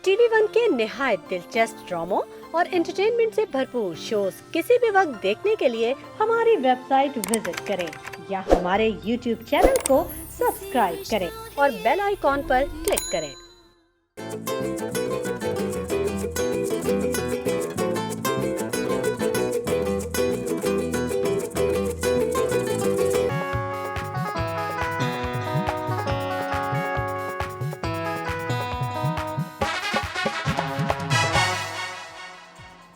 TV one के निहायत दिलचस्प ड्रामों और एंटरटेनमेंट से भरपूर शोज किसी भी वक्त देखने के लिए हमारी वेबसाइट विजिट करें या हमारे यूट्यूब चैनल को सब्सक्राइब करें और बेल आइकॉन पर क्लिक करें।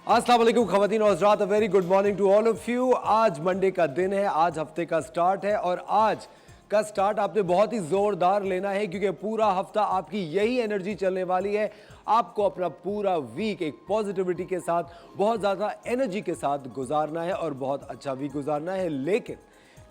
अस्सलाम वालेकुम ख़वातीन और हज़रात, a very good morning to all of you. आज मंडे का दिन है, आज हफ्ते का स्टार्ट है और आज का स्टार्ट आपने बहुत ही ज़ोरदार लेना है क्योंकि पूरा हफ्ता आपकी यही एनर्जी चलने वाली है। आपको अपना पूरा वीक एक पॉजिटिविटी के साथ, बहुत ज़्यादा एनर्जी के साथ गुजारना है और बहुत अच्छा वीक गुजारना है। लेकिन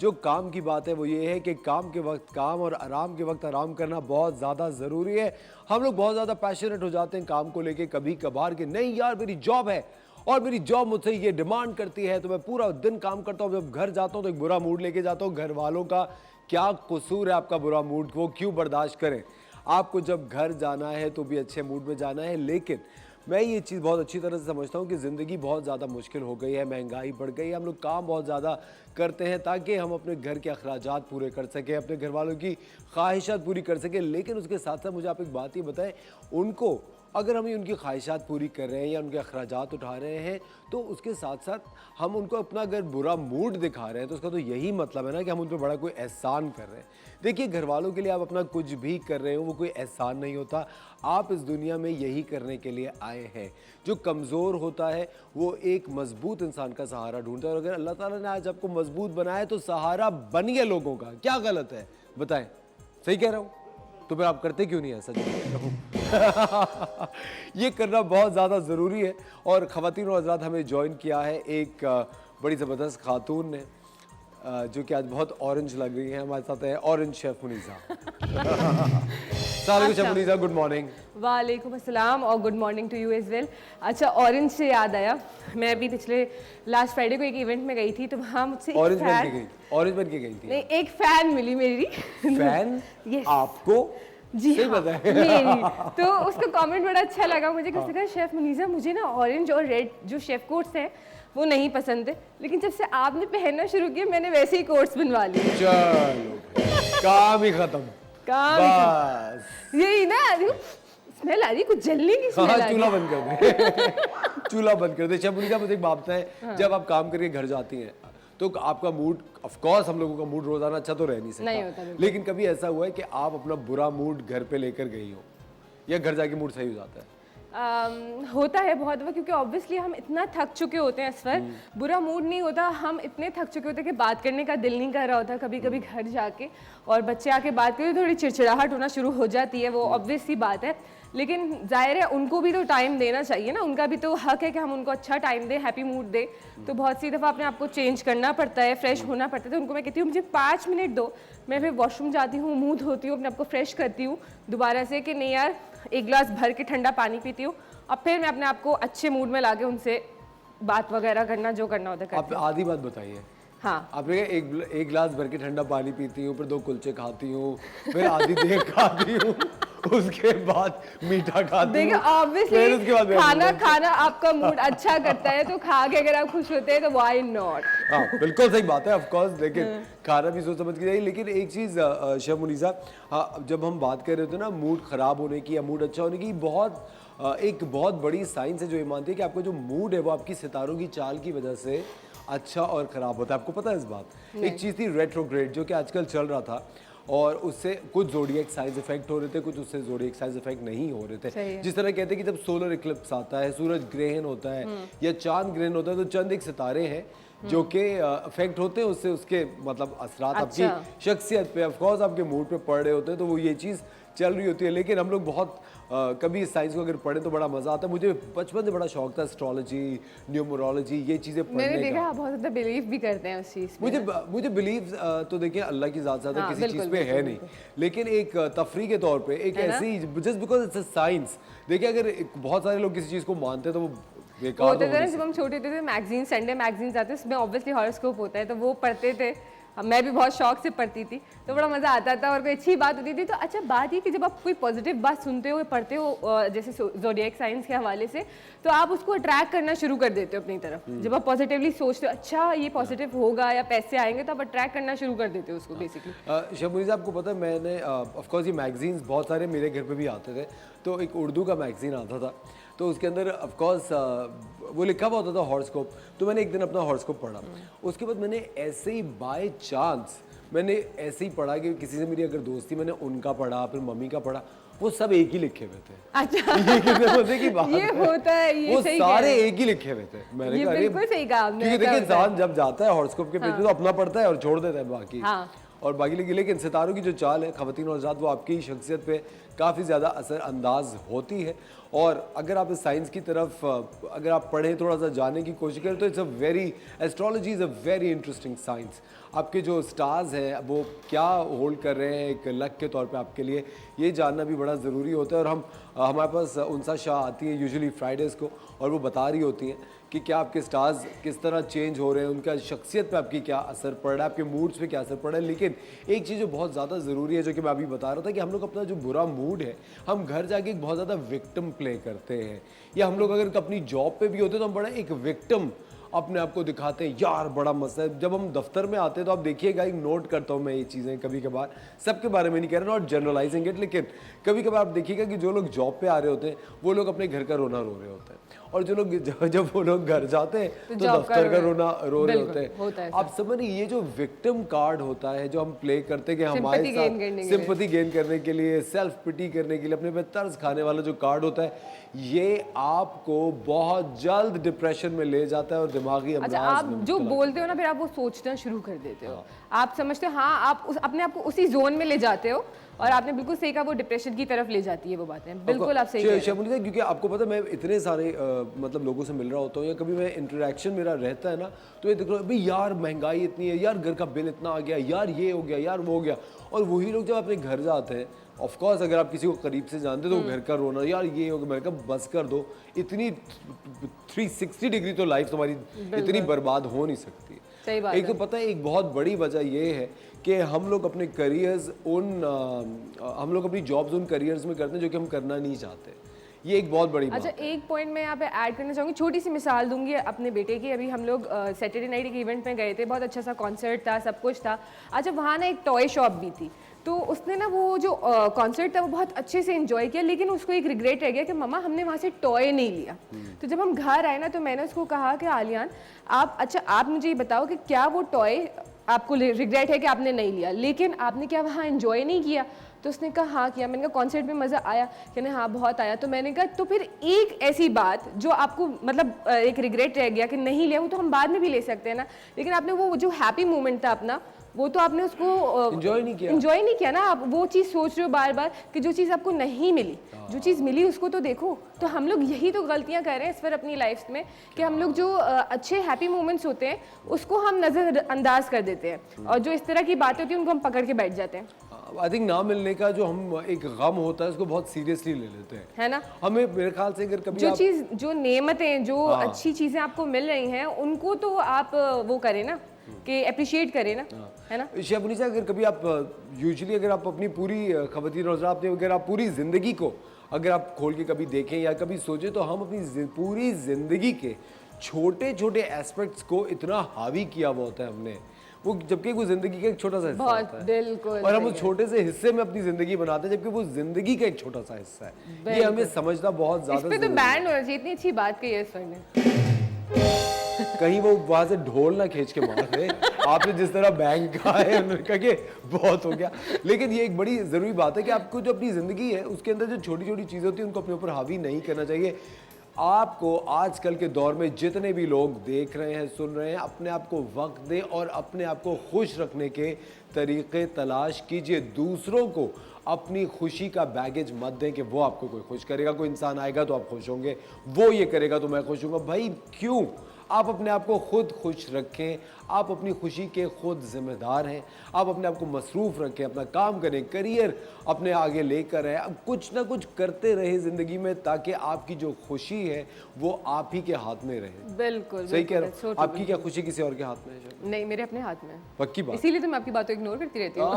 जो काम की बात है वो ये है कि काम के वक्त काम और आराम के वक्त आराम करना बहुत ज़्यादा ज़रूरी है। हम लोग बहुत ज़्यादा पैशनेट हो जाते हैं काम को लेके, कभी कभार के नहीं यार मेरी जॉब है और मेरी जॉब मुझसे ये डिमांड करती है तो मैं पूरा दिन काम करता हूँ, जब घर जाता हूँ तो एक बुरा मूड लेके जाता हूँ। घर वालों का क्या कसूर है आपका बुरा मूड, वो क्यों बर्दाश्त करें? आपको जब घर जाना है तो भी अच्छे मूड में जाना है। लेकिन मैं ये चीज़ बहुत अच्छी तरह से समझता हूँ कि ज़िंदगी बहुत ज़्यादा मुश्किल हो गई है, महंगाई बढ़ गई है, हम लोग काम बहुत ज़्यादा करते हैं ताकि हम अपने घर के अखराजात पूरे कर सकें, अपने घर वालों की ख्वाहिशात पूरी कर सकें। लेकिन उसके साथ साथ मुझे आप एक बात ये बताएं, उनको अगर हम उनकी ख्वाहिशात पूरी कर रहे हैं या उनके अखराजात उठा रहे हैं तो उसके साथ साथ हम उनको अपना अगर बुरा मूड दिखा रहे हैं तो उसका तो यही मतलब है ना कि हम उन पर बड़ा कोई एहसान कर रहे हैं। देखिए, घर वालों के लिए आप अपना कुछ भी कर रहे हो वो कोई एहसान नहीं होता। आप इस दुनिया में यही करने के लिए आए हैं। जो कमज़ोर होता है वो एक मजबूत इंसान का सहारा ढूंढता है और अगर अल्लाह ताला ने आज आपको मजबूत बनाया तो सहारा बनिए लोगों का। क्या गलत है बताएं? सही कह रहा हूँ? तो फिर आप करते क्यों नहीं ऐसा? ये करना बहुत ज़्यादा ज़रूरी है। और ख़वातीन और हज़रात, हमें ज्वाइन किया है एक बड़ी ज़बरदस्त खातून ने जो कि आज बहुत ऑरेंज लग रही है। हमारे साथ है orange chef Munisa. Chef Munisa, good morning. वालेकुम अस्सलाम और good morning to you as well. अच्छा, ऑरेंज से याद आया, मैं अभी पिछले लास्ट फ्राइडे को एक इवेंट में गई थी तो वहाँ मुझसे ऑरेंज बन के गई थी? नहीं, एक फैन मिली मेरी। फैन? yes. आपको? जी सही हाँ, मेरी। तो उसका कमेंट बड़ा अच्छा लगा मुझे कि उसने कहा शेफ मुनीसा मुझे ना ऑरेंज और रेड जो शेफ कोट्स हैं वो नहीं पसंद है, लेकिन जब से आपने पहनना शुरू किया मैंने वैसे ही कोट्स बनवा लिए। चलो काम ही खत्म। बस यही ना, स्मेल आ रही, कुछ जलने की स्मेल आ रही। चूल्हा बंद कर दे। चूल्हा बंद कर दे। शेफ मुनीसा, मुझे एक बात बताएं, जब आप काम करके घर जाती हैं तो आपका मूड, ऑफ कोर्स हम लोगों का मूड रोजाना अच्छा तो रह नहीं सकता, नहीं होता, लेकिन कभी ऐसा हुआ है कि आप अपना बुरा मूड घर पे लेकर गई हो या घर जाके मूड सही हो जाता है? होता है बहुत बार, क्योंकि ऑब्वियसली हम इतना थक चुके होते हैं असफर, बुरा मूड नहीं होता, हम इतने थक चुके होते हैं कि बात करने का दिल नहीं कर रहा होता। कभी कभी घर जाके और बच्चे आके बात करें थोड़ी चिड़चिड़ाहट होना शुरू हो जाती है, वो ऑब्वियस सी बात है। लेकिन जाहिर है उनको भी तो टाइम देना चाहिए ना, उनका भी तो हक है कि हम उनको अच्छा टाइम दें, हैप्पी मूड दें। तो बहुत सी दफ़ा अपने आप को चेंज करना पड़ता है, फ्रेश होना पड़ता है। तो उनको मैं कहती हूँ मुझे 5 मिनट दो, मैं फिर वॉशरूम जाती हूँ, मुँह धोती हूँ, अपने आप को फ्रेश करती हूँ दोबारा से कि नहीं यार, एक गिलास भर के ठंडा पानी पीती हूँ, अब फिर मैं अपने आप को अच्छे मूड में लाके उनसे बात वगैरह करना जो करना होता है। आप आधी बात बताइए। हाँ, आपने एक गिलास भर के ठंडा पानी पीती हूँ, फिर 2 कुलचे खाती हूँ, फिर आधी देर खाती हूँ, उसके बाद मीठा खाती हूँ। देखिए ऑब्वियसली खाना आपका मूड अच्छा करता है, तो खा के अगर आप खुश होते हैं तो व्हाई नॉट। हाँ बिल्कुल सही बात है, ऑफ कोर्स। लेकिन खाना भी सोच समझ के चाहिए। लेकिन एक चीज़ शेफ मुनीसा, हाँ, जब हम बात कर रहे थे ना मूड ख़राब होने की या मूड अच्छा होने की, एक बहुत बड़ी साइंस है जो ये मानती है कि आपका जो मूड है वो आपकी सितारों की चाल की वजह से अच्छा और ख़राब होता है। आपको पता है इस बात? एक चीज़ थी रेट्रोग्रेड जो कि आजकल चल रहा था और उससे कुछ ज़ोडिएक साइड इफेक्ट हो रहे थे, कुछ उससे ज़ोडिएक साइड इफेक्ट नहीं हो रहे थे। जिस तरह कहते हैं कि जब सोलर इक्लिप्स आता है, सूरज ग्रहण होता है या चांद ग्रहण होता है, तो चंद एक सितारे हैं जो कि अफेक्ट होते हैं, उससे उसके मतलब असरात आपकी शख्सियत पे, ऑफ कोर्स आपके मूड पे पड़ रहे होते हैं, तो वो ये चीज़ चल रही होती है। लेकिन हम लोग बहुत कभी इस साइंस को अगर पढ़े तो बड़ा मजा आता है। मुझे बचपन से बड़ा शौक था एस्ट्रोलॉजी, न्यूमरोलॉजी, ये चीजें पढ़ने का। मैंने देखा आप बहुत ज्यादा बिलीव भी करते हैं उस चीज पे। मुझे बिलीव तो देखिए अल्लाह की ज़ात ज़्यादा किसी चीज़ पे है नहीं, लेकिन एक तफरी के तौर पे एक ऐसी, just because it's a science. देखिए अगर बहुत सारे लोग किसी चीज़ को मानते हैं तो वो बेकार होते थे। जब हम छोटे थे मैगजीन, संडे मैगजीन आते हैं, उसमें ऑब्वियसली हॉरोस्कोप होता है, तो वो पढ़ते थे मैं भी बहुत शौक से पढ़ती थी, तो बड़ा मज़ा आता था और कोई अच्छी बात होती थी। तो अच्छा बात ये कि जब आप कोई पॉजिटिव बात सुनते हो, पढ़ते हो, जैसे ज़ोडिएक साइंस के हवाले से, तो आप उसको अट्रैक्ट करना शुरू कर देते हो अपनी तरफ। जब आप पॉजिटिवली सोचते हो अच्छा ये पॉजिटिव होगा या पैसे आएंगे, तो आप अट्रैक्ट करना शुरू कर देते हो उसको बेसिकली। शबुनी साहब, आपको पता है मैंने ऑफ कोर्स ये मैगजीन्स बहुत सारे मेरे घर पे भी आते थे, तो एक उर्दू का मैगजीन आता था, तो उसके अंदर ऑफ कोर्स वो लिखा हुआ होता था हॉरोस्कोप। तो मैंने एक दिन अपना हॉरोस्कोप पढ़ा, उसके बाद मैंने ऐसे ही बाय चांस मैंने ऐसे ही पढ़ा कि किसी से मेरी अगर दोस्ती, मैंने उनका पढ़ा, फिर मम्मी का पढ़ा, वो सब एक ही लिखे हुए थे। अच्छा ये कितने मजे की बात ये है। होता है, ये वो सही कह सारे रहे हैं। एक ही लिखे हुए थे। मैंने ये कहा अरे, बिल्कुल सही कहा आपने, क्योंकि ऐसा देखिए होता है। इंसान जब जाता है हॉरोस्कोप के पेज पे तो अपना पढ़ता है और छोड़ देता है बाकी। हाँ। और बाकी लेकिन सितारों की जो चाल है ख़वातीन और हज़रात, वो आपकी शख्सियत पे काफ़ी ज़्यादा असरअंदाज होती है। और अगर आप इस साइंस की तरफ अगर आप पढ़ें, थोड़ा सा जानने की कोशिश करें, तो astrology is a very interesting science. आपके जो स्टार्स हैं वो क्या होल्ड कर रहे हैं एक लक के तौर पे आपके लिए, ये जानना भी बड़ा ज़रूरी होता है। और हमारे पास उनसा शाह आती है यूजुअली फ्राइडेज़ को, और वो बता रही होती हैं कि क्या आपके स्टार्स किस तरह चेंज हो रहे हैं, उनका शख्सियत पे आपकी क्या असर पड़ रहा है, आपके मूड्स पे क्या असर पड़ रहा है। लेकिन एक चीज़ जो बहुत ज़्यादा ज़रूरी है, जो कि मैं अभी बता रहा था, कि हम लोग अपना जो बुरा मूड है, हम घर जाके एक बहुत ज़्यादा विक्टिम प्ले करते हैं। या हम लोग अगर अपनी जॉब पे भी होते हैं तो हम बड़ा एक विक्टिम अपने आप को दिखाते हैं, यार बड़ा मसला है। जब हम दफ्तर में आते हैं तो आप देखिएगा, एक नोट करता हूँ मैं ये चीज़ें कभी कभार, सबके बारे में नहीं कह रहा, नॉट जनरलाइजिंग इट, लेकिन कभी कभार आप देखिएगा कि जो लोग जॉब पे आ रहे होते हैं वो लोग अपने घर का रोना रो रहे होते हैं, और जो लोग जब वो लोग घर जाते हैं तो दफ्तर का रोना रो रहे होते हैं। आप समझ रहे, ये जो विक्टिम कार्ड होता है जो हम प्ले करते हैं कि हमारे साथ सिंपैथी गेन करने के लिए, सेल्फ पिटी करने के लिए, अपने पे तरस खाने वाला जो कार्ड होता है, ये आपको बहुत जल्द डिप्रेशन में ले जाता है और दिमागी अच्छा, आप जो बोलते हो ना, फिर आप वो सोचना शुरू कर देते हो। आप समझते हो, हाँ, आप अपने आप को उसी जोन में ले जाते हो, और आपने बिल्कुल सही कहा, वो डिप्रेशन की तरफ ले जाती है वो बातें। बिल्कुल आप सही कह रहे हो। शबुनी साहब, क्योंकि आपको पता है मैं इतने सारे मतलब लोगों से मिल रहा होता हूँ, या कभी मैं इंटरेक्शन मेरा रहता है ना, तो ये देख रहा हूँ भाई यार महंगाई इतनी है, यार घर का बिल इतना आ गया, यार ये हो गया, यार वो हो गया। और वही लोग जब अपने घर जाते हैं, ऑफ कोर्स अगर आप किसी को करीब से जानते हो तो घर का रोना, यार ये हो गया, मैंने कहा बस कर दो, इतनी 360 डिग्री तो लाइफ तुम्हारी इतनी बर्बाद हो नहीं सकती। सही बात एक तो पता है, एक बहुत बड़ी वजह ये है कि हम लोग अपने करियर्स हम लोग अपनी जॉब्स उन करियर्स में करते हैं जो कि हम करना नहीं चाहते। ये एक बहुत बड़ी बात अच्छा, एक पॉइंट मैं यहाँ पे ऐड करना चाहूँगी, छोटी सी मिसाल दूंगी अपने बेटे की। अभी हम लोग सैटरडे नाइट एक इवेंट में गए थे, बहुत अच्छा सा कॉन्सर्ट था, सब कुछ था। अच्छा, वहाँ ना एक टॉय शॉप भी थी, तो उसने ना वो जो कॉन्सर्ट था वो बहुत अच्छे से एंजॉय किया, लेकिन उसको एक रिग्रेट रह गया कि मम्मा हमने वहाँ से टॉय नहीं लिया। तो जब हम घर आए ना, तो मैंने उसको कहा कि आलियान आप मुझे ये बताओ कि क्या वो टॉय आपको रिग्रेट है कि आपने नहीं लिया, लेकिन आपने क्या वहाँ एंजॉय नहीं किया? तो उसने कहा हाँ किया। मैंने कहा कॉन्सर्ट में मज़ा आया? कहने हाँ बहुत आया। तो मैंने कहा तो फिर एक ऐसी बात जो आपको मतलब एक रिग्रेट रह गया कि नहीं लिया, वो तो हम बाद में भी ले सकते हैं ना, लेकिन आपने वो जो हैप्पी मोमेंट था अपना, वो तो आपने उसको एंजॉय नहीं किया ना। आप वो चीज़ सोच रहे हो बार बार कि जो चीज़ आपको नहीं मिली, जो चीज़ मिली उसको तो देखो। तो हम लोग यही तो गलतियां कर रहे हैं इस पर अपनी लाइफ में, कि हम लोग जो अच्छे हैप्पी मोमेंट्स होते हैं उसको हम नज़रअंदाज कर देते हैं, और जो इस तरह की बातें होती हैं उनको हम पकड़ के बैठ जाते हैं। आई थिंक ना मिलने का जो हम एक गम होता है उसको बहुत सीरियसली ले लेते हैं, है ना। हमें मेरे ख्याल से अगर कभी जो चीज़, जो नेमतें, जो अच्छी चीज़ें आपको मिल रही हैं, उनको तो आप वो करें ना, कि अप्रिशिएट करें ना, है ना। शबुनी साहब, अगर कभी आप यूजुअली अगर आप अपनी पूरी ख़वातीन और हज़रात, अगर आप पूरी ज़िंदगी को अगर आप खोल के कभी देखें या कभी सोचें, तो हम अपनी पूरी ज़िंदगी के छोटे छोटे एस्पेक्ट्स को इतना हावी किया हुआ होता है हमने, वो जबकि वो जिंदगी का एक छोटा सा हिस्सा होता है। बिल्कुल। और हम उस छोटे से हिस्से में अपनी जिंदगी बनाते हैं, जबकि वो जिंदगी का एक छोटा सा हिस्सा है। ये हमें समझना बहुत ज्यादा इस पे तो बैंड होना चाहिए, इतनी अच्छी बात कही है सर ने। कहीं वो वहां से ढोल ना खींच के मार दे। आपने जिस तरह बैंक का है, उन्होंने कहा कि बहुत हो गया। लेकिन ये एक बड़ी ज़रूरी बात है कि आपको जो अपनी ज़िंदगी है उसके अंदर जो छोटी छोटी चीज़ें होती हैं उनको अपने ऊपर हावी नहीं करना चाहिए। आपको आजकल के दौर में जितने भी लोग देख रहे हैं, सुन रहे हैं, अपने आप को वक्त दें और अपने आप को खुश रखने के तरीक़े तलाश कीजिए। दूसरों को अपनी खुशी का बैगेज मत दें कि वो आपको कोई खुश करेगा, कोई इंसान आएगा तो आप खुश होंगे, वो ये करेगा तो मैं खुश होऊंगा। भाई क्यों? आप अपने आप को खुद खुश रखें, आप अपनी खुशी के खुद जिम्मेदार हैं, आप अपने आप को मसरूफ़ रखें, अपना काम करें, करियर अपने आगे लेकर आए, अब कुछ ना कुछ करते रहे ज़िंदगी में ताकि आपकी जो खुशी है वो आप ही के हाथ में रहे। बिल्कुल सही कह रहे बिल्कुल, हो? आपकी क्या खुशी किसी और के हाथ में है? शायद। नहीं, मेरे अपने हाथ में है। पक्की बात। इसीलिए तो मैं आपकी बातों इग्नोर करती रहती हूँ।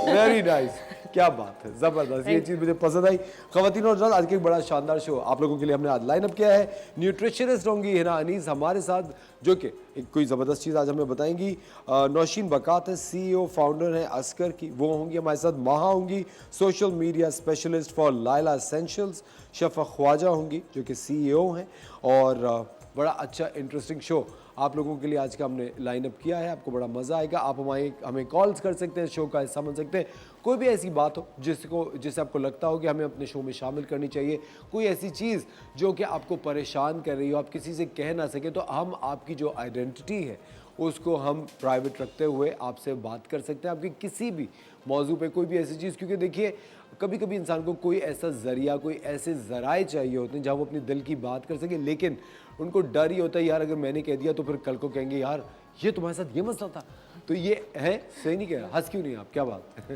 वेरी नाइस, क्या बात है, जबरदस्त, ये चीज मुझे पसंद आई। खवातीन और हज़रात, आज के एक बड़ा शानदार शो आप लोगों के लिए हमने आज लाइनअप किया है। न्यूट्रिशनिस्ट होंगी हिना अनीस हमारे साथ, जो कि एक कोई ज़बरदस्त चीज़ आज हमें बताएंगी। नौशीन बकात है, CEO फाउंडर है अस्कर की, वो होंगी हमारे साथ। महा होंगी social media specialist for Laila essentials. Shafa Khwaja होंगी जो कि CEO हैं। और बड़ा अच्छा इंटरेस्टिंग शो आप लोगों के लिए आज का हमने लाइनअप किया है, आपको बड़ा मज़ा आएगा। आप हमें कॉल्स कर सकते हैं, शो का हिस्सा बन सकते हैं। कोई भी ऐसी बात हो जिससे आपको लगता हो कि हमें अपने शो में शामिल करनी चाहिए, कोई ऐसी चीज़ जो कि आपको परेशान कर रही हो, आप किसी से कह ना सके, तो हम आपकी जो आइडेंटिटी है उसको हम प्राइवेट रखते हुए आपसे बात कर सकते हैं, आपके किसी भी मौजू पे कोई भी ऐसी चीज़। क्योंकि देखिए कभी कभी इंसान को कोई ऐसा ज़रिया, कोई ऐसे ज़राए चाहिए होते हैं जहाँ वो अपनी दिल की बात कर सके, लेकिन उनको डर ही होता है यार अगर मैंने कह दिया तो फिर कल को कहेंगे यार ये तुम्हारे साथ ये मसला था। तो ये है, सही नहीं कह रहा, हंस क्यों नहीं आप, क्या बात आपको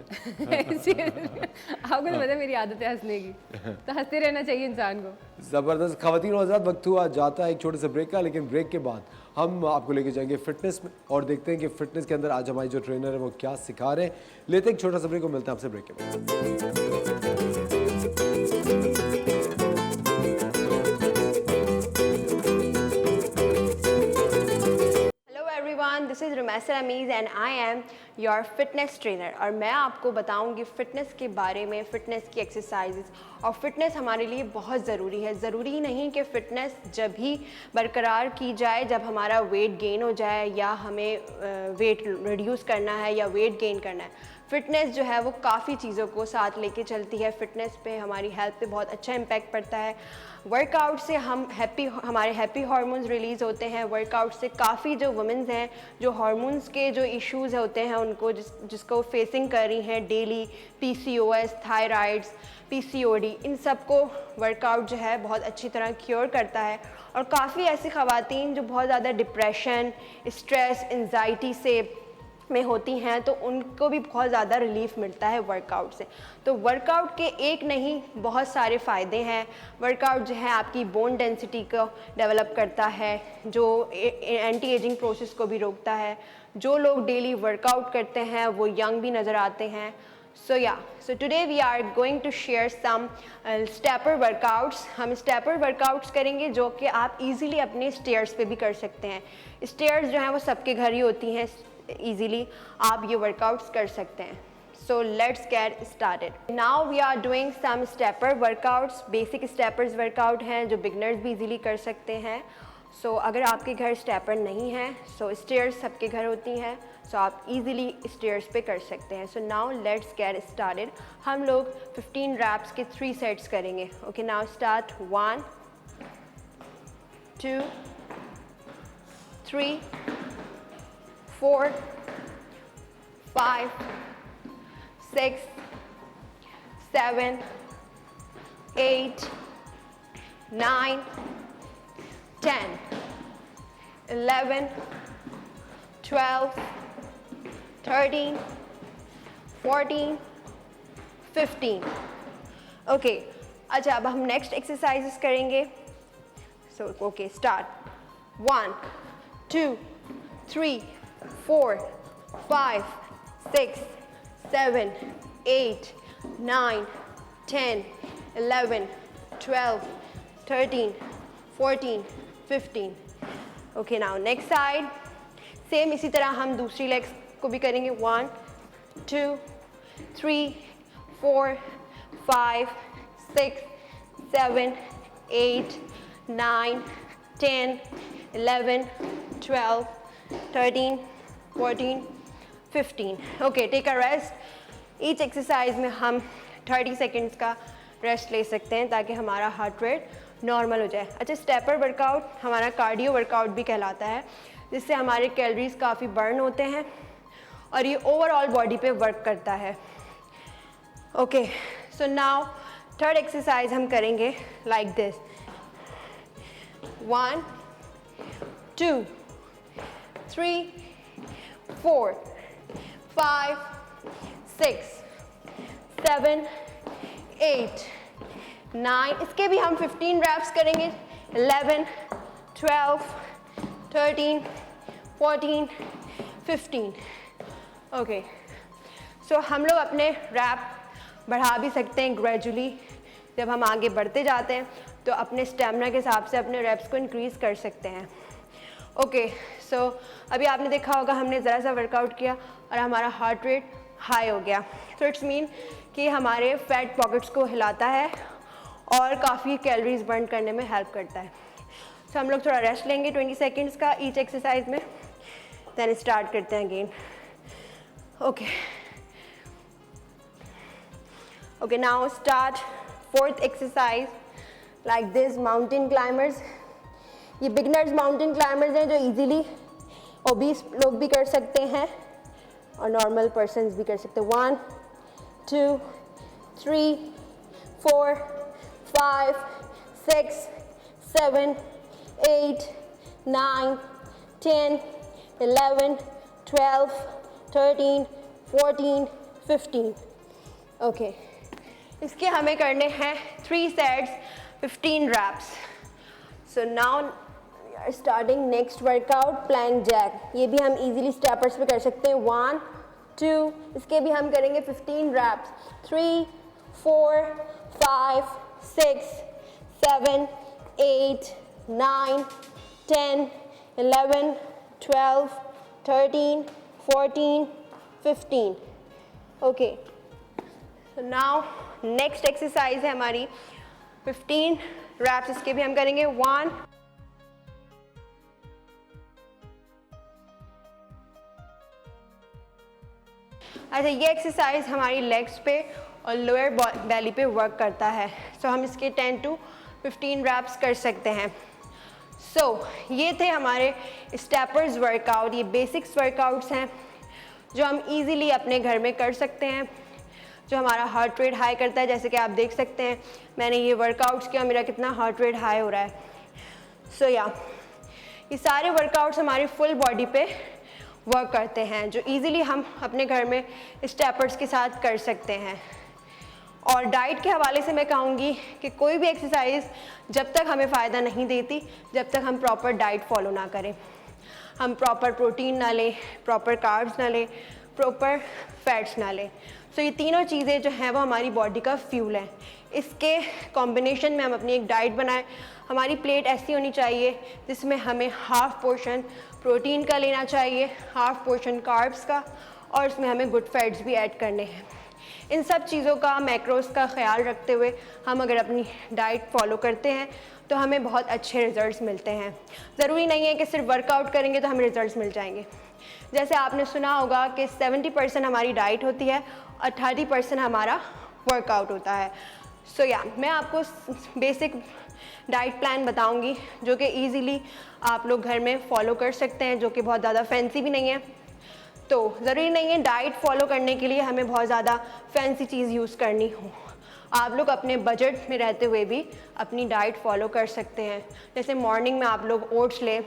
तो पता है मेरी आदत है हंसने की, तो हंसते रहना चाहिए इंसान को। ज़बरदस्त। खवातीन और हज़रात, वक्त हुआ जाता है एक छोटे से ब्रेक का, लेकिन ब्रेक के बाद हम आपको लेके जाएंगे फिटनेस में और देखते हैं कि फिटनेस के अंदर आज हमारे जो ट्रेनर है वो क्या सिखा रहे हैं। लेते हैं एक छोटा सा ब्रेक, को मिलते हैं आपसे ब्रेक के बाद। This is Rumaisa Amiz and I am your fitness trainer. और मैं आपको बताऊंगी फ़िटनेस के बारे में, फ़िटनेस की एक्सरसाइजेस। और फ़िटनेस हमारे लिए बहुत ज़रूरी है। ज़रूरी नहीं कि फ़िटनेस जब ही बरकरार की जाए जब हमारा वेट गेन हो जाए या हमें वेट रिड्यूस करना है या वेट गेन करना है। फ़िटनेस जो है वो काफ़ी चीज़ों को साथ लेके चलती है। फ़िटनेस पे हमारी हेल्थ पे बहुत अच्छा इम्पैक्ट पड़ता है। वर्कआउट से हमारे हैप्पी हार्मोन्स रिलीज़ होते हैं। वर्कआउट से काफ़ी जो वुमेन्स हैं जो हार्मोन्स के जो इश्यूज़ होते हैं उनको जिसको फेसिंग कर रही हैं डेली, PCOS, थायराइड्स, PCOD, इन सब को वर्कआउट जो है बहुत अच्छी तरह क्योर करता है। और काफ़ी ऐसी ख़वातीन जो बहुत ज़्यादा डिप्रेशन, स्ट्रेस, एंजाइटी से में होती हैं तो उनको भी बहुत ज़्यादा रिलीफ मिलता है वर्कआउट से। तो वर्कआउट के एक नहीं बहुत सारे फ़ायदे हैं। वर्कआउट जो है आपकी बोन डेंसिटी को डेवलप करता है, जो एंटी एजिंग प्रोसेस को भी रोकता है। जो लोग डेली वर्कआउट करते हैं वो यंग भी नज़र आते हैं। So today we are going to share some stepper workouts। हम stepper workouts करेंगे जो कि आप easily अपने stairs पे भी कर सकते हैं। stairs जो हैं वो सबके घर ही होती हैं, easily आप ये workouts कर सकते हैं। So let's get started। Now we are doing some stepper workouts। basic steppers workout हैं जो beginners भी easily कर सकते हैं। So अगर आपके घर stepper नहीं है, so stairs सबके घर होती हैं, so आप easily stairs पे कर सकते हैं। So now let's get started। हम लोग 15 reps के 3 sets करेंगे। Okay, now start 1 2 3 4 5 6 7 8 9 10 11 12 13 14 15। ओके, अच्छा अब हम नेक्स्ट एक्सरसाइजेस करेंगे। So okay, start 1 2 3 4 5 6 7 8 9 10 11 12 13 14 15। Okay, now next side same इसी तरह हम दूसरी लेग्स को भी करेंगे। 1 2 3 4 5 6 7 8 9 10 11 12 13 14 15। Okay, take a rest. Each exercise में हम 30 सेकेंड्स का रेस्ट ले सकते हैं ताकि हमारा हार्ट रेट नॉर्मल हो जाए। अच्छा, स्टेपर वर्कआउट हमारा कार्डियो वर्कआउट भी कहलाता है, जिससे हमारे कैलोरीज काफ़ी बर्न होते हैं और ये ओवरऑल बॉडी पे वर्क करता है। Okay, so now third exercise हम करेंगे लाइक दिस। 1 2 3 4 5 6 7 8 9, इसके भी हम 15 रैप्स करेंगे। 11 12 13 14 15। ओके, सो हम लोग अपने रैप बढ़ा भी सकते हैं ग्रेजुअली। जब हम आगे बढ़ते जाते हैं तो अपने स्टेमिना के हिसाब से अपने रैप्स को इंक्रीज़ कर सकते हैं। ओके, सो अभी आपने देखा होगा हमने ज़रा सा वर्कआउट किया और हमारा हार्ट रेट हाई हो गया। तो इट्स मीन कि हमारे फैट पॉकेट्स को हिलाता है और काफ़ी कैलोरीज बर्न करने में हेल्प करता है। सो हम लोग थोड़ा रेस्ट लेंगे 20 सेकेंड्स का ईच एक्सरसाइज में, देन स्टार्ट करते हैं again. Okay okay, now start fourth exercise like this, mountain climbers. ये बिगनर्स माउंटेन क्लाइंबर्स हैं जो इजीली ओबीस लोग भी कर सकते हैं और नॉर्मल पर्सन्स भी कर सकते हैं। 1 2 3 4 5 6 7 8 9 10 11 12 13 14 15। ओके, इसके हमें करने हैं 3 sets 15 reps. So now we are starting next workout, plank jack. ये भी हम इजीली स्टेपर्स पे कर सकते हैं। 1 2, इसके भी हम करेंगे 15 raps. 3 4 5 6 7 8 9 10 11 12 13 14 15। Okay, so now next exercise है हमारी 15 रैप्स, इसके भी हम करेंगे। 1 अच्छा, ये एक्सरसाइज हमारी लेग्स पे और लोअर बेली पे वर्क करता है। सो हम इसके 10 to 15 रैप्स कर सकते हैं। सो ये थे हमारे स्टेपर्स वर्कआउट। ये बेसिक्स वर्कआउट्स हैं जो हम इजीली अपने घर में कर सकते हैं, जो हमारा हार्ट रेट हाई करता है। जैसे कि आप देख सकते हैं मैंने ये वर्कआउट्स किया, मेरा कितना हार्ट रेट हाई हो रहा है। सो ये सारे वर्कआउट्स हमारी फुल बॉडी पे वर्क करते हैं जो इजीली हम अपने घर में स्टेपर्स के साथ कर सकते हैं। और डाइट के हवाले से मैं कहूँगी कि कोई भी एक्सरसाइज जब तक हमें फ़ायदा नहीं देती, जब तक हम प्रॉपर डाइट फॉलो ना करें, हम प्रॉपर प्रोटीन ना लें, प्रॉपर कार्ब्स ना लें, प्रॉपर फैट्स ना लें। सो ये तीनों चीज़ें जो हैं वो हमारी बॉडी का फ्यूल है। इसके कॉम्बिनेशन में हम अपनी एक डाइट बनाएं। हमारी प्लेट ऐसी होनी चाहिए जिसमें हमें हाफ़ पोर्शन प्रोटीन का लेना चाहिए, हाफ़ पोर्शन कार्ब्स का, और इसमें हमें गुड फैट्स भी ऐड करने हैं। इन सब चीज़ों का, मैक्रोस का ख्याल रखते हुए हम अगर अपनी डाइट फॉलो करते हैं तो हमें बहुत अच्छे रिजल्ट्स मिलते हैं। ज़रूरी नहीं है कि सिर्फ वर्कआउट करेंगे तो हमें रिजल्ट्स मिल जाएंगे। जैसे आपने सुना होगा कि 70% हमारी डाइट होती है और 30% हमारा वर्कआउट होता है। सो मैं आपको बेसिक डाइट प्लान बताऊंगी जो कि इजीली आप लोग घर में फॉलो कर सकते हैं, जो कि बहुत ज़्यादा फैंसी भी नहीं है। तो ज़रूरी नहीं है डाइट फॉलो करने के लिए हमें बहुत ज़्यादा फैंसी चीज़ यूज़ करनी हो। आप लोग अपने बजट में रहते हुए भी अपनी डाइट फॉलो कर सकते हैं। जैसे मॉर्निंग में आप लोग ओट्स लें,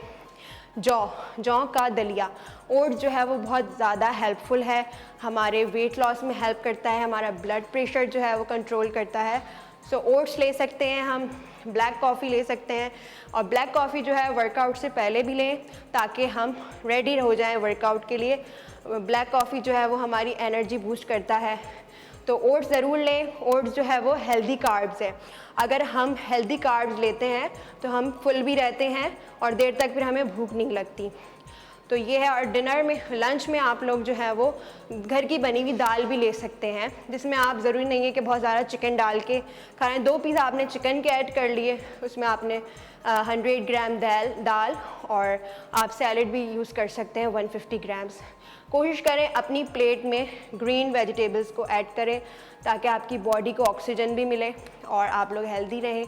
जौ का दलिया। ओट्स जो है वो बहुत ज़्यादा हेल्पफुल है, हमारे वेट लॉस में हेल्प करता है, हमारा ब्लड प्रेशर जो है वो कंट्रोल करता है। सो ओट्स ले सकते हैं हम, ब्लैक कॉफ़ी ले सकते हैं, और ब्लैक कॉफ़ी जो है वर्कआउट से पहले भी लें ताकि हम रेडी हो जाएं वर्कआउट के लिए। ब्लैक कॉफ़ी जो है वो हमारी एनर्जी बूस्ट करता है। तो ओट्स ज़रूर लें। ओट्स जो है वो हेल्दी कार्ब्स है। अगर हम हेल्दी कार्ब्स लेते हैं तो हम फुल भी रहते हैं और देर तक फिर हमें भूख नहीं लगती। तो ये है। और डिनर में, लंच में आप लोग जो है वो घर की बनी हुई दाल भी ले सकते हैं, जिसमें आप ज़रूरी नहीं है कि बहुत ज़्यादा चिकन डाल के खाएं। 2 पीस आपने चिकन के ऐड कर लिए, उसमें आपने 100 ग्राम दाल और आप सैलड भी यूज़ कर सकते हैं 150 ग्राम्स। कोशिश करें अपनी प्लेट में ग्रीन वेजिटेबल्स को ऐड करें ताकि आपकी बॉडी को ऑक्सीजन भी मिले और आप लोग हेल्दी रहें,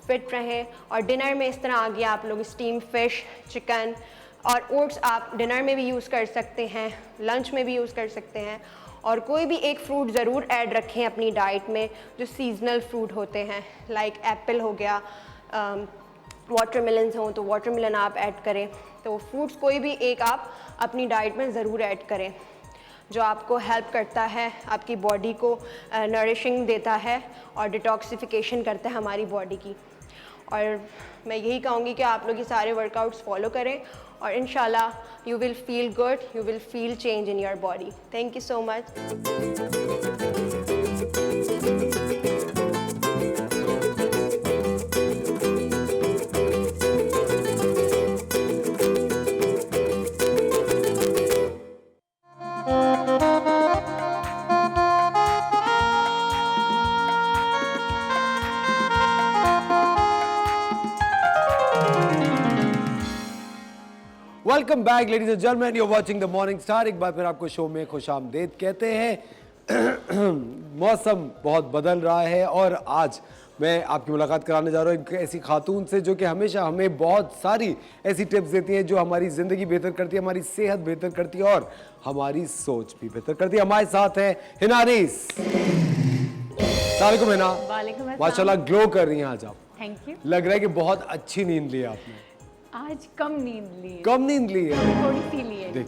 फिट रहें। और डिनर में इस तरह आ गया आप लोग स्टीम फिश, चिकन, और ओट्स आप डिनर में भी यूज़ कर सकते हैं, लंच में भी यूज़ कर सकते हैं। और कोई भी एक फ्रूट ज़रूर ऐड रखें अपनी डाइट में जो सीजनल फ्रूट होते हैं, लाइक एप्पल हो गया, वाटरमेलन हो तो वाटरमेलन आप ऐड करें। तो फ्रूट्स कोई भी एक आप अपनी डाइट में ज़रूर ऐड करें जो आपको हेल्प करता है, आपकी बॉडी को नरिशिंग देता है और डिटॉक्सिफिकेशन करता है हमारी बॉडी की। और मैं यही कहूँगी कि आप लोग ये सारे वर्कआउट्स फॉलो करें और इंशाल्लाह you will feel good, you will feel change in your body. Thank you so much. Welcome back ladies and gentleman, you are watching the morning star. एक बार फिर आपको शो में खुशामदीद कहते हैं। मौसम बहुत बदल रहा है और आज मैं आपकी मुलाकात कराने जा रहा हूँ एक ऐसी खातून से जो कि हमेशा हमें बहुत सारी ऐसी टिप्स देती हैं जो हमारी ज़िंदगी बेहतर करती है, हमारी सेहत बेहतर करती है और हमारी सोच भी बेहतर करती है। हमारे साथ है हिना अनीस। वालेकुम हिना। वालेकुम अस्सलाम। माशाल्लाह ग्लो कर रही हैं आज आप। Thank you. लग रहा है कि बहुत अच्छी नींद ली है आपने। आज कम नींद ली है, कम नींद ली है? थोड़ी सी ली है। देख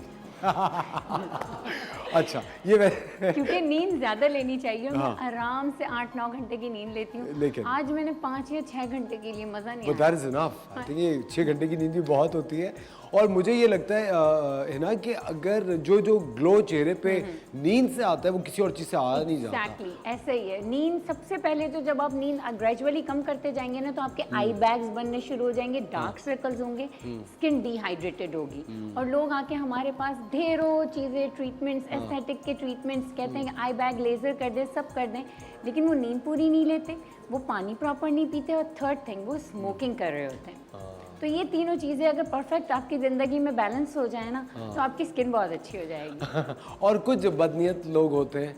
अच्छा ये मैं क्योंकि नींद ज्यादा लेनी चाहिए। हाँ। मैं आराम से 8-9 घंटे की नींद लेती हूँ, लेकिन आज मैंने 5 या 6 घंटे के लिए मजा नहीं आया। That is enough. I think ये 6 घंटे की नींद भी बहुत होती है। और मुझे ये लगता है ना कि अगर जो जो ग्लो चेहरे पे नींद से आता है वो किसी और चीज से आ नहीं जाता। एग्जैक्टली ऐसा ही है। नींद सबसे पहले तो जब आप नींद ग्रेजुअली कम करते जाएंगे ना तो आपके आई बैग्स बनने शुरू हो जाएंगे, डार्क सर्कल्स होंगे, स्किन डिहाइड्रेटेड होगी और लोग आके हमारे पास ढेरों चीज़ें, ट्रीटमेंट्स, एस्थेटिक के ट्रीटमेंट्स कहते हैं कि आई बैग लेजर कर दे, सब कर दें, लेकिन वो नींद पूरी नहीं लेते, वो पानी प्रॉपर नहीं पीते और थर्ड थिंग वो स्मोकिंग कर रहे होते हैं। तो ये तीनों चीज़ें अगर परफेक्ट आपकी ज़िंदगी में बैलेंस हो जाए ना तो आपकी स्किन बहुत अच्छी हो जाएगी। और कुछ बदनीयत लोग होते हैं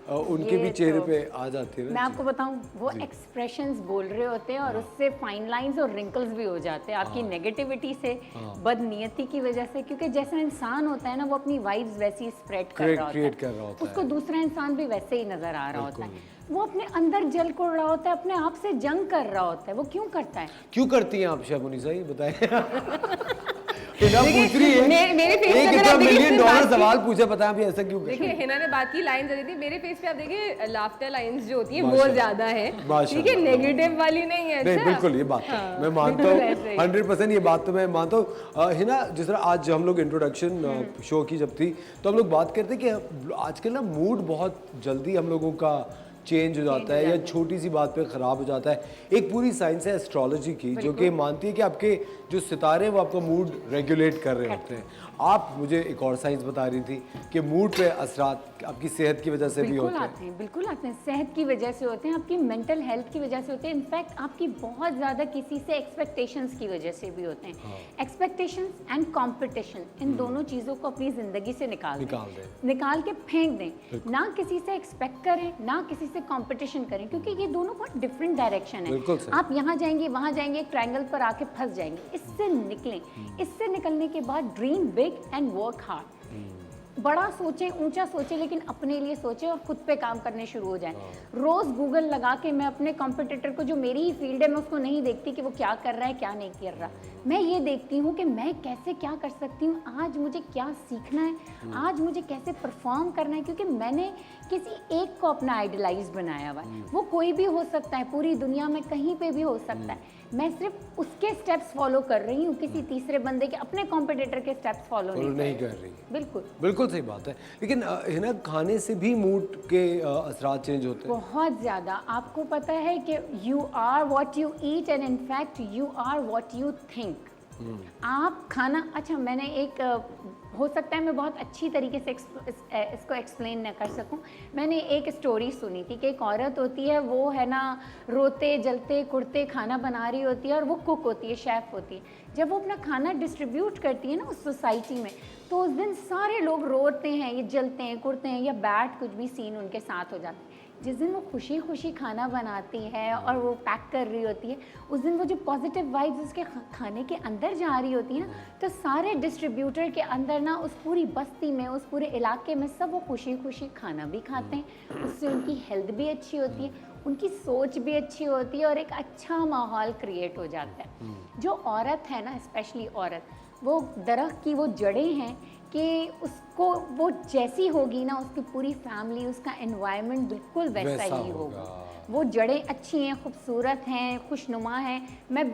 उनके भी चेहरे पे आ जाती है। मैं आपको बताऊं, वो एक्सप्रेशंस बोल रहे होते हैं और उससे फाइन लाइंस और रिंकल्स भी हो जाते हैं आपकी नेगेटिविटी से, बदनीयती की वजह से, क्योंकि जैसा इंसान होता है ना वो अपनी वाइब्स वैसी स्प्रेड कर रहा होता है, उसको दूसरा इंसान भी वैसे ही नजर आ रहा होता है। वो अपने अंदर जल कोड़ रहा होता है, अपने आप से जंग कर रहा होता है। वो क्यों करता है? क्यों करती हैं आप शेफुनिसा, ये बताएं। हिना पूछ रही है, मेरे face पे एक अगर इतना आप देखिए $1 बात की- सवाल पूछे, बताएं आप ऐसा क्यों करती देखिए हैं? हिना ने बात की, लाइन जरी थी, मेरे फेस पे आप देखिए लाफ्टर लाइंस जो होती है वो माशाल्लाह। ज्यादा है, माशाल्लाह। ठीक है, नेगेटिव वाली नहीं है। नहीं अच्छा? बिल्कुल ये बात हाँ, मैं मानता बिल्कुल हूँ ऐसे ही। 100%। ये बात तो मैं मानता हूँ। हिना, जिस तरह आज हम लोग इंट्रोडक्शन शो की जब थी तो हम लोग बात करते कि आजकल ना मूड बहुत जल्दी हम लोगों का चेंज हो जाता है या छोटी सी बात पे ख़राब हो जाता है। एक पूरी साइंस है एस्ट्रोलॉजी की जो कि मानती है कि आपके जो सितारे हैं वो आपका मूड रेगुलेट कर रहे होते हैं। आप मुझे एक और साइंस बता रही थी कि मूड पे असरात आपकी सेहत की वजह से भी होते हैं। बिल्कुल आते हैं, सेहत की वजह से होते हैं, आपकी मेंटल हेल्थ की वजह से होते हैं, इनफैक्ट आपकी बहुत ज़्यादा किसी से एक्सपेक्टेशंस की वजह से भी होते हैं। एक्सपेक्टेशंस एंड कंपटीशन, इन दोनों चीज़ों को अपनी ज़िंदगी से निकाल निकाल के फेंक दें। ना किसी से एक्सपेक्ट करें, ना किसी से कंपटीशन करें, क्योंकि ये दोनों बहुत डिफरेंट डायरेक्शन है। आप यहाँ जाएंगे, वहाँ जाएंगे, एक ट्रायंगल पर आके फंस जाएंगे। इससे निकलें। इससे निकलने के बाद dream big and work hard. बड़ा सोचें, ऊंचा सोचें, लेकिन अपने लिए सोचें और खुद पे काम करने शुरू हो जाएं। रोज़ गूगल लगा के मैं अपने कॉम्पिटिटर को, जो मेरी ही फील्ड है, मैं उसको नहीं देखती कि वो क्या कर रहा है क्या नहीं कर रहा। मैं ये देखती हूँ कि मैं कैसे क्या कर सकती हूँ, आज मुझे क्या सीखना है, आज मुझे कैसे परफॉर्म करना है, क्योंकि मैंने किसी एक को अपना आइडलाइज बनाया हुआ है। वो कोई भी हो सकता है, पूरी दुनिया में कहीं पे भी हो सकता है। मैं सिर्फ उसके स्टेप्स फॉलो कर रही हूँ, किसी तीसरे बंदे के, अपने कॉम्पिटिटर के स्टेप्स फॉलो नहीं कर रही। बिल्कुल बिल्कुल सही बात है। लेकिन हिना, खाने से भी मूड के असरात चेंज होते हैं बहुत ज़्यादा। आपको पता है कि you are what you eat and in fact you are what you think. आप खाना, अच्छा मैंने एक हो सकता है मैं बहुत अच्छी तरीके से इसको एक्सप्लेन न कर सकूं। मैंने एक स्टोरी सुनी थी कि एक औरत होती है, वो है ना रोते जलते कुड़ते खाना बना रही होती है और वो कुक होती है, शेफ़ होती है। जब वो अपना खाना डिस्ट्रीब्यूट करती है ना उस सोसाइटी में, तो उस दिन सारे लोग रोते हैं, ये जलते हैं कुड़ते हैं या बैड कुछ भी सीन उनके साथ हो जाते हैं। जिस दिन वो खुशी खुशी खाना बनाती है और वो पैक कर रही होती है, उस दिन वो जो पॉजिटिव वाइब्स उसके खाने के अंदर जा रही होती है ना, तो सारे डिस्ट्रीब्यूटर के अंदर ना उस पूरी बस्ती में, उस पूरे इलाके में सब वो खुशी खुशी खाना भी खाते हैं। उससे उनकी हेल्थ भी अच्छी होती है, उनकी सोच भी अच्छी होती है और एक अच्छा माहौल क्रिएट हो जाता है। जो औरत है ना, स्पेशली औरत, वो दरख्त की वो जड़ें हैं कि उसको वो जैसी होगी ना, उसकी पूरी फैमिली, उसका एनवायरनमेंट बिल्कुल वैसा ही होगा। वो जड़ें अच्छी हैं, खूबसूरत हैं, खुशनुमा हैं। मैं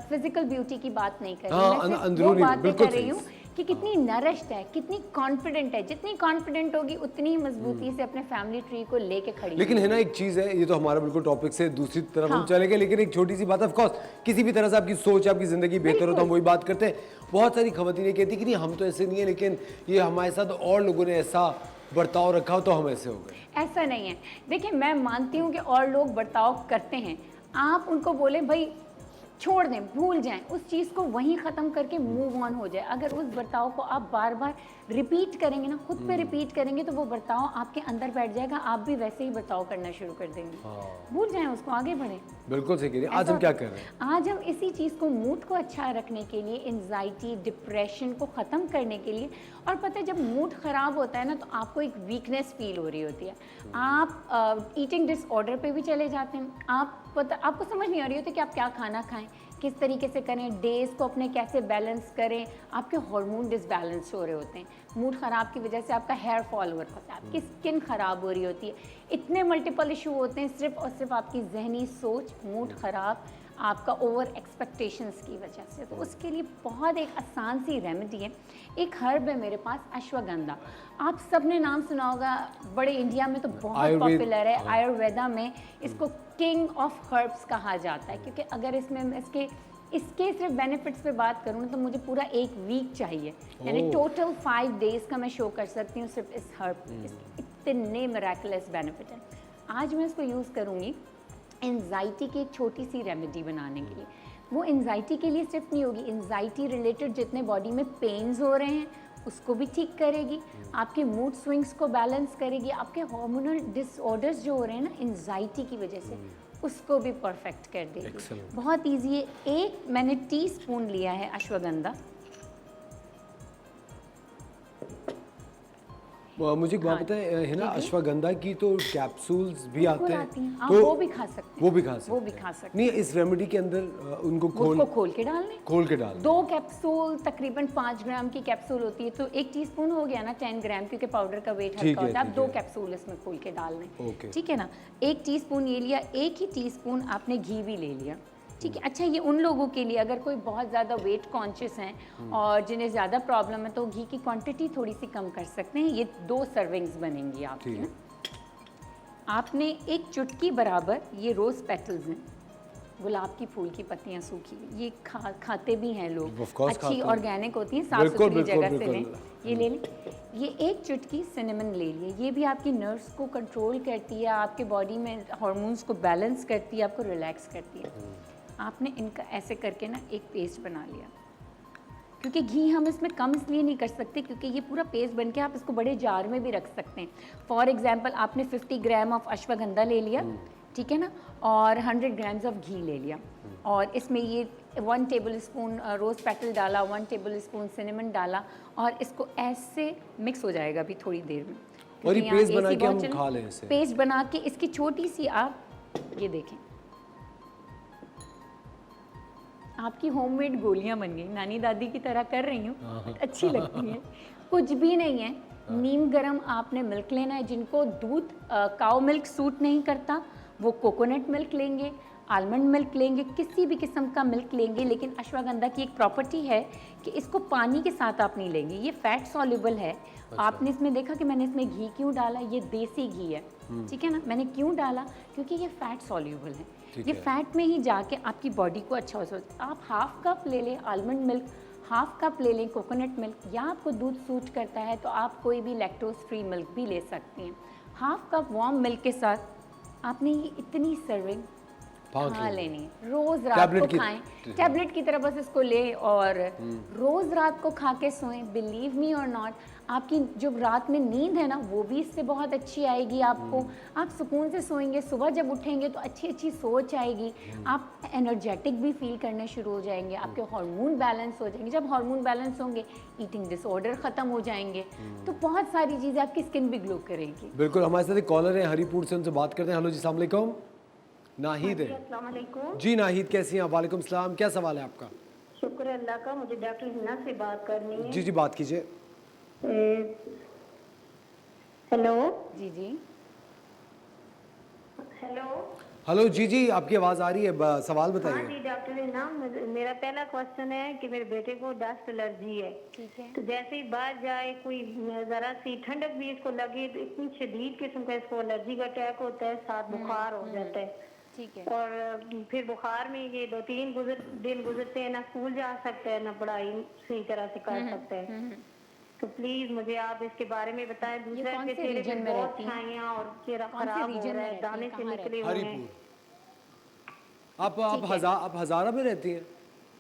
फिजिकल ब्यूटी की बात नहीं कर रही, मैं सिर्फ वो बातें कर रही हूँ कि कितनी नरिश्ड है, कितनी कॉन्फिडेंट है। जितनी कॉन्फिडेंट होगी उतनी ही मजबूती से अपने फैमिली ट्री को लेके खड़ी। लेकिन है ना, एक चीज है, ये तो हमारा बिल्कुल टॉपिक से दूसरी तरफ हम चले गए, लेकिन एक छोटी सी बात, ऑफ कोर्स किसी भी तरह से आपकी सोच, आपकी जिंदगी बेहतर हो तो हम वही बात करते हैं। बहुत सारी खवातीनें कहती कि नहीं हम तो ऐसे नहीं है, लेकिन ये हमारे साथ और लोगों ने ऐसा बर्ताव रखा हो तो हम ऐसे हो गए। ऐसा नहीं है। देखिए, मैं मानती हूँ कि और लोग बर्ताव करते हैं, आप उनको बोले भाई छोड़ दें, भूल जाएं, उस चीज़ को वहीं ख़त्म करके मूव ऑन हो जाए। अगर उस बर्ताव को आप बार बार रिपीट करेंगे ना, खुद पे रिपीट करेंगे, तो वो बर्ताव आपके अंदर बैठ जाएगा, आप भी वैसे ही बर्ताव करना शुरू कर देंगे। भूल जाएं उसको, आगे बढ़ें। बिल्कुल सही कह रही हैं। आज हम क्या कर रहे हैं? आज हम इसी चीज़ को, मूड को अच्छा रखने के लिए, एंजाइटी, डिप्रेशन को ख़त्म करने के लिए। और पता है, जब मूड ख़राब होता है ना, तो आपको एक वीकनेस फील हो रही होती है, आप ईटिंग डिसऑर्डर पे भी चले जाते हैं। आपको समझ नहीं आ रही होती कि आप क्या खाना खाएं, किस तरीके से करें, डेज को अपने कैसे बैलेंस करें। आपके हार्मोन डिसबैलेंस हो रहे होते हैं, मूड ख़राब की वजह से आपका हेयर फॉल हो रहा होता है, आपकी स्किन ख़राब हो रही होती है। इतने मल्टीपल इशू होते हैं सिर्फ और सिर्फ आपकी जहनी सोच, मूड ख़राब, आपका ओवर एक्सपेक्टेशंस की वजह से। तो उसके लिए बहुत एक आसान सी रेमेडी है। एक हर्ब है मेरे पास, अश्वगंधा। आप सब ने नाम सुना होगा, बड़े इंडिया में तो बहुत पॉपुलर है। आयुर्वेदा में इसको किंग ऑफ हर्ब्स कहा जाता है, क्योंकि अगर इसमें इसके सिर्फ बेनिफिट्स पे बात करूँ तो मुझे पूरा एक वीक चाहिए, यानी टोटल 5 डेज़ का मैं शो कर सकती हूँ सिर्फ इस हर्ब। इतने मिरेकुलस बेनिफिट हैं। आज मैं इसको यूज़ करूँगी एंजाइटी की एक छोटी सी रेमेडी बनाने के लिए। वो एंजाइटी के लिए सिर्फ नहीं होगी, एंजाइटी रिलेटेड जितने बॉडी में पेन्स हो रहे हैं उसको भी ठीक करेगी, आपके मूड स्विंग्स को बैलेंस करेगी, आपके हार्मोनल डिसऑर्डर्स जो हो रहे हैं ना एंजाइटी की वजह से, उसको भी परफेक्ट कर देगी। बहुत ईजी है। एक मैंने टीस्पून लिया है अश्वगंधा। मुझे एक बात बताएं, है ना, अश्वगंधा की तो कैप्सूल्स भी आते हैं, तो वो भी खा सकते हैं। वो भी खा सकते हैं। नहीं, इस रेमेडी के अंदर उनको खोल के डालने, 2 कैप्सूल, तकरीबन 5 ग्राम की कैप्सूल होती है, तो 1 टीस्पून हो गया ना, 10 ग्राम, क्योंकि पाउडर का वेट हल्का होता है। आप 2 कैप्सूल इसमें खोल के डालने, ठीक है ना। 1 टीस्पून ये लिया, 1 ही टीस्पून आपने घी भी ले लिया, ठीक है। अच्छा, ये उन लोगों के लिए अगर कोई बहुत ज़्यादा वेट कॉन्शियस हैं और जिन्हें ज़्यादा प्रॉब्लम है, तो घी की क्वांटिटी थोड़ी सी कम कर सकते हैं। ये 2 सर्विंग्स बनेंगी आपकी ना। आपने 1 चुटकी बराबर, ये रोज़ पेटल्स हैं, गुलाब की फूल की पत्तियां सूखी, ये खाते भी हैं लोग, अच्छी ऑर्गेनिक होती हैं, साफ सुथरी जगह से लें। ये ले लें। ये 1 चुटकी सिनेमन ले लिए, ये भी आपकी नर्व्स को कंट्रोल करती है, आपके बॉडी में हार्मोन्स को बैलेंस करती है, आपको रिलैक्स करती है। आपने इनका ऐसे करके ना एक पेस्ट बना लिया, क्योंकि घी हम इसमें कम इसलिए नहीं कर सकते क्योंकि ये पूरा पेस्ट बन के आप इसको बड़े जार में भी रख सकते हैं। फॉर एग्जांपल, आपने 50 ग्राम ऑफ अश्वगंधा ले लिया, ठीक है ना, और 100 ग्राम्स ऑफ घी ले लिया, और इसमें ये 1 टेबल स्पून रोज़ पेटल डाला, 1 टेबल स्पून सिनेमन डाला, और इसको ऐसे मिक्स हो जाएगा अभी थोड़ी देर में। और ये पेस्ट बना के हम खा लें इसे। पेस्ट बना के इसकी छोटी सी, आप ये देखें, आपकी होममेड गोलियां बन गई। नानी दादी की तरह कर रही हूँ, अच्छी लगती है। कुछ भी नहीं है, नीम गरम आपने मिल्क लेना है। जिनको दूध काऊ मिल्क सूट नहीं करता वो कोकोनट मिल्क लेंगे, आलमंड मिल्क लेंगे, किसी भी किस्म का मिल्क लेंगे। लेकिन अश्वगंधा की एक प्रॉपर्टी है कि इसको पानी के साथ आप नहीं लेंगे, ये फैट सॉल्युबल है। आपने इसमें देखा कि मैंने इसमें घी क्यों डाला, ये देसी घी है, ठीक है ना। मैंने क्यों डाला, क्योंकि ये फैट सॉल्युबल है, ये फैट में ही जाके आपकी बॉडी को अच्छा हो सकता है। आप 1/2 कप ले लें आलमंड मिल्क, 1/2 कप ले लें कोकोनट मिल्क, या आपको दूध सूट करता है तो आप कोई भी लैक्टोज फ्री मिल्क भी ले सकती हैं। 1/2 कप वार्म मिल्क के साथ आपने ये इतनी सर्विंग फाँक खा लेनी। लेनी है, रोज रात टैबलेट को की- खाएं, टैबलेट की तरह बस इसको ले और रोज रात को खा के सोएं। बिलीव मी और नॉट, आपकी जो रात में नींद है ना वो भी इससे बहुत अच्छी आएगी आपको। आप सुकून से सोएंगे, सुबह जब उठेंगे तो अच्छी अच्छी सोच आएगी, आप एनर्जेटिक भी फील करने शुरू हो जाएंगे, आपके हार्मोन बैलेंस हो जाएंगे। जब हार्मोन बैलेंस होंगे, ईटिंग डिसऑर्डर ख़त्म हो जाएंगे, तो बहुत सारी चीज़ें, आपकी स्किन भी ग्लो करेगी। बिल्कुल। हमारे साथ एक कॉलर है हरीपुर से, उनसे बात करते हैं। हेलो जी, अस्सलाम वालेकुम। नाहिद है अस्सलाम वालेकुम। जी। नाहिद कैसी हैं आप? वालेकुम सलाम। क्या सवाल है आपका? शुक्र है अल्लाह का। मुझे डॉक्टर हिना से बात करनी है। जी जी, बात कीजिए। हेलो जी जी, हेलो। हेलो जी जी, आपकी आवाज़ आ रही है, सवाल हाँ बताइए। जी डॉक्टर हिना, मेरा पहला क्वेश्चन है कि मेरे बेटे को डस्ट एलर्जी है। ठीक है। तो जैसे ही बाहर जाए, कोई जरा सी ठंडक भी इसको लगे तो इतनी शदीद किस्म का इसको एलर्जी का अटैक होता है, साथ बुखार हो जाता है। ठीक है। और फिर बुखार में ये 2-3 दिन गुजरते हैं, ना स्कूल जा सकता है ना पढ़ाई सही तरह से कर सकता है। तो प्लीज मुझे आप इसके बारे में बताएं। दूसरा कौन के से चेहरे रीजन पे में बहुत रहती हैं? छाइयां और चेहरा कौन से खराब हो रीजन रहा में है, रहती हैं? दाने से कहाँ निकले हुए हैं। हरीपुर। आप हजारा में रहती हैं?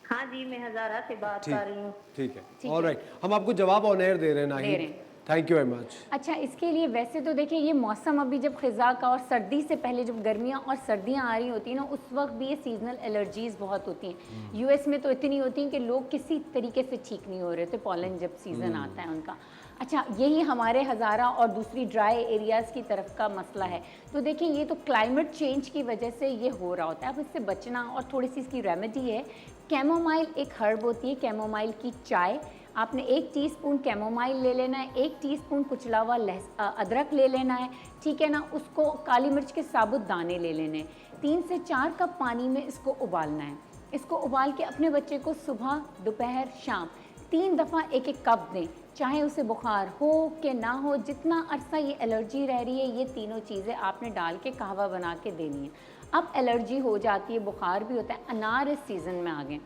हाँ जी, मैं हजारा से बात कर रही हूँ। ठीक है, ठीक ऑल है। राइट। हम आपको जवाब ऑन एयर दे रहे हैं दे नाहिद। रहे हैं। Thank you very much. अच्छा, इसके लिए वैसे तो देखिए, ये मौसम अभी जब खिज़ा का और सर्दी से पहले जब गर्मियाँ और सर्दियाँ आ रही होती हैं ना, उस वक्त भी ये सीजनल एलर्जीज़ बहुत होती हैं। यूएस में तो इतनी होती हैं कि लोग किसी तरीके से ठीक नहीं हो रहे थे पॉलन जब सीज़न आता है उनका। अच्छा, यही हमारे हज़ारा और दूसरी ड्राई एरियाज़ की तरफ का मसला है। तो देखिए, ये तो क्लाइमेट चेंज की वजह से ये हो रहा होता है। अब इससे बचना, और थोड़ी सी इसकी रेमेडी है, कैमोमाइल एक हर्ब होती है, कैमोमाइल की चाय। आपने 1 टीस्पून कैमोमाइल ले लेना है, 1 टीस्पून कुचला हुआ अदरक ले लेना है, ठीक है ना। उसको काली मिर्च के साबुत दाने ले लेने हैं। 3 से 4 कप पानी में इसको उबालना है। इसको उबाल के अपने बच्चे को सुबह, दोपहर, शाम 3 दफ़ा 1-1 कप दें, चाहे उसे बुखार हो कि ना हो। जितना अरसा ये एलर्जी रह रही है, ये तीनों चीज़ें आपने डाल के कहवा बना के देनी है। अब एलर्जी हो जाती है, बुखार भी होता है। अनार इस सीज़न में आ गए,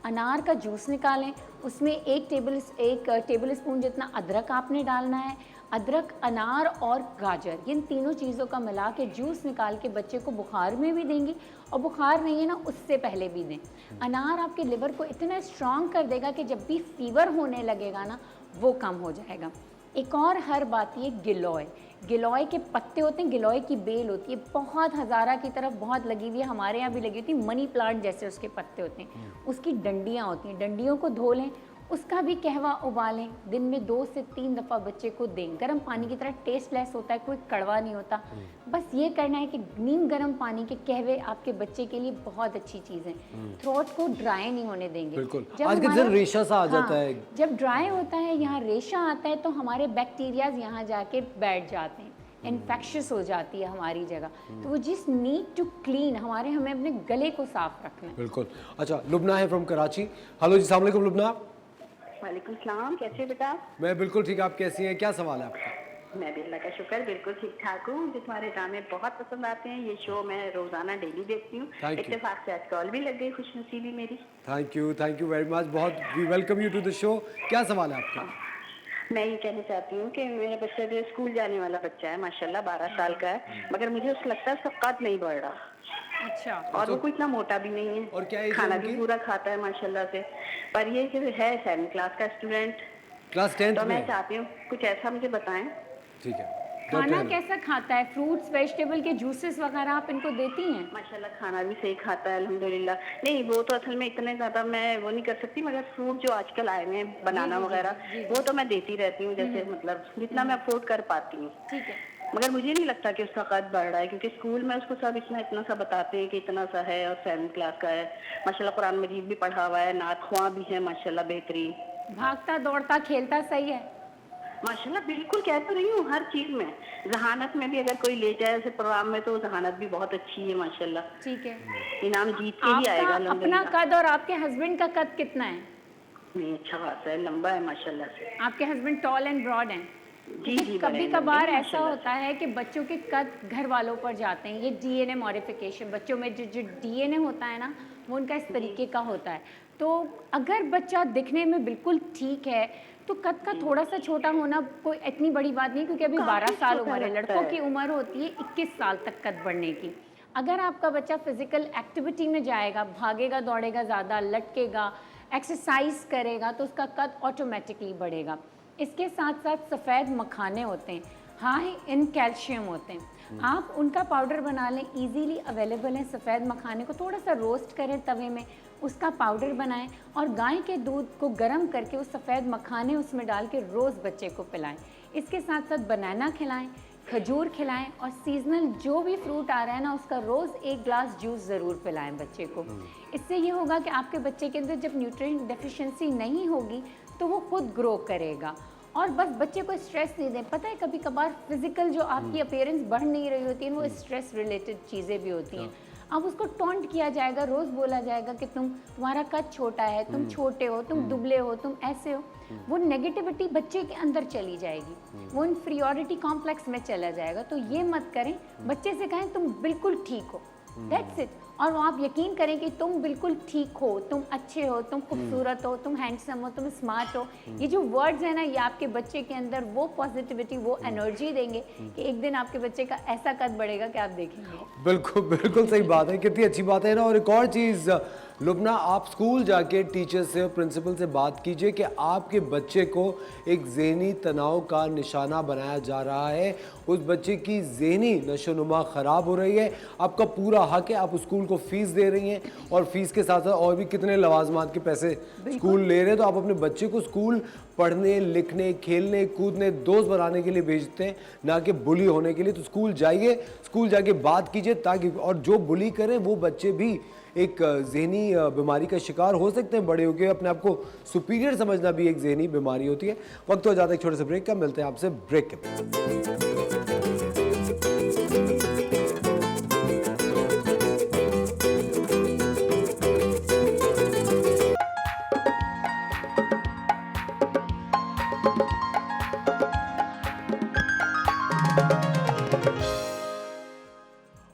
अनार का जूस निकालें, उसमें 1 टेबल स्पून जितना अदरक आपने डालना है। अदरक, अनार और गाजर, इन तीनों चीज़ों का मिला के जूस निकाल के बच्चे को बुखार में भी देंगी, और बुखार नहीं है ना उससे पहले भी दें। अनार आपके लिवर को इतना स्ट्रॉन्ग कर देगा कि जब भी फीवर होने लगेगा ना, वो कम हो जाएगा। एक और हर्ब आती है गिलोय। गिलोय के पत्ते होते हैं, गिलोय की बेल होती है, बहुत हज़ारा की तरफ बहुत लगी हुई है, हमारे यहाँ भी लगी होती है। मनी प्लांट जैसे उसके पत्ते होते हैं, उसकी डंडियाँ होती हैं, डंडियों को धो लें, उसका भी कहवा उबालें। दिन में 2 से 3 दफ़ा बच्चे को दें। गर्म पानी की तरह टेस्टलेस होता है, कोई कड़वा नहीं होता। बस ये करना है कि नीम गर्म पानी के कहवे आपके बच्चे के लिए बहुत अच्छी चीज़ है। थ्रोट को ड्राई नहीं होने देंगे। बिल्कुल। जब आज के हमारा- दिन रेशा सा आ जाता है। जब ड्राई होता है, यहाँ रेशा आता है, तो हमारे बैक्टीरियाज यहाँ जाके बैठ जाते हैं, इन्फेक्शस हो जाती है हमारी जगह। तो वो जिस नीड टू क्लीन, हमें अपने गले को साफ रखना है। बिल्कुल। अच्छा, लुबना है फ्रॉम कराची। हेलो जी, अस्सलाम वालेकुम लुबना। वालेकुम सलाम, कैसे बेटा? मैं बिल्कुल ठीक, आप कैसी हैं? क्या सवाल है आपका? मैं भी अल्लाह का शुक्र बिल्कुल ठीक ठाक हूँ। मुझे तुम्हारे ड्रामे बहुत पसंद आते हैं। ये शो मैं रोजाना डेली देखती हूँ। Thank you. इत्तेफाक से आज कॉल भी लग गई, खुशनसीबी मेरी। Thank you very much. बहुत we welcome you to the show. क्या सवाल है आपका? मैं ये कहना चाहती हूँ कि मेरा बच्चा जो स्कूल जाने वाला बच्चा है, माशाल्लाह 12 साल का है, मगर मुझे उसको लगता है उसका कद नहीं बढ़ रहा, अच्छा, और वो कोई इतना मोटा भी नहीं है, और क्या एज है खाना उनकी? भी पूरा खाता है माशाल्लाह से। पर ये जो है 7th क्लास का स्टूडेंट, क्लास 10th तो मैं में? चाहती हूँ कुछ ऐसा मुझे बताएं। ठीक है। खाना डॉक्टर कैसा खाता है? फ्रूट्स, वेजिटेबल के जूसेस वगैरह आप इनको देती हैं? माशाल्लाह खाना भी सही खाता है अल्हम्दुलिल्लाह। नहीं, वो तो असल में इतने ज्यादा मैं वो नहीं कर सकती, मगर फ्रूट जो आजकल आए हुए हैं, बनाना वगैरह, वो तो मैं देती रहती हूँ, जैसे मतलब जितना मैं अफोर्ड कर पाती हूँ। ठीक है। मगर मुझे नहीं लगता कि उसका कद बढ़ रहा है, क्योंकि स्कूल में उसको सब इतना सा बताते हैं कि इतना सा है, और 7th क्लास का है। माशाल्लाह कुरान मजीद भी पढ़ा हुआ है, नात ख्वां भी है माशाल्लाह बेहतरीन। भागता दौड़ता खेलता सही है? माशाल्लाह बिल्कुल, कह तो रही हूँ, हर चीज में। जहानत में भी अगर कोई ले जाए ऐसे प्रोग्राम में, तो जहानत भी बहुत अच्छी है माशाल्लाह। ठीक है। इनाम जीत के ही आएगा आपका अपना अल्हम्दुलिल्लाह। कद और आपके हस्बैंड का कद कितना है? नहीं, अच्छा खासा है, लंबा है माशाल्लाह से। आपके हस्बैंड टॉल एंड ब्रॉड हैं? जी जी, कभी बड़े कभार लंबे हैं ऐसा माशाल्लाह होता है कि बच्चों के कद घर वालों पर जाते हैं। ये डीएनए मॉडिफिकेशन, बच्चों में जो डीएनए होता है ना, वो उनका इस तरीके का होता है। तो अगर बच्चा दिखने में बिल्कुल ठीक है, तो कद का थोड़ा सा छोटा होना कोई इतनी बड़ी बात नहीं, क्योंकि अभी काफी 12 साल छोटा उम्र है। लगता लड़कों है। की उम्र होती है 21 साल तक कद बढ़ने की। अगर आपका बच्चा फिजिकल एक्टिविटी में जाएगा, भागेगा दौड़ेगा ज़्यादा, लटकेगा, एक्सरसाइज करेगा, तो उसका कद ऑटोमेटिकली बढ़ेगा। इसके साथ साथ सफ़ेद मखाने होते हैं, हाई इन कैल्शियम होते हैं, आप उनका पाउडर बना लें, इजीली अवेलेबल है। सफ़ेद मखाने को थोड़ा सा रोस्ट करें तवे में, उसका पाउडर बनाएं और गाय के दूध को गर्म करके वो सफ़ेद मखाने उसमें डाल के रोज़ बच्चे को पिलाएं। इसके साथ साथ बनाना खिलाएं, खजूर खिलाएं और सीजनल जो भी फ्रूट आ रहा है ना उसका रोज़ 1 ग्लास जूस ज़रूर पिलाएं बच्चे को। इससे ये होगा कि आपके बच्चे के अंदर जब न्यूट्रिएंट डेफिशिएंसी नहीं होगी तो वो खुद ग्रो करेगा। और बस बच्चे को स्ट्रेस नहीं दें। पता है कभी कभार फिजिकल जो आपकी अपीयरेंस बढ़ नहीं रही होती है वो स्ट्रेस रिलेटेड चीज़ें भी होती हैं। अब उसको टॉन्ट किया जाएगा, रोज़ बोला जाएगा कि तुम्हारा कद छोटा है, तुम छोटे हो, तुम दुबले हो, तुम ऐसे हो, वो नेगेटिविटी बच्चे के अंदर चली जाएगी, वो इन्फीरियॉरिटी कॉम्प्लेक्स में चला जाएगा। तो ये मत करें, बच्चे से कहें तुम बिल्कुल ठीक हो, दैट्स इट। और आप यकीन करें कि तुम बिल्कुल ठीक हो, तुम अच्छे हो, तुम खूबसूरत हो, तुम हैंडसम हो, तुम स्मार्ट हो। ये जो वर्ड्स हैं ना ये आपके बच्चे के अंदर वो पॉजिटिविटी, वो एनर्जी देंगे कि एक दिन आपके बच्चे का ऐसा कद बढ़ेगा कि आप देखेंगे। बिल्कुल बिल्कुल सही बात है, कितनी अच्छी बात है ना। और एक और चीज़ लुबना, आप स्कूल जाके टीचर से और प्रिंसिपल से बात कीजिए कि आपके बच्चे को एक ज़हनी तनाव का निशाना बनाया जा रहा है, उस बच्चे की ज़हनी नशोनुमा ख़राब हो रही है। आपका पूरा हक है, आप स्कूल को फ़ीस दे रही हैं और फीस के साथ साथ और भी कितने लवाजमात के पैसे स्कूल ले रहे हैं, तो आप अपने बच्चे को स्कूल पढ़ने, लिखने, खेलने, कूदने, दोस्त बनाने के लिए भेजते हैं, ना कि बुली होने के लिए। तो स्कूल जाइए, स्कूल जाके बात कीजिए ताकि, और जो बुली करें वो बच्चे भी एक ज़हनी बीमारी का शिकार हो सकते हैं बड़े होकर। अपने आप को सुपीरियर समझना भी एक ज़हनी बीमारी होती है। वक्त हो जाता है एक छोटे से ब्रेक का, मिलते हैं आपसे ब्रेक के बाद।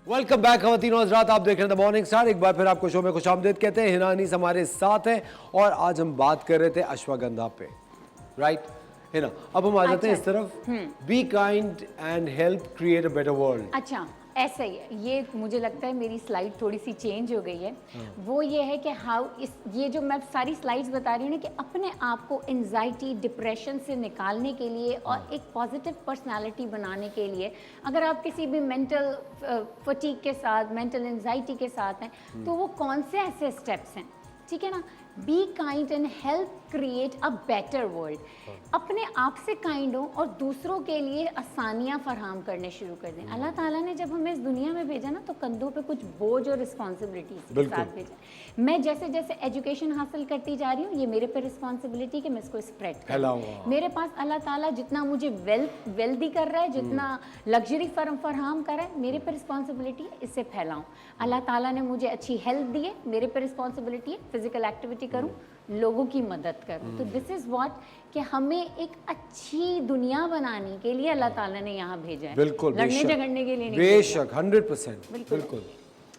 वेलकम बैक खवातीन और हज़रात, आप देख रहे हैं द मॉर्निंग स्टार। एक बार फिर आपको शो में खुशामदीद कहते हैं। हिना अनीस हमारे साथ हैं और आज हम बात कर रहे थे अश्वगंधा पे, राइट हिना? अब हम आ जाते हैं इस तरफ, be kind and help create a better world. अच्छा, ऐसा ही है। ये मुझे लगता है मेरी स्लाइड थोड़ी सी चेंज हो गई है। वो ये है कि हाउ ये जो मैं सारी स्लाइड्स बता रही हूँ ना कि अपने आप को एंजाइटी, डिप्रेशन से निकालने के लिए और एक पॉजिटिव पर्सनालिटी बनाने के लिए, अगर आप किसी भी मेंटल फटीग के साथ, मेंटल एंजाइटी के साथ हैं, तो वो कौन से ऐसे स्टेप्स हैं, ठीक है ना? Be kind and help create a better world. अपने आप से काइंड हो और दूसरों के लिए आसानियाँ फराहम करने शुरू कर दें। अल्लाह ताला ने जब हमें इस दुनिया में भेजा ना तो कंधों पे कुछ बोझ और रिस्पॉन्सिबिलिटीज के साथ भेजा। मैं जैसे जैसे एजुकेशन हासिल करती जा रही हूँ, ये मेरे पे रिस्पॉन्सिबिलिटी कि मैं इसको स्प्रेड करूँ। मेरे पास अल्लाह ताला जितना मुझे वेल्दी कर रहा है, जितना लग्जरी फराहम कर रहा है, मेरे पे रिस्पॉन्सिबिलिटी है इससे फैलाऊँ। अल्लाह ताला ने मुझे अच्छी हेल्थ दी है, मेरे पे रिस्पॉन्सिबिलिटी है फिजिकल एक्टिविटी करूं, लोगों की मदद करूं। तो दिस इज व्हाट कि हमें एक अच्छी दुनिया बनाने के लिए अल्लाह ताला ने यहाँ भेजा है। बिल्कुल, लड़ने झगड़ने के लिए नहीं, बेशक 100%। बिल्कुल।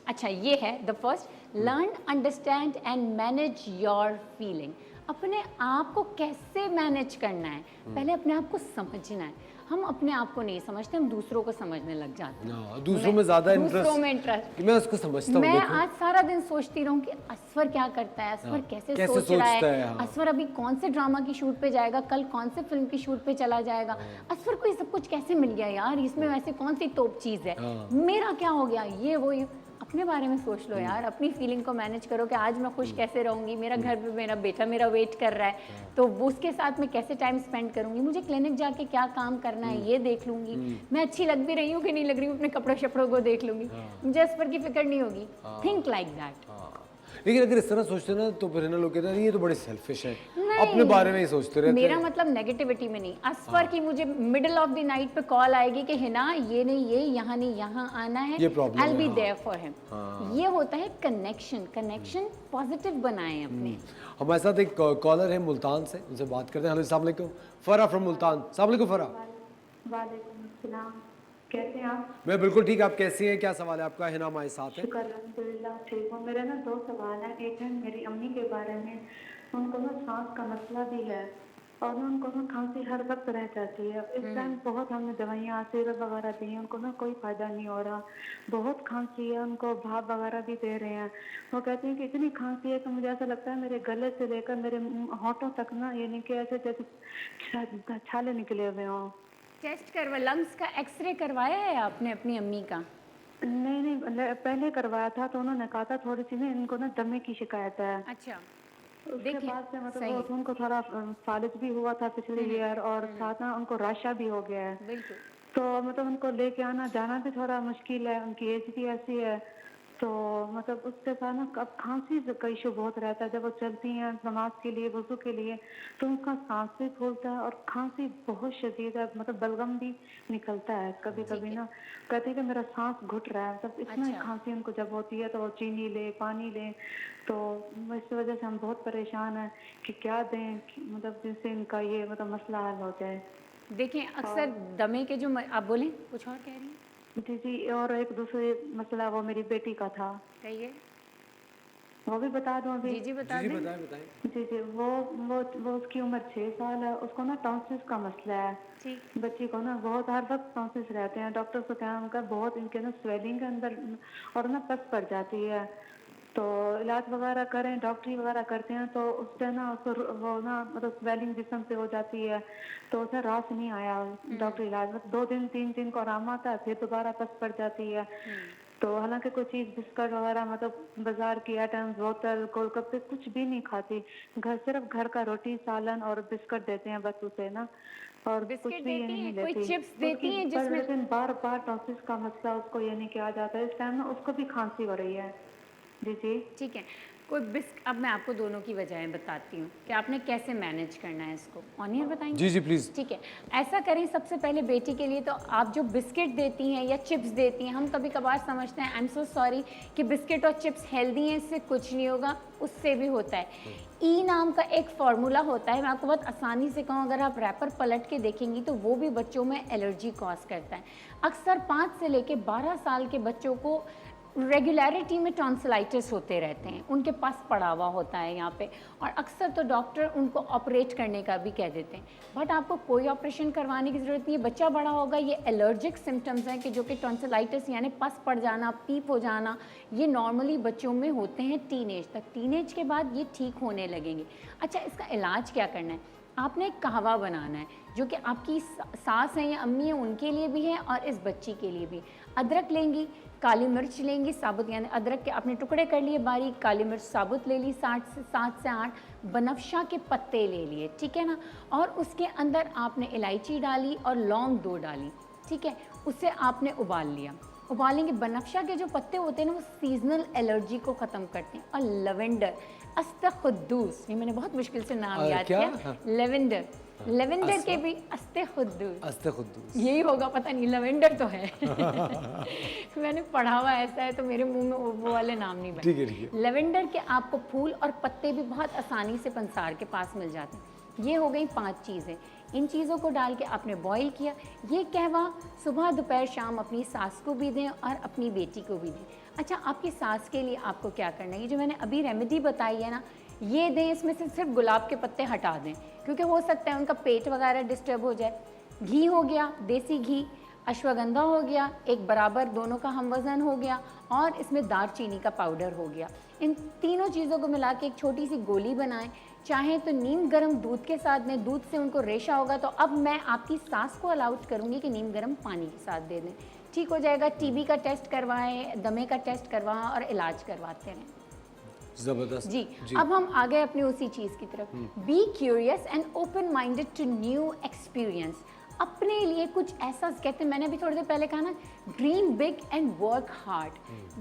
अच्छा, ये है the first, learn, understand and manage your feeling. अपने आप को कैसे मैनेज करना है, पहले अपने आप को समझना है। हम अपने आप को नहीं समझते, हम दूसरों को समझने लग जाते हैं। दूसरों में ज्यादा इंटरेस्ट, मैं उसको समझता हूँ। मैं आज सारा दिन सोचती रहूँ कि असफर क्या करता है, असफर कैसे सोच रहा है, असफर अभी कौन से ड्रामा की शूट पे जाएगा, कल कौन से फिल्म की शूट पे चला जाएगा, असफर को ये सब कुछ कैसे मिल गया यार, इसमें वैसे कौन सी तोप चीज़ है, मेरा क्या हो गया, ये वो। अपने बारे में सोच लो यार, अपनी फीलिंग को मैनेज करो कि आज मैं खुश कैसे रहूँगी, मेरा घर पे मेरा बेटा मेरा वेट कर रहा है, तो वो उसके साथ मैं कैसे टाइम स्पेंड करूँगी, मुझे क्लिनिक जाके क्या काम करना है ये देख लूँगी, मैं अच्छी लग भी रही हूँ कि नहीं लग रही हूँ, अपने कपड़ों शपड़ों को देख लूँगी, मुझे इस पर की फिक्र नहीं होगी। Think like that. लेकिन अगर इस तरह सोचते ना तो फिर लोग कहते हैं ये तो बड़े सेल्फिश है, अपने बारे में ही सोचते रहते। मेरा मतलब नेगेटिविटी में नहीं, असफर की मुझे मिडिल ऑफ द नाइट पे कॉल आएगी कि हिना ये नहीं, ये यहाँ नहीं, यहाँ आना है, I will be there for him. ये होता है कनेक्शन पॉजिटिव बनाएं अपने। हमारे साथ एक कॉलर है मुल्तान से, उनसे बात करते हैं। हेलो, अस्सलाम वालेकुम। फरा फ्रॉम मुल्तान। अस्सलाम वालेकुम फरा। वालेकुम अस्सलाम, कैसे हैं आप? मैं बिल्कुल ठीक, आप कैसी हैं? क्या सवाल है आपका? हिना हमारे साथ है। शुक्र अल्हम्दुलिल्लाह ठीक हूँ। मेरा ना 2 सवाल है। एक है मेरी अम्मी के बारे में, उनको ना सांस का मसला भी है और ना उनको ना खांसी हर वक्त रह जाती है। इस टाइम बहुत हमने दवाइयाँ सिरप वगैरह दी हैं, उनको ना कोई फायदा नहीं हो रहा। बहुत खांसी है, उनको भाप वगैरह भी दे रहे हैं। वो कहते हैं कि इतनी खांसी है कि मुझे ऐसा लगता है मेरे गले से लेकर मेरे होठों तक ना, यानी कि ऐसे जैसे छाले निकले हुए हों। टेस्ट करवा, लंग्स का एक्सरे करवाया है आपने अपनी अम्मी का? नहीं नहीं, पहले करवाया था तो उन्होंने कहा था थोड़ी सी ना इनको ना दमे की शिकायत है। अच्छा, उसके देखिए, बाद से मतलब सही। उनको थोड़ा फालिज भी हुआ था पिछले ईयर, और साथ ना उनको राशा भी हो गया है। बिल्कुल। तो मतलब उनको लेके आना जाना भी थोड़ा मुश्किल है, उनकी एज भी ऐसी है। तो मतलब उसके साथ ना अब खांसी का इशू बहुत रहता है। जब वो चलती हैं नमाज के लिए, वजू के लिए, तो उनका सांस भी फूलता है और खांसी बहुत शदीद है, मतलब बलगम भी निकलता है कभी कभी ना। कहते हैं कि मेरा सांस घुट रहा है, मतलब इतना ही अच्छा। खांसी उनको जब होती है। तो वो चीनी ले, पानी ले, तो इस वजह से हम बहुत परेशान हैं कि क्या दें मतलब जिससे इनका ये मतलब मसला हल हो जाए। देखिए, अक्सर दमे के जो आप बोलें, कुछ और कह रही हैं? जी जी, और एक दूसरे मसला वो मेरी बेटी का था, कहिए। वो भी बता दूं अभी? जी जी, बता जी दें। बताएं बताएं। जी जी, वो उसकी उम्र 6 साल है। उसको ना टॉन्सिस का मसला है। ठीक। बच्ची को ना बहुत हर वक्त टॉन्सिस रहते हैं। डॉक्टर को क्या उनका बहुत इनके ना स्वेलिंग के अंदर और ना पस पड़ जाती है। तो इलाज वगैरह करें, डॉक्टरी वगैरह करते हैं, तो उससे ना उसको वो ना मतलब स्वेलिंग जिस्म पे हो जाती है। तो उसे रास नहीं आया डॉक्टरी इलाज में। 2 दिन 3 दिन को आराम आता है, फिर दोबारा पस पड़ जाती है। तो हालांकि कोई चीज़ बिस्किट वगैरह मतलब बाजार की आइटम्स, बोतल, गोलगप्पे कुछ भी नहीं खाती। सिर्फ घर का रोटी, सालन और बिस्किट देते हैं बस उसे ना, और कुछ बिस्किट भी ये देती नहीं हैं, कोई लेती। चिप्स देती उसकी हैं पर जिसमें? लेकिन बार बार टॉन्सिस का मसला उसको ये नहीं किया जाता है। इस टाइम ना उसको भी खांसी हो रही है। जी जी। ठीक है। कोई अब मैं आपको दोनों की वजहें बताती हूँ कि आपने कैसे मैनेज करना है इसको। ऑन ईयर बताएंगे? जी जी प्लीज। ठीक है, ऐसा करें। सबसे पहले बेटी के लिए तो आप जो बिस्किट देती हैं या चिप्स देती हैं, हम कभी कभार समझते हैं, आई एम सो सॉरी, कि बिस्किट और चिप्स हेल्दी हैं, इससे कुछ नहीं होगा। उससे भी होता है। ई नाम का एक फार्मूला होता है, मैं आपको बहुत आसानी से कहूँ, अगर आप रैपर पलट के देखेंगी तो वो भी बच्चों में एलर्जी कॉज करता है। अक्सर 5 से लेके 12 साल के बच्चों को रेगुलरिटी में टॉन्सिलाइटिस होते रहते हैं, उनके पास पड़ा हुआ होता है यहाँ पे, और अक्सर तो डॉक्टर उनको ऑपरेट करने का भी कह देते हैं। बट आपको कोई ऑपरेशन करवाने की ज़रूरत नहीं है। बच्चा बड़ा होगा, ये एलर्जिक सिम्टम्स हैं कि जो कि टॉन्सिलाइटिस यानी पस पड़ जाना, पीप हो जाना, ये नॉर्मली बच्चों में होते हैं टीनेज तक। टीनेज के बाद ये ठीक होने लगेंगे। अच्छा, इसका इलाज क्या करना है? आपने एक कहवा बनाना है जो कि आपकी सास है या अम्मी है उनके लिए भी है और इस बच्ची के लिए भी। अदरक लेंगी, काली मिर्च लेंगी साबुत, यानी अदरक के आपने टुकड़े कर लिए बारीक, काली मिर्च साबुत ले ली 7 से 8, बनफशा के पत्ते ले लिए, ठीक है ना, और उसके अंदर आपने इलायची डाली और लौंग 2 डाली, ठीक है। उसे आपने उबाल लिया। उबालेंगे, बनफशा के जो पत्ते होते हैं ना वो सीजनल एलर्जी को ख़त्म करते हैं। और लवेंडर, अस्तखुद्दूस, ये मैंने बहुत मुश्किल से नाम याद किया, लेवेंडर, लेवेंडर के भी अस्तखुद्दूस, यही होगा, पता नहीं, लवेंडर तो है। मैंने पढ़ा हुआ ऐसा है तो मेरे मुंह में वो वाले नाम नहीं बने। ठीक है ठीक है। लेवेंडर के आपको फूल और पत्ते भी बहुत आसानी से पंसार के पास मिल जाते हैं। ये हो गई 5 चीज़ें। इन चीज़ों को डाल के आपने बॉईल किया। ये कहवा सुबह दोपहर शाम अपनी सास को भी दें और अपनी बेटी को भी दें। अच्छा, आपकी सास के लिए आपको क्या करना है, ये जो मैंने अभी रेमेडी बताई है ना, ये दें। इसमें से सिर्फ गुलाब के पत्ते हटा दें क्योंकि हो सकता है उनका पेट वगैरह डिस्टर्ब हो जाए। घी हो गया, देसी घी, अश्वगंधा हो गया, एक बराबर दोनों का हम वज़न हो गया, और इसमें दालचीनी का पाउडर हो गया। इन तीनों चीज़ों को मिला के एक छोटी सी गोली बनाएं। चाहे तो नीम गर्म दूध के साथ में, दूध से उनको रेशा होगा तो अब मैं आपकी सास को अलाउड करूँगी कि नीम गर्म पानी के साथ दे दें, ठीक हो जाएगा। टीबी का टेस्ट करवाएं, दमे का टेस्ट करवाएं और इलाज करवाते रहें। जबरदस्त जी। अब हम आ गए अपनी उसी चीज़ की तरफ। Be curious and open minded to new experience. अपने लिए कुछ ऐसा, कहते हैं, मैंने भी थोड़ी देर पहले कहा ना, dream big and work hard.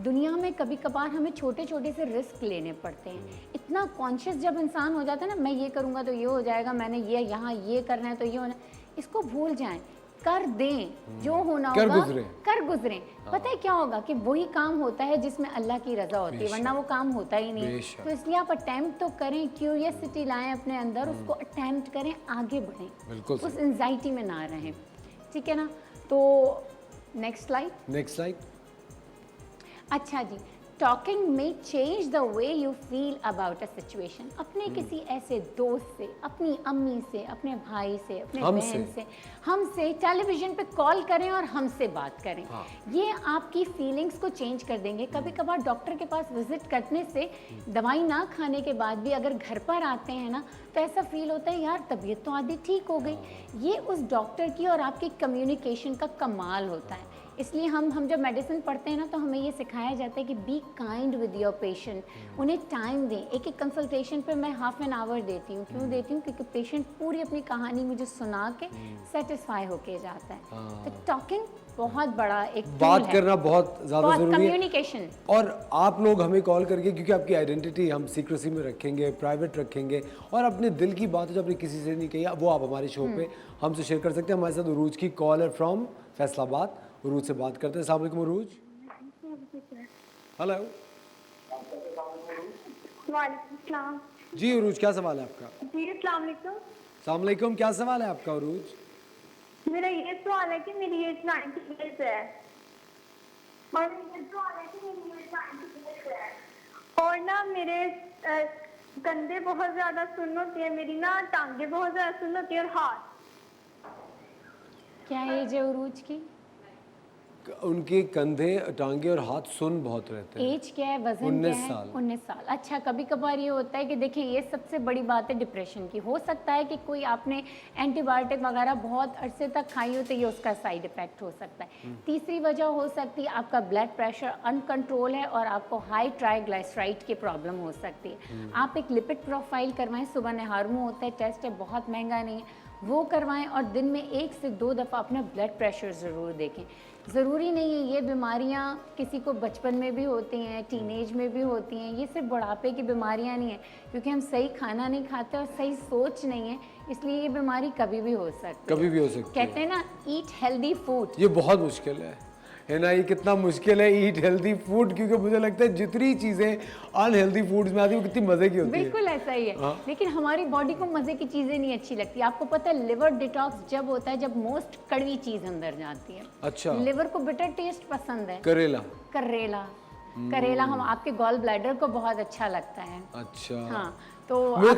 दुनिया में कभी कभार हमें छोटे छोटे से रिस्क लेने पड़ते हैं। इतना कॉन्शियस जब इंसान हो जाता है ना, मैं ये करूँगा तो ये हो जाएगा, मैंने ये यहाँ ये करना है तो ये होना, इसको भूल जाएं, कर दें, जो होना होगा कर गुजरें। पता है क्या होगा कि वही काम होता है जिसमें अल्लाह की रज़ा होती है, वरना वो काम होता ही नहीं। तो इसलिए आप अटेम्प्ट तो करें, क्यूरियसिटी लाएं अपने अंदर, उसको अटेम्प्ट करें, आगे बढ़ें, उस एंजाइटी में ना रहें, ठीक है ना। तो नेक्स्ट स्लाइड। Next slide. अच्छा जी, टॉकिंग में change the way you feel about a situation. अपने किसी ऐसे दोस्त से, अपनी अम्मी से, अपने भाई से, अपने बहन से, हमसे टेलीविजन पे कॉल करें और हमसे बात करें। ये आपकी फीलिंग्स को चेंज कर देंगे। कभी कभार डॉक्टर के पास विजिट करने से, दवाई ना खाने के बाद भी अगर घर पर आते हैं ना, तो ऐसा फील होता है यार तबीयत तो आधी ठीक हो गई। ये उस डॉक्टर की और आपकी कम्युनिकेशन का कमाल होता है। इसलिए हम जब मेडिसिन पढ़ते हैं ना, तो हमें ये सिखाया जाता है कि be kind with your patient, उन्हें टाइम दें। एक एक कंसल्टेशन पे मैं हाफ एन आवर देती हूँ। क्यों देती हूँ? क्योंकि पेशेंट पूरी अपनी कहानी मुझे सुना के सेटिस्फाई होके जाता है। तो टॉकिंग बहुत बड़ा एक बात करना बहुत ज़्यादा ज़रूरी है, कम्युनिकेशन। और आप लोग हमें कॉल करके, क्योंकि आपकी आइडेंटिटी हम सीक्रेसी में रखेंगे, प्राइवेट रखेंगे, और अपने दिल की बात जो आपने किसी से नहीं कही वो आप हमारे शो पे हमसे शेयर कर सकते हैं। हमारे साथ उरूज की कॉल है फ्रॉम फैसलाबाद। उरूज से बात करते हैं। अस्सलाम वालेकुम उरूज। हेलो वालेकुम। जी उरूज, क्या सवाल है आपका? जी अस्सलाम वालेकुम। अस्सलाम वालेकुम, क्या सवाल है आपका उरूज? मेरा ये सवाल है कि मेरी एज 90 इयर्स है और और ना मेरे कंधे बहुत ज्यादा सुन्न होती है, मेरी ना टांगे बहुत ज्यादा सुन्न होती है और हाथ। क्या एज है उरूज की? उनके कंधे, टांगे और हाथ सुन्न बहुत रहते हैं। एज क्या है, वजन 19 क्या है? साल। 19 साल। अच्छा, कभी कभार ये होता है कि देखिए, ये सबसे बड़ी बात है डिप्रेशन की। हो सकता है कि कोई आपने एंटीबायोटिक वगैरह बहुत अरसे तक खाई हो, तो ये उसका साइड इफेक्ट हो सकता है। तीसरी वजह हो सकती है आपका ब्लड प्रेशर अनकंट्रोल है और आपको हाई ट्राइग्लिसराइड की प्रॉब्लम हो सकती है। आप एक लिपिड प्रोफाइल करवाएं, सुबह नहारमो होता है, टेस्ट है, बहुत महंगा नहीं है, वो करवाएं। और दिन में 1 से 2 दफ़ा अपना ब्लड प्रेशर ज़रूर देखें। ज़रूरी नहीं है ये बीमारियां किसी को बचपन में भी होती हैं, टीनेज में भी होती हैं। ये सिर्फ बुढ़ापे की बीमारियां नहीं हैं, क्योंकि हम सही खाना नहीं खाते और सही सोच नहीं है, इसलिए ये बीमारी कभी भी हो सकती है। कभी भी हो सकती है। कहते हैं ना, ईट हेल्दी फूड। ये बहुत मुश्किल है ना? ये कितना मुश्किल है ईट हेल्दी फूड, क्योंकि मुझे लगता है जितनी चीज़ें अनहेल्दी फूड्स में आती है वो कितनी मज़े की होती है। बिल्कुल ऐसा ही है। लेकिन हमारी बॉडी को मज़े की चीज़ें नहीं अच्छी लगती। आपको पता है लिवर डिटॉक्स जब होता है जब मोस्ट कड़वी चीज़ अंदर जाती है। अच्छा। लिवर को बिटर टेस्ट पसंद है। करेला। करेला हम आपके गॉल ब्लैडर को बहुत अच्छा लगता है। अच्छा। हाँ, तो मेरे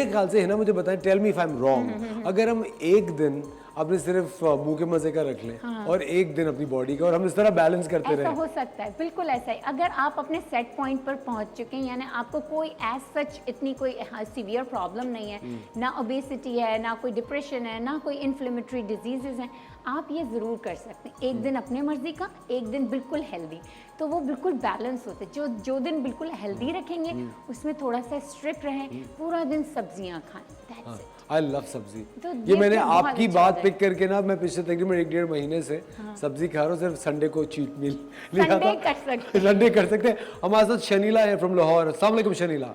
ख्याल से है ना, मुझे बताएं, tell me if I am wrong, अगर हम एक दिन अपने सिर्फ मुंह के मजे का रख लें और एक दिन अपनी बॉडी का, और हम इस तरह बैलेंस करते ऐसा रहें। हो सकता है, बिल्कुल ऐसा ही। अगर आप अपने सेट पॉइंट पर पहुंच चुके हैं, यानी आपको कोई एज सच इतनी कोई सीवियर प्रॉब्लम नहीं है, ना ओबेसिटी है, ना कोई डिप्रेशन है, ना कोई इन्फ्लेमेटरी डिजीजेज हैं, आप ये ज़रूर कर सकते हैं। एक दिन अपने मर्जी का, एक दिन बिल्कुल हेल्दी, तो वो बिल्कुल बैलेंस होते हैं। जो दिन बिल्कुल हेल्दी रखेंगे उसमें थोड़ा सा स्ट्रिक्ट रहें, पूरा दिन सब्जियां खाएं। That's it. आई लव सब्जी। तो ये मैंने तो बहुत आपकी अच्छा बात है। पिक करके ना, मैं पिछले तकरीबन 1-1.5 महीने से सब्जी खा रहा हूँ, सिर्फ संडे को चीट मील लिया था। संडे कर सकते हैं। संडे कर सकते हैं। हमारे साथ शनीला है फ्रॉम लाहौर। अस्सलाम वालेकुम शनीला।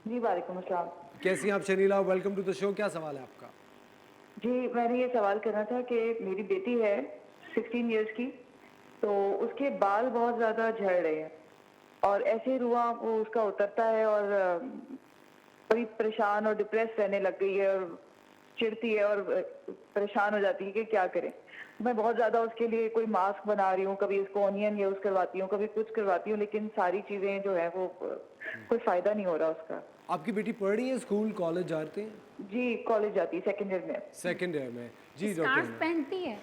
जी वालेकुम अस्सलाम। कैसी हैं आप Shanila? Welcome to the show. क्या सवाल है आपका? जी मैंने ये सवाल करना था कि मेरी बेटी है 16 इयर्स की, तो उसके बाल बहुत ज़्यादा झड़ रहे हैं और ऐसे रुआ वो उसका उतरता है और बड़ी परेशान और डिप्रेस रहने लग गई है और चिढ़ती है और परेशान हो जाती है कि क्या करें। मैं बहुत ज़्यादा उसके लिए कोई मास्क बना रही हूँ, कभी इसको ऑनियन यूज़ करवाती हूँ, कभी कुछ करवाती हूँ, लेकिन सारी चीज़ें जो है वो कोई फ़ायदा नहीं हो रहा उसका। आपकी बेटी पढ़ रही है, स्कूल कॉलेज जाते हैं? जी कॉलेज जाती है, सेकेंड ईयर में। सेकेंड ईयर में। जी स्कार्फ डॉक्टर। पहनती है?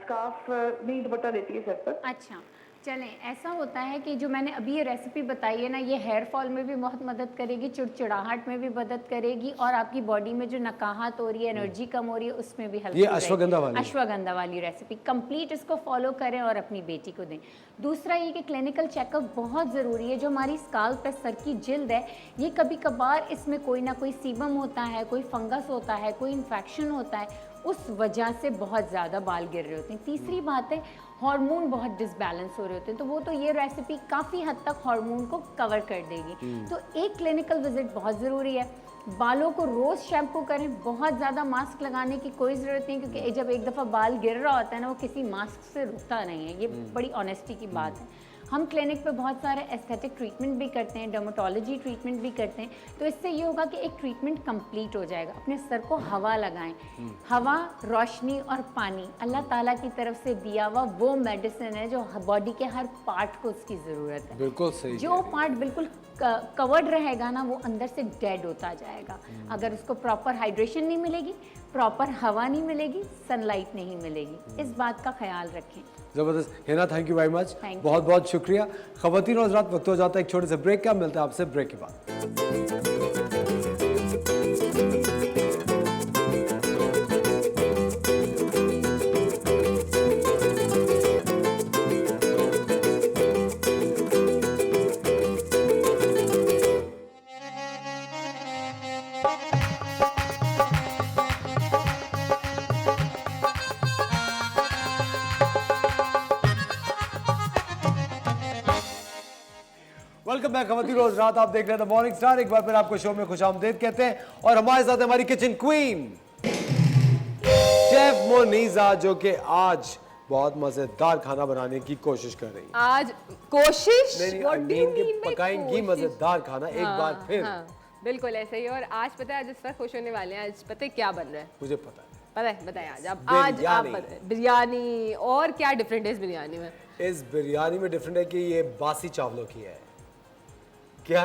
स्कार्फ नहीं, दुपट्टा लेती है सर पर। अच्छा, चलें, ऐसा होता है कि जो मैंने अभी ये रेसिपी बताई है ना, ये हेयर फॉल में भी बहुत मदद करेगी, चिड़चिड़ाहट में भी मदद करेगी, और आपकी बॉडी में जो नकाहत हो रही है, एनर्जी कम हो रही है, उसमें भी हेल्प। ये अश्वगंधा वाली रेसिपी कंप्लीट इसको फॉलो करें और अपनी बेटी को दें। दूसरा ये कि क्लिनिकल चेकअप बहुत ज़रूरी है। जो हमारी स्काल्प पे सर की जिल्द है, ये कभी कभार इसमें कोई ना कोई सीबम होता है, कोई फंगस होता है, कोई इन्फेक्शन होता है, उस वजह से बहुत ज़्यादा बाल गिर रहे होते हैं। तीसरी बात है, हार्मोन बहुत डिसबैलेंस हो रहे होते हैं, तो वो तो ये रेसिपी काफ़ी हद तक हार्मोन को कवर कर देगी। तो एक क्लिनिकल विजिट बहुत ज़रूरी है। बालों को रोज़ शैम्पू करें, बहुत ज़्यादा मास्क लगाने की कोई ज़रूरत नहीं, क्योंकि जब एक दफ़ा बाल गिर रहा होता है ना, वो किसी मास्क से रुकता नहीं है। ये बड़ी ऑनेस्टी की बात है। हम क्लिनिक पे बहुत सारे एस्थेटिक ट्रीटमेंट भी करते हैं, डर्मेटोलॉजी ट्रीटमेंट भी करते हैं, तो इससे ये होगा कि एक ट्रीटमेंट कंप्लीट हो जाएगा। अपने सर को हवा लगाएं। हवा, रोशनी और पानी अल्लाह ताला की तरफ से दिया हुआ वो मेडिसिन है जो बॉडी के हर पार्ट को उसकी ज़रूरत है। बिल्कुल सही। जो पार्ट बिल्कुल कवर्ड रहेगा ना, वो अंदर से डेड होता जाएगा। अगर उसको प्रॉपर हाइड्रेशन नहीं मिलेगी, प्रॉपर हवा नहीं मिलेगी, सनलाइट नहीं मिलेगी, इस बात का ख्याल रखें। जबरदस्त Hina, thank you very much, Thank you. बहुत बहुत शुक्रिया। खवातीन और हज़रात, वक्त हो जाता है एक छोटे से ब्रेक का, मिलते हैं आपसे ब्रेक के बाद। वेलकम बैक खवातीन और हज़रात, आप देख रहे हैं द मॉर्निंग स्टार। एक बार फिर आपको शो में खुशामदीद कहते हैं और हमारे साथ है हमारी किचन क्वीन शेफ मोनीजा, जो कि आज बहुत मजेदार खाना बनाने की कोशिश कर रही है। आज कोशिश नहीं, मीन के पकाएंगी मजेदार खाना एक बार फिर। बिल्कुल ऐसे ही। और आज पता है आज इस वक्त खुश होने वाले हैं। आज पता है क्या बन रहा है? मुझे पता है। पता है? बताएं आज आप बताएं। बिरयानी। और क्या डिफरेंट है इस बिरयानी में? इस बिरयानी में डिफरेंट है कि ये बासी चावलों की है। क्या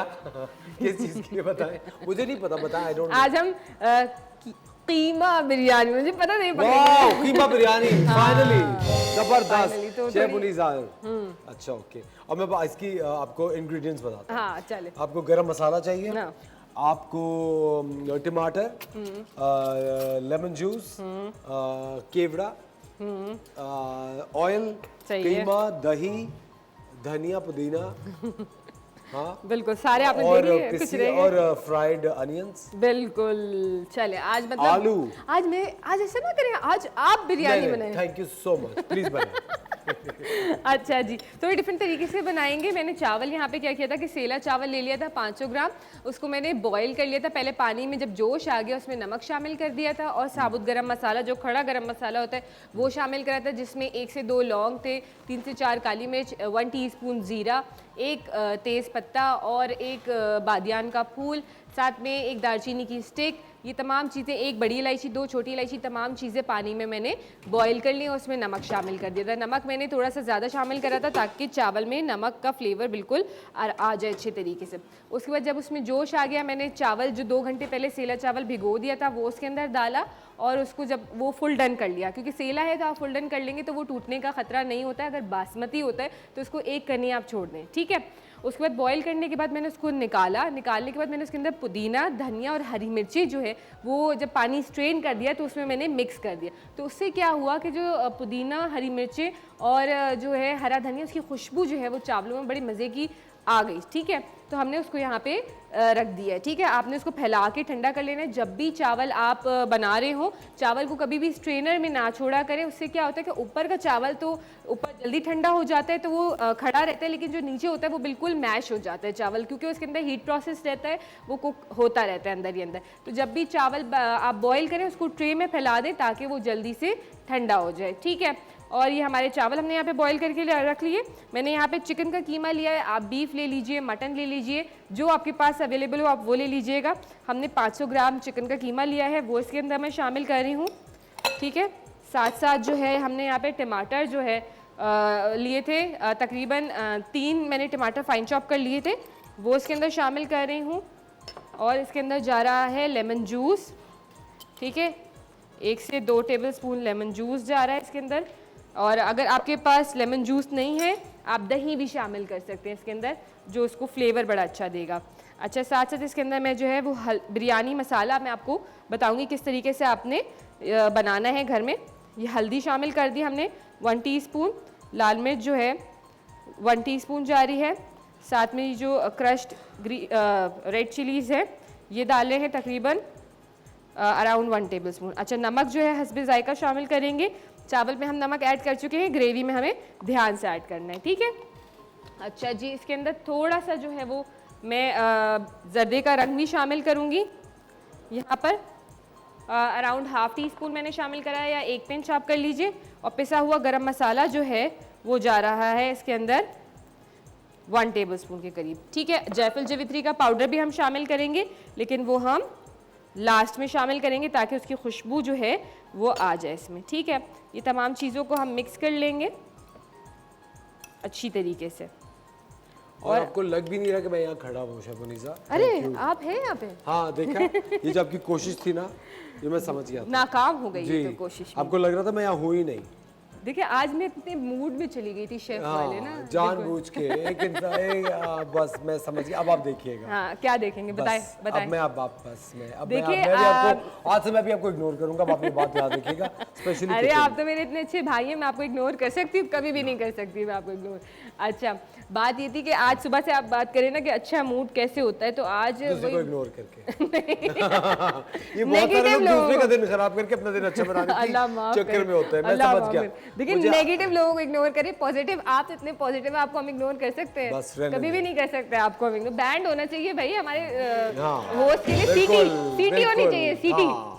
किस चीज के लिए बताएं? मुझे नहीं पता, बताएं। I don't. आज हम कीमा बिरयानी, मुझे पता नहीं वाओ, कीमा बिरयानी फाइनली finally, जबरदस्त। तो शेफ थोड़ी- मुनीजा। अच्छा ओके, और मैं इसकी आपको इंग्रेडिएंट्स बताता हूँ। हाँ चले। आपको गरम मसाला चाहिए, हाँ। आपको टमाटर, लेमन जूस, केवड़ा, ऑयल, सही है। कीमा, दही, धनिया, पुदीना, हाँ बिल्कुल सारे आपने और देख लिए, कुछ रह गए? और फ्राइड अनियंस। बिल्कुल। चले आज मतलब आलू। आज ऐसा ना करें, आज आप बिरयानी बनाएं। Thank you so much, please बनाएं। अच्छा जी, तो डिफरेंट तरीके से बनाएंगे। मैंने चावल यहाँ पे क्या किया था कि सेला चावल ले लिया था 500 ग्राम, उसको मैंने बॉईल कर लिया था पहले पानी में। जब जोश आ गया उसमें नमक शामिल कर दिया था और साबुत गरम मसाला, जो खड़ा गरम मसाला होता है, वो शामिल करा था, जिसमें 1 से 2 लौंग थे, 3 से 4 काली मिर्च, 1 टीस्पून ज़ीरा, 1 तेज़ पत्ता और 1 बादियान का फूल, साथ में 1 दालचीनी की स्टिक। ये तमाम चीज़ें, 1 बड़ी इलायची, 2 छोटी इलायची, तमाम चीज़ें पानी में मैंने बॉईल कर ली और उसमें नमक शामिल कर दिया था। नमक मैंने थोड़ा सा ज़्यादा शामिल करा था ताकि चावल में नमक का फ्लेवर बिल्कुल आ जाए अच्छे तरीके से। उसके बाद जब उसमें जोश आ गया, मैंने चावल जो 2 घंटे पहले सेला चावल भिगो दिया था वो उसके अंदर डाला और उसको जब वो फुल डन कर लिया, क्योंकि सेला है तो आप फुल डन कर लेंगे तो वो टूटने का खतरा नहीं होता है। अगर बासमती होता है तो उसको 1 कनी आप छोड़ दें, ठीक है। उसके बाद बॉईल करने के बाद मैंने उसको निकालने के बाद मैंने उसके अंदर पुदीना, धनिया और हरी मिर्ची जो है वो जब पानी स्ट्रेन कर दिया तो उसमें मैंने मिक्स कर दिया। तो उससे क्या हुआ कि जो पुदीना, हरी मिर्ची और जो है हरा धनिया, उसकी खुशबू जो है वो चावलों में बड़ी मज़े की आ गई, ठीक है। तो हमने उसको यहाँ पे रख दिया है, ठीक है। आपने उसको फैला के ठंडा कर लेना है। जब भी चावल आप बना रहे हो, चावल को कभी भी स्ट्रेनर में ना छोड़ा करें। उससे क्या होता है कि ऊपर का चावल तो ऊपर जल्दी ठंडा हो जाता है तो वो खड़ा रहता है, लेकिन जो नीचे होता है वो बिल्कुल मैश हो जाता है चावल, क्योंकि उसके अंदर हीट प्रोसेस रहता है, वो कुक होता रहता है अंदर ही अंदर। तो जब भी चावल आप बॉयल करें उसको ट्रे में फैला दें ताकि वो जल्दी से ठंडा हो जाए, ठीक है। और ये हमारे चावल हमने यहाँ पे बॉईल करके रख लिए। मैंने यहाँ पे चिकन का कीमा लिया है, आप बीफ ले लीजिए, मटन ले लीजिए, जो आपके पास अवेलेबल हो आप वो ले लीजिएगा। हमने 500 ग्राम चिकन का कीमा लिया है, वो इसके अंदर मैं शामिल कर रही हूँ, ठीक है। साथ साथ जो है हमने यहाँ पे टमाटर जो है लिए थे, तकरीबन 3 मैंने टमाटर फाइन चॉप कर लिए थे, वो इसके अंदर शामिल कर रही हूँ। और इसके अंदर जा रहा है लेमन जूस, ठीक है, 1 से 2 टेबल स्पून लेमन जूस जा रहा है इसके अंदर। और अगर आपके पास लेमन जूस नहीं है आप दही भी शामिल कर सकते हैं इसके अंदर, जो उसको फ्लेवर बड़ा अच्छा देगा। अच्छा, साथ साथ इसके अंदर मैं जो है वो बिरयानी मसाला मैं आपको बताऊंगी किस तरीके से आपने बनाना है घर में। ये हल्दी शामिल कर दी हमने 1 टीस्पून, लाल मिर्च जो है 1 टीस्पून जा रही है, साथ में जो क्रश्ड रेड चिलीज़ है ये डाले हैं तकरीबन अराउंड 1 टेबल स्पून। अच्छा, नमक जो है हस्बे जायका शामिल करेंगे। चावल में हम नमक ऐड कर चुके हैं, ग्रेवी में हमें ध्यान से ऐड करना है, ठीक है। अच्छा जी, इसके अंदर थोड़ा सा जो है वो मैं जर्दे का रंग भी शामिल करूँगी। यहाँ पर अराउंड ½ टीस्पून मैंने शामिल करा है, या 1 पिंच आप कर लीजिए। और पिसा हुआ गरम मसाला जो है वो जा रहा है इसके अंदर 1 टेबलस्पून के करीब। ठीक है, जायफल जावित्री का पाउडर भी हम शामिल करेंगे, लेकिन वो हम लास्ट में शामिल करेंगे ताकि उसकी खुशबू जो है वो आ जाए इसमें। ठीक है, ये तमाम चीज़ों को हम मिक्स कर लेंगे अच्छी तरीके से। और आपको लग भी नहीं रहा कि मैं यहाँ खड़ा हूँ शेफ मुनीसा? अरे आप हैं यहाँ पे? हाँ देखा, ये जो आपकी कोशिश थी ना, ये मैं समझ गया था। नाकाम हो गई जी, ये तो कोशिश में। आपको लग रहा था मैं यहाँ हूँ ही नहीं। देखिए आज मैं इतने मूड में चली गई थी शेफ वाले ना, जानबूझ के एक इंसान बस मैं समझ गया। अब आप देखिएगा। हाँ क्या देखेंगे, बताएं बस, बताएं। अब मैं अब वापस में अब देखिए, मैं भी आपको आज से मैं भी आपको इग्नोर करूंगा। अब आपकी बात याद रखिएगा, स्पेशली अरे आप तो मेरे इतने अच्छे भाई हैं, मैं आपको इग्नोर कर सकती हूँ? कभी भी नहीं कर सकती मैं आपको इग्नोर। अच्छा, बात ये थी कि आज सुबह से आप बात करें ना कि अच्छा मूड कैसे होता है, तो आज दूसरे को इग्नोर करके ये बहुत सारे लोग दूसरे का दिन खराब करके अपना दिन अच्छा बनाने के चक्कर में होते हैं। मैं समझ गया। देखिए नेगेटिव लोगों को इग्नोर करिए, पॉजिटिव आप तो इतने पॉजिटिव है, आपको हम इग्नोर कर सकते हैं? बस रहने कभी भी नहीं कर सकते आपको हम इग्नोर। बैंड होना चाहिए भाई हमारे हाँ, होस्ट के लिए, सीटी होनी चाहिए, सीटी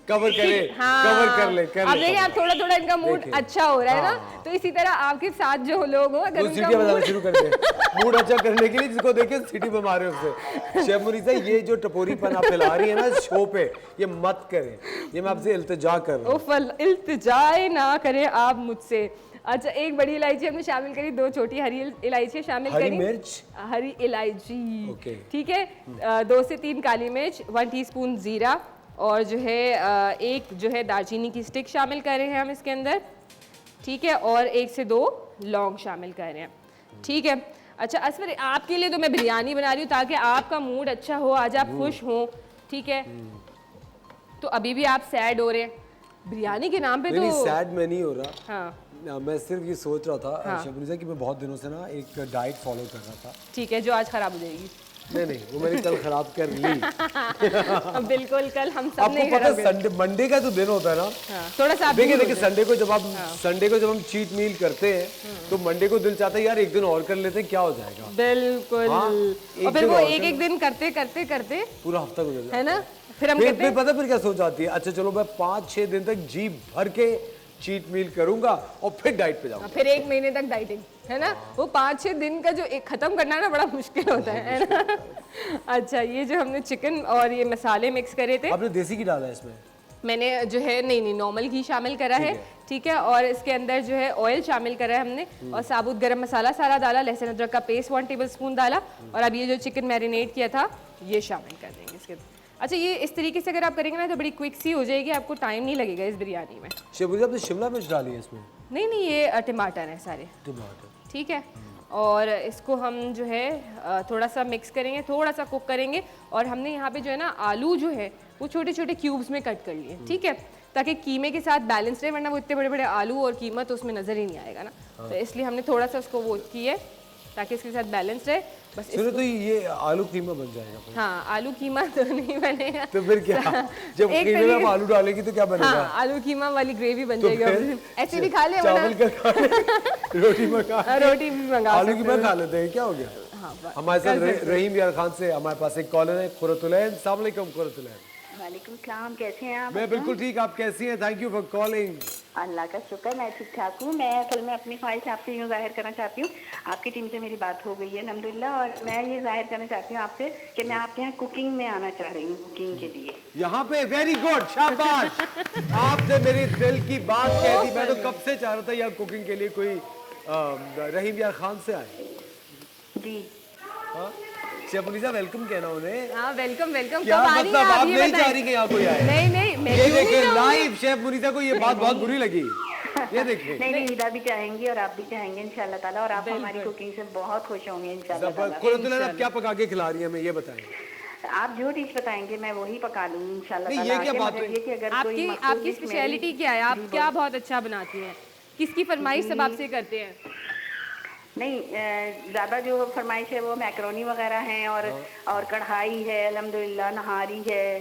कवर करे, हाँ। कवर कर ले अब देखिए आप थोड़ा थोड़ा इनका मूड अच्छा हो रहा है ना, तो इसी तरह आपके साथ जो लोग हो अगर उनका सीटी बजाना शुरू कर दे मूड अच्छा करने के लिए, जिसको देखे सीटी पे मारे उससे। शेफ मुनीसा ये जो टपोरीपन आप फैला रही है ना शो पे, ये मत करें, ये मैं आपसे इल्तिजा कर रहा हूँ। इल्तिजाए ना करें आप मुझसे। अच्छा, एक बड़ी इलायची हमने शामिल करी, 2 छोटी हरी इलायची शामिल करी, हरी मिर्च, हरी इलायची ओके। ठीक है, 2 से 3 काली मिर्च, 1 टीस्पून जीरा, और जो है एक जो है दालचीनी की स्टिक शामिल कर रहे हैं हम इसके अंदर। ठीक है, और 1 से 2 लौंग शामिल कर रहे हैं। ठीक है, अच्छा असफर आपके लिए तो मैं बिरयानी बना रही हूँ ताकि आपका मूड अच्छा हो, आज आप खुश हो। ठीक है, तो अभी भी आप सैड हो रहे हैं बिरयानी के नाम पे? नहीं, तो सैड मैं नहीं हो रहा। हाँ, मैं सिर्फ ये सोच रहा था शेफ मुनीसा कि मैं बहुत दिनों से ना एक डाइट फॉलो कर रहा था। ठीक है, जो आज खराब हो जाएगी। नहीं, वो मैंने कल खराब कर ली। बिल्कुल, कल हम सब आपको पता है संडे मंडे का जो दिन होता है ना, थोड़ा सा देखिए संडे को जब हम चीट मील करते हैं तो मंडे को दिल चाहता है यार एक दिन और कर लेते हैं, क्या हो जाएगा। बिल्कुल, और फिर वो एक दिन करते करते करते पूरा हफ्ता गुजर जाता है ना, फिर हम फिर पता फिर क्या सोच आती है, अच्छा चलो मैं 5-6 दिन तक जी भर के चीट मील करूंगा और फिर डाइट पे जाऊंगा। फिर 1 महीने तक डाइटिंग है ना, वो 5-6 दिन का जो एक खत्म करना ना बड़ा मुश्किल होता है ना। अच्छा, ये जो हमने चिकन और ये मसाले मिक्स करे थे, आपने देसी घी डाला है इसमें? मैंने जो है नहीं नॉर्मल घी शामिल करा है। ठीक है, और इसके अंदर जो है ऑयल शामिल करा है हमने, और साबुत गरम मसाला सारा डाला, लहसुन अदरक का पेस्ट 1 टेबलस्पून डाला, और अब ये जो चिकन मैरिनेट किया था ये शामिल कर देंगे इसके। अच्छा, ये इस तरीके से अगर आप करेंगे ना तो बड़ी क्विक सी हो जाएगी, आपको टाइम नहीं लगेगा इस बिरयानी में। शेफ मुनीसा आपने शिमला मिर्च डाली है इसमें? नहीं, ये टमाटर है सारे। टमाटर, ठीक है, और इसको हम जो है थोड़ा सा मिक्स करेंगे, थोड़ा सा कुक करेंगे, और हमने यहाँ पे जो है ना आलू जो है वो छोटे छोटे क्यूब्स में कट कर लिए। ठीक है, ताकि कीमे के साथ बैलेंस रहे, वरना वो इतने बड़े बड़े आलू और कीमा तो उसमें नज़र ही नहीं आएगा ना। तो इसलिए हमने थोड़ा सा उसको वो किया ताकि इसके साथ बैलेंस रहे। बस तो ये आलू कीमा बन जाएगा फिर? हाँ, आलू कीमा तो नहीं बनेगा। तो फिर क्या, जब कीमे में आप आलू डालेंगे तो क्या बनेगा? हाँ, आलू कीमा वाली ग्रेवी बन जाएगी। ऐसे भी खा ले, चावल का खा ले, रोटी भी मंगा, आलू कीमा खा लेते हैं, क्या हो गया? हमारे साथ रहीम यार खान से हमारे पास एक कॉलर है, कुरतुलैन। अस्सलाम वालेकुम कुरतुलैन। वालेकुम सलाम, कैसे हैं आप? मैं बिल्कुल ठीक, आप कैसी हैं? Thank you for calling. Allah का शुक्र, मैं ठीक ठाक हूँ। मैं असल में अपनी ख्वाहिश आपसे यूँ जाहिर करना चाहती हूँ, आपकी टीम से मेरी बात हो गई है अल्हम्दुलिल्लाह, और मैं ये जाहिर करना चाहती हूँ आपसे कि मैं आपके यहाँ कुकिंग में आना चाह रही हूँ, कुकिंग के लिए। यहाँ पे वेरी गुड, शाबाश, आपने मेरी दिल की बात कह दी। मैं तो कब से चाह रहा था यहाँ कुकिंग के लिए कोई रहीम यार खान से आए। जी शेफ मुनीसा वेलकम कहना उन्हें। हाँ, वेलकम वेलकम। क्या मतलब आप नहीं चाह रही कि यहाँ कोई आए? नहीं, मैं ये देखिए लाइव शेफ मुनीसा को ये बात बहुत बुरी लगी। ये देखिए, नहीं, ईदा भी चाहेंगी और आप भी चाहेंगे इंशाल्लाह ताला, और आप हमारी कुकिंग से बहुत खुश होंगे इंशाल्लाह ताला। कुरतुलैन आप क्या पका के खिला रही हैं हमें ये बताएं। आप जो डिश बताएंगे मैं वही पका लूँगी इंशाल्लाह नहीं, ताला। ये क्या बात है? आपकी स्पेशलिटी क्या है? आप क्या बहुत अच्छा बनाती हैं? किसकी फरमाइश सब आपसे करते हैं? नहीं, ज़्यादा जो फरमाइश है वो मैकरोनी वगैरह हैं, और कढ़ाई है अल्हम्दुलिल्लाह, नहारी है।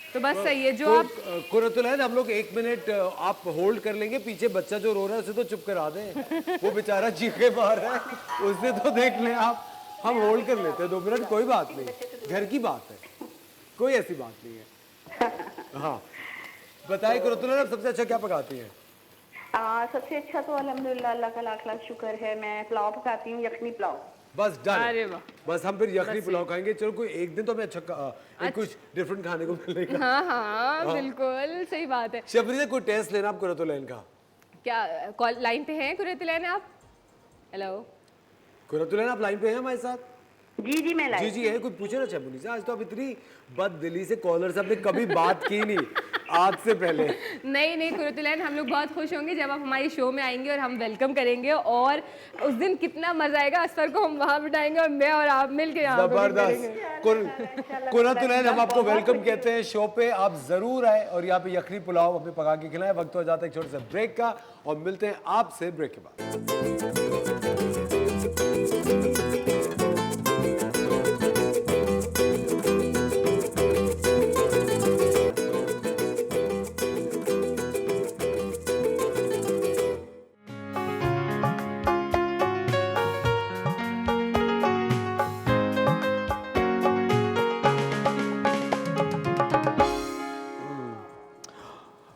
तो बस सही है। जो आप कुरतुलैन हम लोग 1 मिनट आप होल्ड कर लेंगे, पीछे बच्चा जो रो रहा है उसे तो चुप करा दें, वो बेचारा चीखे मार रहा है, उससे तो देख लें आप। हम होल्ड कर लेते हैं 2 मिनट, कोई बात नहीं, घर की बात है, कोई ऐसी बात नहीं है। हाँ बताइए कुरतुलैन, आप सबसे अच्छा क्या पकाती हैं? सबसे अच्छा तो अल्हम्दुलिल्लाह अल्लाह का लाख लाख शुक्र है, मैं पुलाव पकाती हूँ, यखनी पुलाव। बस अरे डन, वाह। बस हम फिर यखनी पुलाव खाएंगे। चलो कोई एक दिन तो हमें एक कुछ डिफरेंट खाने को मिलेगा। हाँ हाँ बिल्कुल सही बात है। शबरी कोई टेस्ट लेना आप कुरतुलैन का? क्या कॉल लाइन पे हैं कुरैतुलैन आप? हेलो कुरतुलैन आप लाइन पे हैं हमारे साथ? जी मैं लाई। जी है, कोई पूछे ना शबरी से। आज तो आप इतनी बददिली से कॉलर से आपने कभी बात की नहीं आज से पहले। नहीं कुरैतुलैन, हम लोग बहुत खुश होंगे जब आप हमारे शो में आएंगे और हम वेलकम करेंगे, और उस दिन कितना मजा आएगा। असफर को हम वहाँ बिठाएंगे और मैं और आप मिलके यहाँ जबरदस्त। कुरतुलैन, हम आपको वेलकम कहते हैं शो पे। आप जरूर आए और यहाँ पे यखनी पुलाव हमें पका के खिलाएं। वक्त हो जाता है एक छोटे से ब्रेक का और मिलते हैं आपसे ब्रेक के बाद।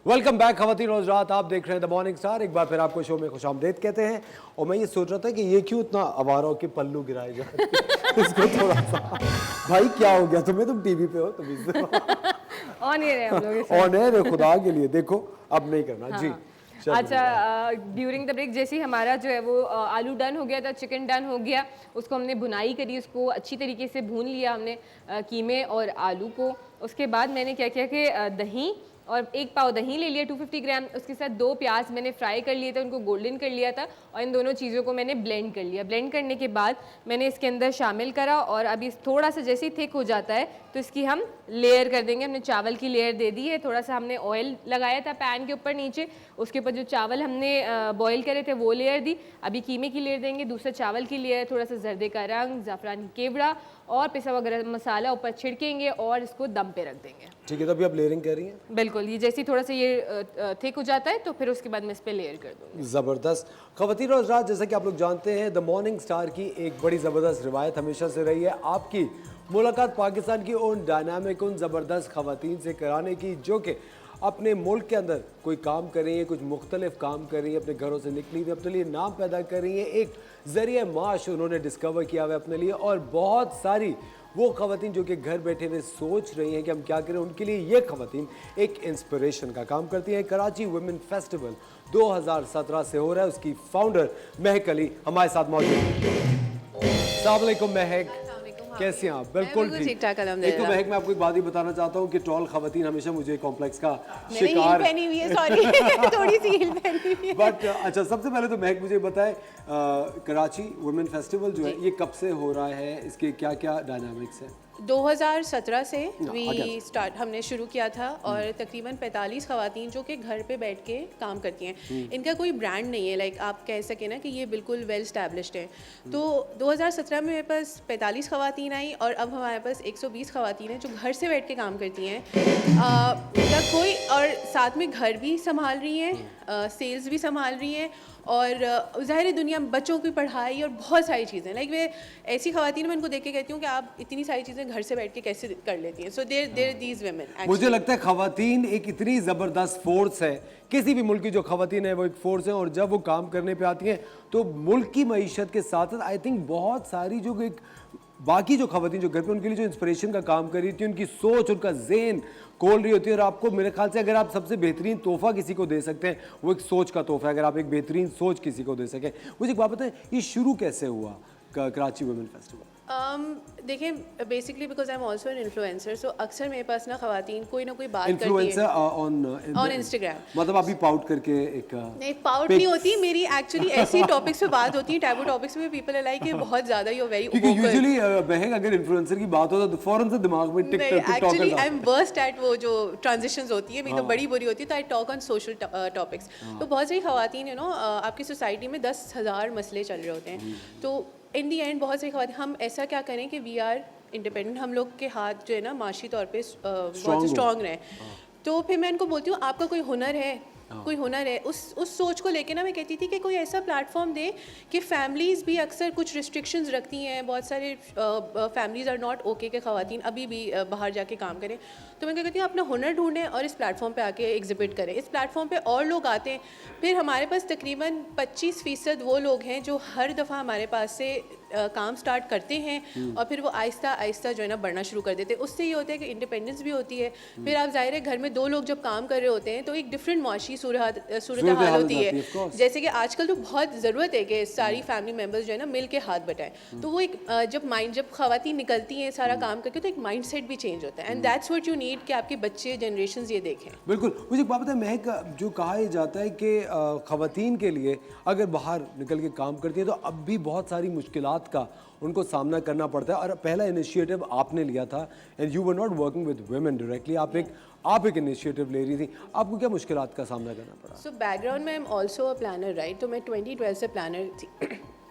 वेलकम बैक खवातीन और हज़रात, आप देख रहे हैं द मॉर्निंग स्टार। एक बार फिर आपको शो में खुशामदीद कहते हैं। और मैं ये सोच रहा था कि ये क्यों इतना आवारा हो के पल्लू गिराए जाते हैं इसको थोड़ा सा। भाई क्या हो गया तुम्हें, तुम टीवी पे हो तुम ऑन एयर है हम लोग। ऑन एयर है, खुदा के लिए देखो, अब नहीं करना। हाँ। जी अच्छा, ड्यूरिंग द ब्रेक जैसे ही हमारा जो है वो आलू डन हो गया था, चिकन डन हो गया, उसको हमने भुनाई करी, उसको अच्छी तरीके से भून लिया हमने कीमे और आलू को। उसके बाद मैंने क्या किया कि दही और 1 पाव दही ले लिया 250 ग्राम, उसके साथ 2 प्याज मैंने फ्राई कर लिए थे, उनको गोल्डन कर लिया था, और इन दोनों चीज़ों को मैंने ब्लेंड कर लिया। ब्लेंड करने के बाद मैंने इसके अंदर शामिल करा, और अभी थोड़ा सा जैसे ही थिक हो जाता है तो इसकी हम लेयर कर देंगे। हमने चावल की लेयर दे दी है, थोड़ा सा हमने ऑयल लगाया था पैन के ऊपर नीचे, उसके ऊपर जो चावल हमने बॉईल करे थे वो लेयर दी। अभी कीमे की लेयर देंगे, दूसरा चावल की लेयर, थोड़ा सा जर्दे का रंग, ज़ाफ़रानी केवड़ा और पिसा हुआ गरम मसाला ऊपर छिड़केंगे और इसको दम पे रख देंगे। ठीक है, तो अभी आप लेयरिंग कर रही हैं? बिल्कुल, ये जैसे ही थोड़ा सा ये थिक हो जाता है तो फिर उसके बाद मैं इस पे लेयर कर दूँगी। ज़बरदस्त। ख़वातीन और हज़रात, जैसा कि आप लोग जानते हैं, द मॉर्निंग स्टार की एक बड़ी ज़बरदस्त रिवायत हमेशा से रही है आपकी मुलाकात पाकिस्तान की उन डायनामिक, उन ज़बरदस्त ख़वातीन से कराने की जो कि अपने मुल्क के अंदर कोई काम कर रही है, कुछ मुख्तलिफ काम कर रही है, अपने घरों से निकली हुई, अपने लिए नाम पैदा कर रही है, एक ज़रिए माश उन्होंने डिस्कवर किया हुआ है अपने लिए। और बहुत सारी वो ख़वातीन जो कि घर बैठे हुए सोच रही हैं कि हम क्या करें, उनके लिए ये ख़वातीन एक इंस्पिरेशन का काम करती हैं। कराची वुमेन फेस्टिवल 2017 से हो रहा है, उसकी फाउंडर महक अली हमारे साथ मौजूद हैं। अस्सलाम वालेकुम महक, कैसे हैं आप? बिल्कुल ठीक ठाक अल्हम्दुलिल्लाह। एक तो महक, मैं आपको एक बात ही बताना चाहता हूँ कि टॉल ख़वातीन हमेशा मुझे कॉम्प्लेक्स का शिकार पहनी हुई है, सॉरी थोड़ी सी हील पहनी हुई है। बट अच्छा, सबसे पहले तो महक मुझे बताएं, कराची वुमेन फेस्टिवल जो है ये कब से हो रहा है, इसके क्या क्या डायनामिक्स है? 2017 से हमने शुरू किया था, और तकरीबन 45 ख़वातीन जो कि घर पे बैठ के काम करती हैं। इनका कोई ब्रांड नहीं है, लाइक आप कह सकें ना कि ये बिल्कुल वेल स्टैब्लिश्ड है। तो 2017 में मेरे पास 45 ख़वातीन आई, और अब हमारे पास 120 ख़वातीन हैं जो घर से बैठ के काम करती हैं। इनका कोई, और साथ में घर भी संभाल रही हैं, सेल्स भी संभाल रही हैं, और ज़ाहिर दुनिया में बच्चों की पढ़ाई और बहुत सारी चीज़ें, लाइक वे ऐसी ख़वातीन मैं उनको देख के कहती हूँ कि आप इतनी सारी चीज़ें घर से बैठ के कैसे कर लेती हैं। So there these women. मुझे लगता है ख़वातीन एक इतनी ज़बरदस्त फोर्स है, किसी भी मुल्क की जो ख़वातीन है वो एक फोर्स है, और जब वो काम करने पे आती हैं तो मुल्क की मईशत के साथ साथ आई थिंक बहुत सारी जो एक बाकी जो ख़वातीन जो घर पे उनके लिए जो इंस्पिरेशन का काम कर रही थी, उनकी सोच, उनका ज़हन खोल रही होती है। और आपको मेरे ख्याल से अगर आप सबसे बेहतरीन तोहफ़ा किसी को दे सकते हैं वो एक सोच का तोहफ़ा है, अगर आप एक बेहतरीन सोच किसी को दे सकें। मुझे एक बात बताएं, ये शुरू कैसे हुआ कराची वुमेन फेस्टिवल? देखिए, basically because I am also an influencer, so अक्सर मेरे पास ना ख़वातीन कोई ना कोई बात करती है। Influencer on Instagram. मतलब आप भी पाउट करके एक नहीं, पाउट नहीं होती मेरी, एक्चुअली ऐसी टॉपिक्स पे बात होती है, टैबू टॉपिक्स पे पीपल आर लाइक बहुत ज़्यादा यू वेरी, क्योंकि यूजुअली बहन अगर इन्फ्लुएंसर की बात हो तो फौरन से दिमाग में TikTok. Actually I am worst at वो जो ट्रांजिशंस होती है, मेरी तो बड़ी बुरी होती है, तो I talk on social topics. तो बहुत सारी ख़वातीन यू नो आपकी सोसाइटी में 10,000 मसले चल रहे होते हैं, तो इन दी एंड बहुत सारी ख़वातीन, हम ऐसा क्या करें कि वी आर इंडिपेंडेंट, हम लोग के हाथ जो है ना माशी तौर पे बहुत स्ट्रॉन्ग रहे। तो फिर मैं इनको बोलती हूँ आपका कोई हुनर है कोई हुनर है, उस सोच को लेके ना मैं कहती थी कि कोई ऐसा प्लेटफॉर्म दे कि फैमिलीज़ भी अक्सर कुछ रिस्ट्रिक्शंस रखती हैं, बहुत सारे फैमिलीज़ आर नॉट ओके कि ख़वातीन अभी भी बाहर जाके काम करें। तो मैं कहती हूँ अपना हुनर ढूंढें और इस प्लेटफॉर्म पे आके एग्जिबिट करें। इस प्लेटफॉर्म पे और लोग आते हैं, फिर हमारे पास तकरीबन 25% वो लोग हैं जो हर दफ़ा हमारे पास से काम स्टार्ट करते हैं और फिर वो आहिस्ता आहिस्ता जो है ना बढ़ना शुरू कर देते हैं। उससे ये होता है कि इंडिपेंडेंस भी होती है। फिर आप ज़ाहिर है घर में 2 लोग जब काम कर रहे होते हैं तो एक डिफरेंट मुआशी सूरत हाल होती है। जैसे कि आजकल तो बहुत ज़रूरत है कि सारी फैमिली मेम्बर्स जो है ना मिल के हाथ बटाएं। तो वो एक जब ख़वातीन निकलती हैं सारा काम करके तो एक माइंड सेट भी चेंज होता है। And that's what you need कि आपके बच्चे जनरेशन ये देखें। बिल्कुल। मुझे एक बात बताएं महक, जो कहा जाता है कि ख़वातीन के लिए अगर बाहर निकल के काम करती हैं तो अब भी बहुत सारी मुश्किलात का उनको सामना करना पड़ता है, और पहला इनिशिएटिव आपने लिया था and you were not working with women directly, आप एक इनिशिएटिव ले रही थी। आपको क्या मुश्किलात का सामना करना पड़ा? सो बैकग्राउंड में I am also a planner, right? तो मैं 2012 से प्लानर थी।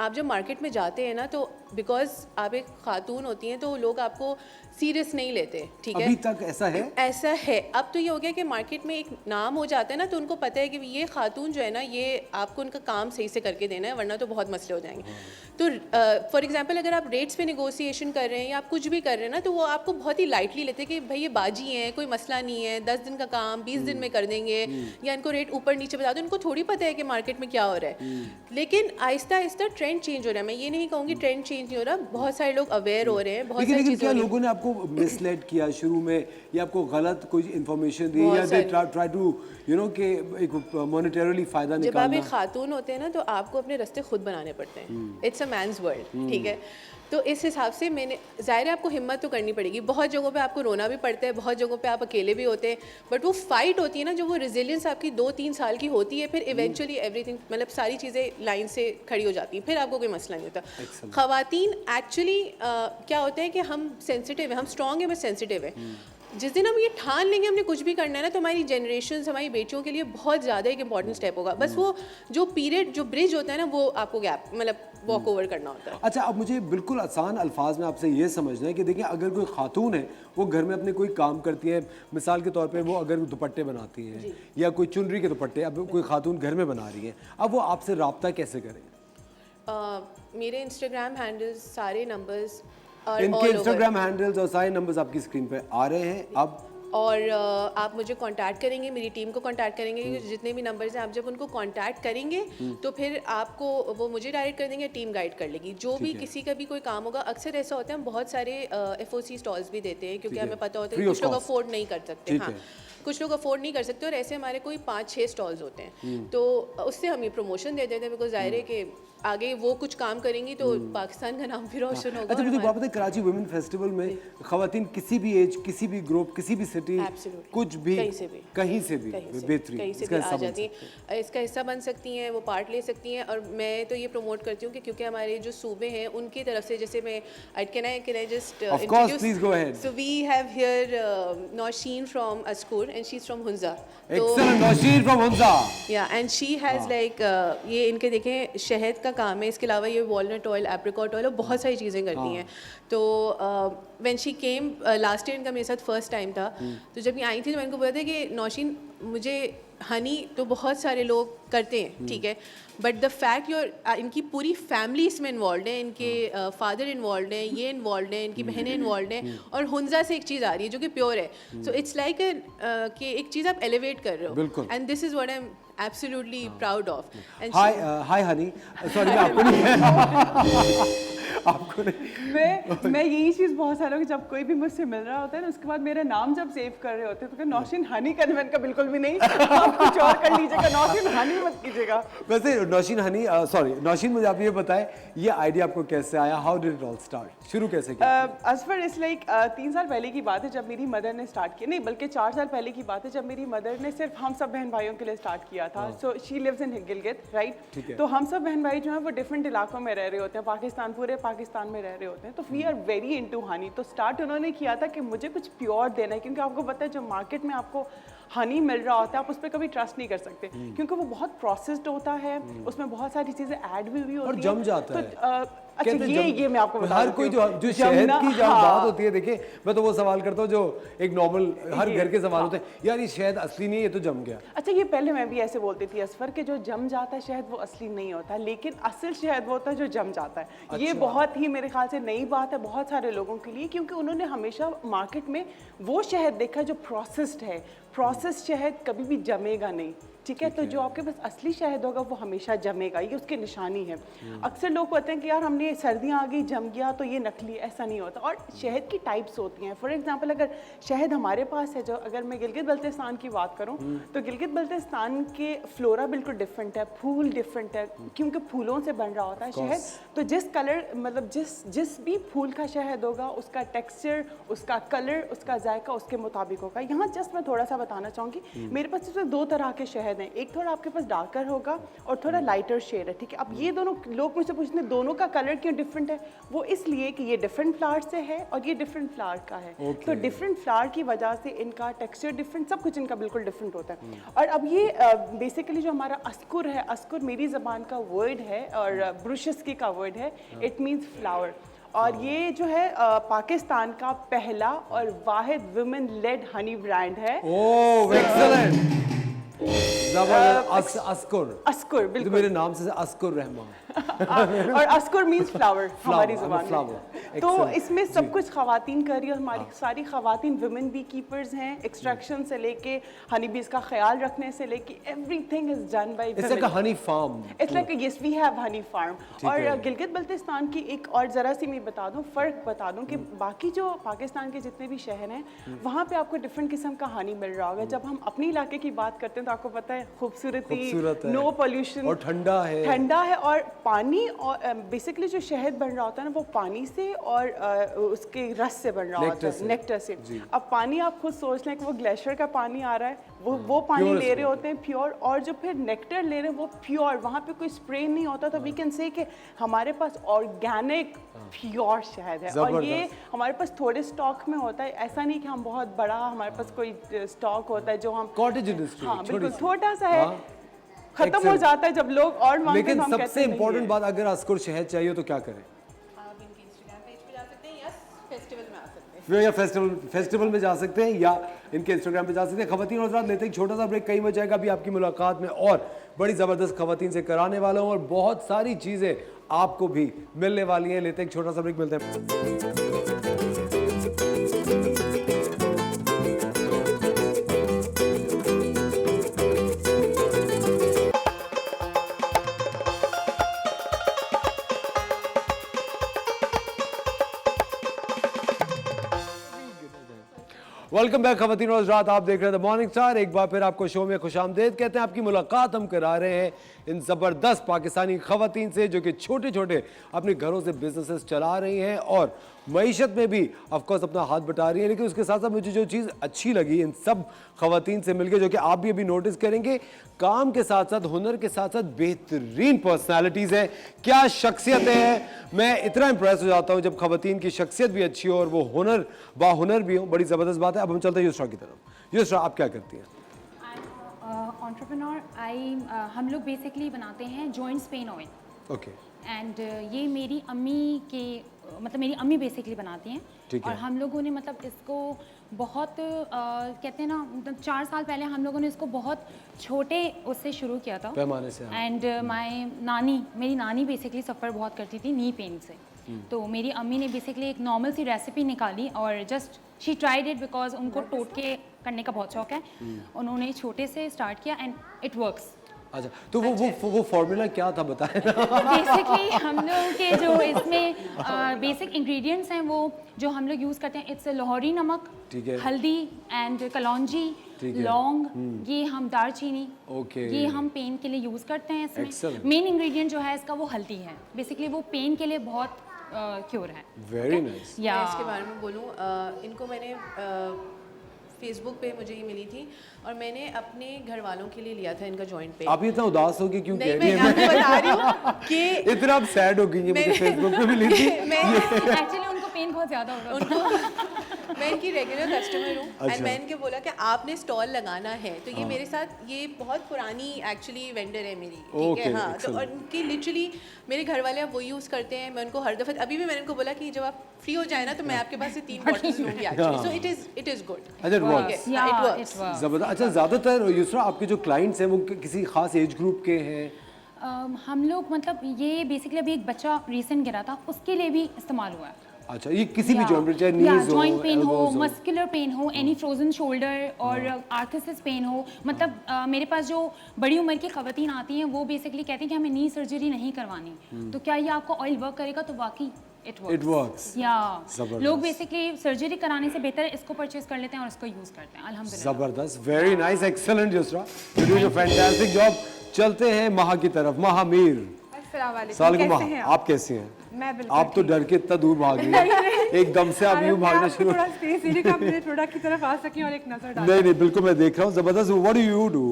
आप जब मार्केट में जाते हैं ना तो बिकॉज आप एक खातून होती हैं तो लोग आपको सीरियस नहीं लेते, ठीक है? अभी तक ऐसा है? ऐसा है। अब तो ये हो गया कि मार्केट में एक नाम हो जाता है ना तो उनको पता है कि ये खातून जो है ना ये आपको उनका काम सही से करके देना है, वरना तो बहुत मसले हो जाएंगे। तो फॉर एग्जांपल अगर आप रेट्स पे नेगोशिएशन कर रहे हैं या आप कुछ भी कर रहे हैं ना तो वो आपको बहुत ही लाइटली लेते हैं कि भाई ये बाजी हैं, कोई मसला नहीं है, 10 दिन का काम 20 दिन में कर देंगे, या इनको रेट ऊपर नीचे बता दो। उनको थोड़ी पता है कि मार्केट में क्या हो रहा है। लेकिन आहिस्ता आहिस्ता ट्रेंड चेंज हो रहा है। मैं ये नहीं कहूँगी ट्रेंड चेंज नहीं हो रहा, बहुत सारे लोग अवेयर हो रहे हैं, बहुत सारी लेकिन क्या चीज़ें। लोगों ने आपको मिसलेड किया शुरू में, या आपको गलत कोई इन्फॉर्मेशन दी, या they try to you know कि एक मॉनेटरीली फायदा जब निकालना? आप एक खातून होते हैं ना तो आपको अपने रास्ते खुद बनाने पड़ते हैं। इट्स अ मैंस वर्ल्ड, ठीक है? तो इस हिसाब से मैंने ज़ाहिर है आपको हिम्मत तो करनी पड़ेगी। बहुत जगहों पे आपको रोना भी पड़ता है, बहुत जगहों पे आप अकेले भी होते हैं, बट वो फाइट होती है ना, जो वो रेजिलियंस आपकी 2-3 साल की होती है, फिर इवेंचुअली एवरीथिंग मतलब सारी चीज़ें लाइन से खड़ी हो जाती हैं, फिर आपको कोई मसला नहीं होता। ख़वातीन एक्चुअली क्या होता है कि हम सेंसिटिव हैं, हम स्ट्रॉन्ग हैं बट सेंसिटिव है। जिस दिन हम ये ठान लेंगे हमने कुछ भी करना है ना तो हमारी जनरेशन, हमारी बेटियों के लिए बहुत ज़्यादा एक इंपॉर्टेंट स्टेप होगा। बस वो जो पीरियड, जो ब्रिज होता है ना, वो आपको गैप मतलब वॉक ओवर करना होता है। अच्छा, अब मुझे बिल्कुल आसान अल्फाज में आपसे ये समझना है कि देखिए अगर कोई खातून है वो घर में अपने कोई काम करती है, मिसाल के तौर पे वो अगर दुपट्टे बनाती हैं या कोई चुनरी के दुपट्टे अब कोई खातून घर में बना रही है, अब वो आपसे रब्ता कैसे करें? मेरे इंस्टाग्राम हैंडल्स, सारे नंबर्स इनके इंस्टाग्राम हैंडल्स और सारे नंबर्स आपकी स्क्रीन पे आ रहे हैं अब। और आप मुझे कांटेक्ट करेंगे, मेरी टीम को कांटेक्ट करेंगे, जितने भी नंबर्स हैं आप जब उनको कांटेक्ट करेंगे तो फिर आपको वो मुझे डायरेक्ट कर देंगे, टीम गाइड कर लेगी। जो भी किसी का भी कोई काम होगा, अक्सर ऐसा होता है हम बहुत सारे FOC स्टॉल्स भी देते हैं क्योंकि हमें पता होता है कि कुछ लोग अफोर्ड नहीं कर सकते। हाँ, कुछ लोग अफोर्ड नहीं कर सकते और ऐसे हमारे कोई 5-6 स्टॉल्स होते हैं, तो उससे हम ये प्रमोशन दे देते हैं बिकॉज जाहिर है कि आगे वो कुछ काम करेंगी तो पाकिस्तान का नाम भी रोशन होगा। अच्छा, मुझे बात बताइए, कराची वुमेन फेस्टिवल में खवातीन किसी भी एज, किसी भी ग्रुप, किसी भी सिटी, कुछ भी कहीं से भी बेहतरीन आ जाती हैं, इसका हिस्सा बन सकती हैं, वो पार्ट ले सकती हैं। और मैं तो ये प्रमोट करती हूँ कि क्योंकि हमारे जो सूबे हैं उनकी तरफ से, जैसे मैं can I just introduce, so we have here Naushin from Askur and she is from Hunza. Excellent, Naushin from Hunza. Yeah and she has like ये इनके देखें शहद का काम है, इसके अलावा ये वॉलनट ऑयल, एप्रिकॉट ऑयल और बहुत सारी चीज़ें करती हैं। तो when she came last year, इनका मेरे साथ फर्स्ट टाइम था, तो जब ये आई थी तो मैंने को बोला था कि नौशीन मुझे हनी तो बहुत सारे लोग करते हैं, ठीक है, बट द फैक्ट इनकी पूरी फैमिली इसमें इन्वॉल्व है, इनके फादर इन्वॉल्व हैं, ये इन्वॉल्व हैं, इनकी बहनें इन्वॉल्व हैं, और हुंजा से एक चीज़ आ रही है जो कि प्योर है। सो इट्स लाइक कि एक चीज़ आप एलिवेट कर रहे हो, and this is what I am absolutely proud of. Hi honey, sorry आपको नहीं आपको नहीं, मैं यही चीज़ बहुत सालों की, जब कोई भी मुझसे मिल रहा होता है ना उसके बाद मेरा नाम जब सेव कर रहे होते हैं तो नौशीन हनी का, मैंने कहा बिल्कुल भी नहीं, आप कुछ और कर लीजिएगा, नौशीन हनी मत कीजिएगा। वैसे नौशीन हनी, सॉरी नौशीन, मुझे आप ये बताएं ये आइडिया आपको कैसे आया? How did it all start? शुरू कैसे किया? असफर इस लाइक 3 साल पहले की बात है जब मेरी मदर ने स्टार्ट किया, नहीं बल्कि 4 साल पहले की बात है जब मेरी मदर ने सिर्फ हम सब बहन भाइयों के लिए स्टार्ट किया था। So she lives in Gilgit, right? तो हम सब बहन भाई जो हैं वो डिफरेंट इलाकों में रह रहे होते हैं, पाकिस्तान, पूरे पाकिस्तान में रह रहे होते हैं, तो we are very into honey. तो स्टार्ट उन्होंने किया था कि मुझे कुछ प्योर देना है, क्योंकि आपको पता है जो मार्केट में आपको हनी मिल रहा होता है आप उस पर कभी ट्रस्ट नहीं कर सकते, क्योंकि वो बहुत प्रोसेस्ड होता है, उसमें बहुत सारी चीज़ें ऐड भी हुई होती और जम जाता है। तो अच्छा, कहते हैं ये मैं आपको बता हर देती कोई हूँ। जो शहद जमना, की जब हाँ। बात होती है, देखिए मैं तो वो सवाल करता हूँ जो एक नॉर्मल हर घर के सवाल होते हैं, यार ये शहद असली नहीं है, ये तो जम गया। अच्छा, ये पहले मैं भी ऐसे बोलती थी असफर कि जो जम जाता है शहद वो असली नहीं होता, लेकिन असल शहद वो होता है जो जम जाता है। ये बहुत ही मेरे ख्याल से नई बात है बहुत सारे लोगों के लिए, क्योंकि उन्होंने हमेशा मार्केट में वो शहद देखा जो प्रोसेस्ड है। प्रोसेस्ड शहद कभी भी जमेगा नहीं, ठीक है? तो जो आपके पास असली शहद होगा वो हमेशा जमेगा, ये उसकी निशानी है। अक्सर लोग कहते हैं कि यार हमने सर्दियाँ आ गई जम गया तो ये नकली, ऐसा नहीं होता। और शहद की टाइप्स होती हैं। फॉर एग्जांपल अगर शहद हमारे पास है, जो अगर मैं गिलगित बल्तिस्तान की बात करूँ तो गिलगित बल्तिस्तान के फ्लोरा बिल्कुल डिफरेंट है, फूल डिफरेंट है, क्योंकि फूलों से बन रहा होता है शहद। तो जिस कलर मतलब जिस भी फूल का शहद होगा उसका टेक्सचर, उसका कलर, उसका जायका उसके मुताबिक होगा। यहाँ जस्ट मैं थोड़ा सा बताना चाहूँगी, मेरे पास इसमें 2 तरह के शहद हैं। एक थोड़ा आपके पास डार्कर होगा और थोड़ा लाइटर शेड है, ठीक है? अब ये दोनों लोग मुझसे पूछते हैं दोनों का कलर क्यों डिफरेंट है, वो इसलिए कि ये डिफरेंट फ्लावर से है और ये डिफरेंट फ्लावर का है। तो डिफरेंट फ्लावर की वजह से इनका टेक्सचर डिफरेंट, सब कुछ इनका बिल्कुल डिफरेंट होता है। और अब ये बेसिकली जो हमारा अस्कुर है, अस्कुर मेरी ज़बान का वर्ड है और ब्रुशस्की का वर्ड है, इट मीन्स फ्लावर। और ये जो है पाकिस्तान का पहला और वाहिद वुमेन लेड हनी ब्रांड है। ओह एक्सीलेंट, जबरदस्त। अस्कुर, अस्कुर बिल्कुल, मेरे नाम से अस्कुर रहमान। और अस्कुर मीन्स फ्लावर हमारी ज़बान में। तो इसमें सब कुछ खवातीन कर रही है, हमारी सारी खवातीन वुमेन बी कीपर्स हैं। एक्सट्रैक्शन से लेके हनी बीज का ख्याल रखने से लेके everything is done by it's like a honey farm. It's like yes we have honey farm. और गिलगित बल्तिस्तान की एक और ज़रा सी मैं बता दूं, फ़र्क बता दूं कि बाकी जो पाकिस्तान के जितने भी शहर हैं वहाँ पे आपको डिफरेंट किस्म का हनी मिल रहा होगा। जब हम अपने इलाके की बात करते हैं तो आपको पता है खूबसूरती, नो पोल्यूशन और ठंडा है और पानी, और बेसिकली जो शहद बन रहा होता है ना वो पानी से और उसके रस से बन रहा होता है, नेक्टर से। अब पानी आप खुद सोच लें कि वो ग्लेशियर का पानी आ रहा है, वो पानी ले रहे होते हैं प्योर, और जो फिर नेक्टर ले रहे हैं वो प्योर, वहाँ पे कोई स्प्रे नहीं होता। तो वी कैन से कि हमारे पास ऑर्गेनिक प्योर शहद है। और ये हमारे पास थोड़े स्टॉक में होता है, ऐसा नहीं कि हम बहुत बड़ा हमारे पास कोई स्टॉक होता है जो हम कॉटेज इंडस्ट्री, हाँ बिल्कुल छोटा सा है, खत्म हो जाता है जब लोग और मांगते हैं। लेकिन सबसे इम्पोर्टेंट बात, अगर अस्कुर शहद चाहिए तो क्या करें? आप इनके इंस्टाग्राम पेज पे जा सकते हैं या फेस्टिवल में आ सकते हैं। फिर या फेस्टिवल में जा सकते हैं या इनके इंस्टाग्राम पे जा सकते हैं। खवातीन और हज़रात, लेते हैं एक छोटा सा ब्रेक, कहीं हो जाएगा अभी आपकी मुलाकात में और बड़ी ज़बरदस्त खवातीन से कराने वाला हूँ और बहुत सारी चीज़ें आपको भी मिलने वाली हैं। लेते हैं एक छोटा सा ब्रेक, मिलते हैं। वेलकम बैक खवातीन और हज़रात, आप देख रहे हैं द मॉर्निंग स्टार। एक बार फिर आपको शो में खुशामदीद कहते हैं। आपकी मुलाकात हम करा रहे हैं इन ज़बरदस्त पाकिस्तानी खवातीन से जो कि छोटे छोटे अपने घरों से बिजनेसेस चला रही हैं और मईशत में भी ऑफकोर्स अपना हाथ बटा रही हैं। लेकिन उसके साथ साथ मुझे जो चीज़ अच्छी लगी इन सब खवातीन से मिलकर, जो कि आप भी अभी नोटिस करेंगे, काम के साथ साथ हुनर के साथ साथ बेहतरीन पर्सनालिटीज़ हैं, क्या शख्सियतें हैं। मैं इतना इंप्रेस हो जाता हूँ जब खवातीन की शख्सियत भी अच्छी हो और वो हुनर बाहुनर भी हो, बड़ी ज़बरदस्त बात है। अब हम चलते हैं युसरा की तरफ। युसरा, आप क्या करती हैं? एंटरप्रेन्योर हम लोग बेसिकली बनाते हैं joint Spain oil. Okay. And ये मेरी अम्मी के मतलब मेरी अम्मी बेसिकली बनाती हैं। और हम लोगों ने मतलब इसको बहुत कहते हैं ना, मतलब 4 साल पहले हम लोगों ने इसको बहुत छोटे उससे शुरू किया था, पैमाने से। एंड मेरी नानी बेसिकली सफ़र बहुत करती थी नी पेन से। तो मेरी अम्मी ने बेसिकली एक नॉर्मल सी रेसिपी निकाली और just she tried it because उनको टोटके करने का बहुत शौक है। उन्होंने छोटे से स्टार्ट किया एंड इट वर्क्स। अच्छा, तो वो फॉर्मूला क्या था बताएं ना। बेसिकली हम लोग के जो इसमें बेसिक इंग्रेडिएंट्स हैं वो जो हम लोग यूज़ करते हैं, इट्स लाहौरी नमक, हल्दी एंड कलौंजी, लौंग, ये हम दालचीनी, ये हम पेन के लिए यूज़ करते हैं। इसमें मेन इंग्रेडिएंट जो है इसका वो हल्दी है। बेसिकली वो पेन के लिए बहुत क्योर है। Very nice. मैं इसके बारे में बोलूँ, इनको मैंने फेसबुक पे मुझे ये मिली थी और मैंने अपने घर वालों के लिए लिया था इनका जॉइंट पेन। आप इतना उदास हो गई क्यों कह रही हैं? मैं बता रही हूँ कि इतना आप सैड हो गई, मुझे फेसबुक पे मिली थी। एक्चुअली उनको पेन बहुत ज़्यादा हो रहा उनको मैं इनकी रेगुलर कस्टमर हूँ अच्छा। एंड मैं इनको बोला कि आपने स्टॉल लगाना है तो ये मेरे साथ ये बहुत पुरानी एक्चुअली वेंडर है मेरी, ठीक है। Okay, हाँ, तो excellent. और उनकी लिटरली मेरे घर वाले अब वो यूज़ करते हैं। मैं उनको हर दफ़ा अभी भी मैंने उनको बोला कि जब आप फ्री हो जाए ना तो मैं आपके पास से 3 बॉटल्स लूँगी actually, so it is good. अच्छा, it works. It works. जबरदस्त। अच्छा, ज़्यादातर युसरा आपके जो क्लाइंट्स हैं वो किसी खास एज ग्रुप के हैं? हम लोग मतलब ये बेसिकली अभी एक बच्चा रिसेंट गिरा था, उसके लिए भी इस्तेमाल हुआ है। अच्छा, ये किसी भी जॉइंट, चाहे नीज हो, जॉइंट पेन हो, elbows हो। मस्कुलर पेन हो, एनी फ्रोजन शोल्डर और आर्थराइटिस पेन हो, मतलब मेरे पास जो बड़ी उम्र की खवातीन आती हैं वो बेसिकली कहती हैं कि हमें नी सर्जरी नहीं करवानी, तो क्या ये आपको ऑयल वर्क करेगा? तो वाकई It works. या जबरदस्त। लोग बेसिकली सर्जरी कराने से बेहतर इसको परचेज कर लेते हैं और इसको यूज करते हैं। अल्हम्दुलिल्लाह। जबरदस्त, very nice, excellent Yusra, you doing a fantastic job. चलते हैं महा की तरफ। महा मीर, अस्सलाम महा, आप कैसी हैं? मैं बिल्कुल आप तो डर के इतना दूर भाग गई एकदम से, आप यूं भागना शुरू। थोड़ा स्पेस दीजिए कि आप मेरे प्रोडक्ट की तरफ आ सकें और एक नजर डालें। नहीं, बिल्कुल मैं देख रहा हूँ। जबरदस्त। What do you do?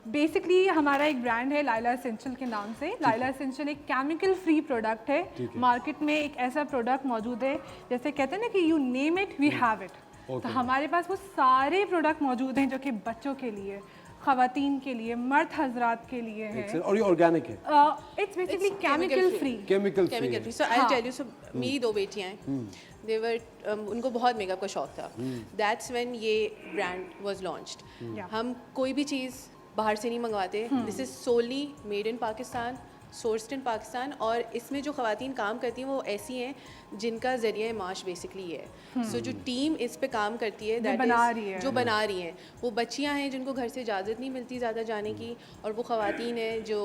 Basically हमारा एक ब्रांड है लाइला एसेंशियल के नाम से। लाइला एसेंशियल एक केमिकल फ्री प्रोडक्ट है। मार्केट में एक ऐसा प्रोडक्ट मौजूद है, जैसे कहते हैं ना कि you name it we have it. तो हमारे पास वो सारे प्रोडक्ट मौजूद हैं जो कि बच्चों के लिए, खवातीन के लिए, मर्द हजरात के लिए है। और ये ऑर्गेनिक है? It's basically chemical free. Chemical free. So I tell you, so मेरी 2 बेटियां हैं, दे वर उनको बहुत मेकअप का शौक था। दैट्स व्हेन ये ब्रांड वाज लॉन्च्ड। हम कोई भी चीज़ बाहर से नहीं मंगवाते, this is solely made in Pakistan, sourced in Pakistan. और इसमें जो ख़वातीन काम करती हैं वो ऐसी हैं जिनका ज़रिया माश बेसिकली ये है। सो जो टीम इस पे काम करती है, दैट इज जो बना रही हैं, वो बच्चियां हैं जिनको घर से इजाज़त नहीं मिलती ज़्यादा जाने की, और वो ख़वातीन हैं जो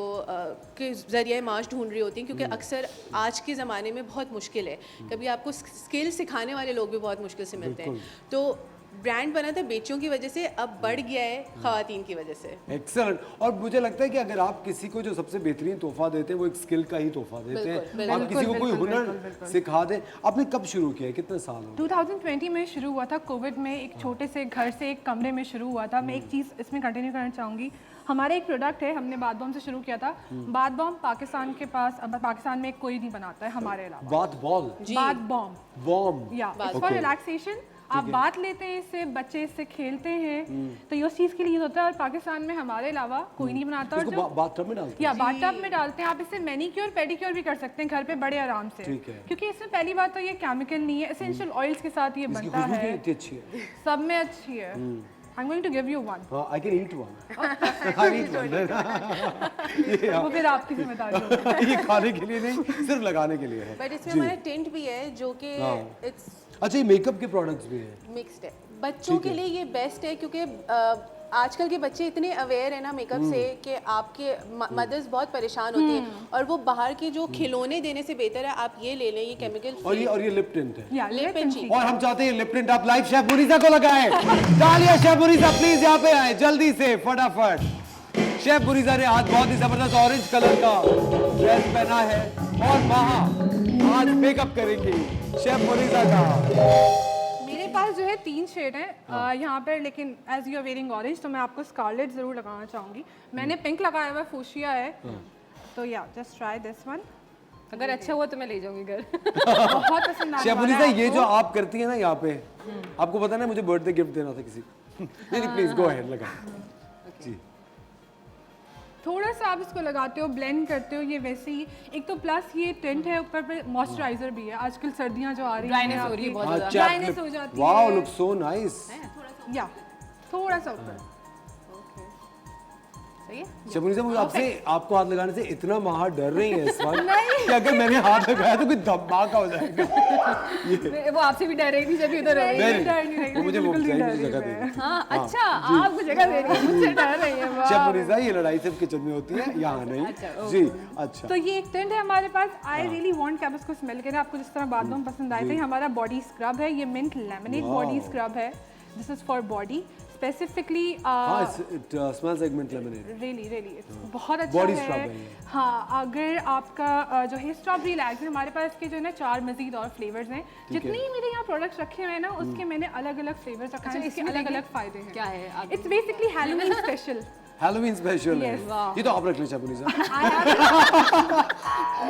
के ज़रिया माश ढूंढ रही होती हैं, क्योंकि अक्सर आज के ज़माने में बहुत मुश्किल है, कभी आपको स्किल सिखाने वाले लोग भी बहुत मुश्किल से मिलते हैं। तो ब्रांड बना था बेटियों की वजह से, अब बढ़ गया है खवातीन की वजह से। एक्सेलेंट। और मुझे लगता है कि अगर आप किसी को जो सबसे बेहतरीन तोहफा देते हैं वो एक स्किल का ही तोहफा देते हैं। आप किसी को कोई हुनर सिखा दें। आपने कब शुरू किया है, कितने साल हो? 2020 में शुरू हुआ था, कोविड में एक छोटे से घर से एक कमरे में शुरू हुआ था। मैं एक चीज़ इसमें कंटिन्यू करना चाहूँगी। हमारा एक प्रोडक्ट है, हमने बाथ बॉम्ब से शुरू किया था। बाथ बॉम्ब पाकिस्तान के पास, अब पाकिस्तान में कोई नहीं बनाता है हमारे अलावा। बाथ बॉम्ब या फॉर रिलैक्सेशन। आप बात लेते हैं इससे, बच्चे इससे खेलते हैं, तो ये उस चीज़ के लिए यूज होता है। और पाकिस्तान में हमारे अलावा कोई नहीं बनाता। और जो बाथटब में डालते हैं, या बाथटब में डालते हैं। आप इससे मैनीक्योर पेडिक्योर भी कर सकते हैं घर पे बड़े आराम से, क्योंकि इसमें पहली बात तो ये केमिकल नहीं है, एसेंशियल ऑयल्स के साथ ये बनता है, सब में अच्छी है। I'm going to give you one. I can eat one. I eat one. वो फिर आपकी जिम्मेदारी होगी। ये खाने के लिए नहीं, सिर्फ लगाने के लिए है। बट इसमें हमारा टेंट भी है जो कि इट्स, अच्छा, ये मेकअप के प्रोडक्ट्स भी हैं, मिक्स्ड है। बच्चों के लिए ये बेस्ट है, क्योंकि आजकल के बच्चे इतने अवेयर है ना मेकअप से कि आपके मदर्स बहुत परेशान होती हैं, और वो बाहर के जो खिलौने देने से बेहतर है आप ये ले लें, ये केमिकल फ्री। और ये लिप टिंट है, लिप टिंट। और हम चाहते हैं लिप टिंट आप लाइव शेफ बुरीजा को लगाएं। तालियां शेफ बुरीजा प्लीज यहाँ पे आए जल्दी से, फटाफट। शेफ बुरीजा ने आज बहुत ही जबरदस्त ऑरेंज कलर का ड्रेस पहना है, और महा आज मेकअप करेंगी शेफ बुरीजा का। मेरे पास जो है 3 शेड हैं यहाँ पर, लेकिन as you are wearing orange तो मैं आपको स्कारलेट जरूर लगाना चाहूँगी। मैंने पिंक लगाया हुआ, फूशिया है, तो या जस्ट ट्राई दिस वन। अगर अच्छा हुआ तो मैं ले जाऊंगी घर। बहुत पसंद आने वाला है। है ये जो आप करती है ना यहाँ पे, आपको पता ना मुझे बर्थडे गिफ्ट देना था किसी को। नहीं प्लीज गो अहेड, लगा जी। थोड़ा सा आप इसको लगाते हो, ब्लेंड करते हो, ये वैसे ही एक तो प्लस ये टिंट है, ऊपर पे मॉइस्चराइजर भी है। आजकल सर्दियाँ जो आ रही हैं, ड्राइनेस हो जाती है। Wow, look so nice. या थोड़ा सा ऊपर। शबनीर साहब, आपसे आपको हाथ लगाने से इतना महा डर रही है इस वक्त कि अगर मैंने हाथ लगाया तो कोई धमाका हो जाएगा। वो आपसे भी डर रही थी जब इधर वो मुझे जगह दे रही। हाँ, अच्छा, आपको जगह दे रही है, मुझसे डर रही है। शबनीर साहब, ये लड़ाई सिर्फ किचन में होती है, यहाँ नहीं। जी अच्छा। तो ये एक टेंट है हमारे पास। आई रियली वांट कि आप इसको स्मेल करें, आपको जिस तरह बाथरूम पसंद आए थे। हमारा बॉडी स्क्रब है, ये मिंट लेमनेड बॉडी स्क्रब है। This is for body specifically. it smells like mint lemonade. really बहुत अच्छा है। हाँ, अगर आपका जो है स्ट्रॉबेरी लैग्स है, हमारे पास के जो है ना 4 मजीद और फ्लेवर्स हैं। जितनी मेरे यहाँ प्रोडक्ट्स रखे हुए हैं ना, उसके मैंने अलग अलग फ्लेवर्स रखे हैं, इसके अलग अलग फायदे हैं। क्या है? It's basically Halloween special. Halloween special है ये, तो आप रख लें शबनीर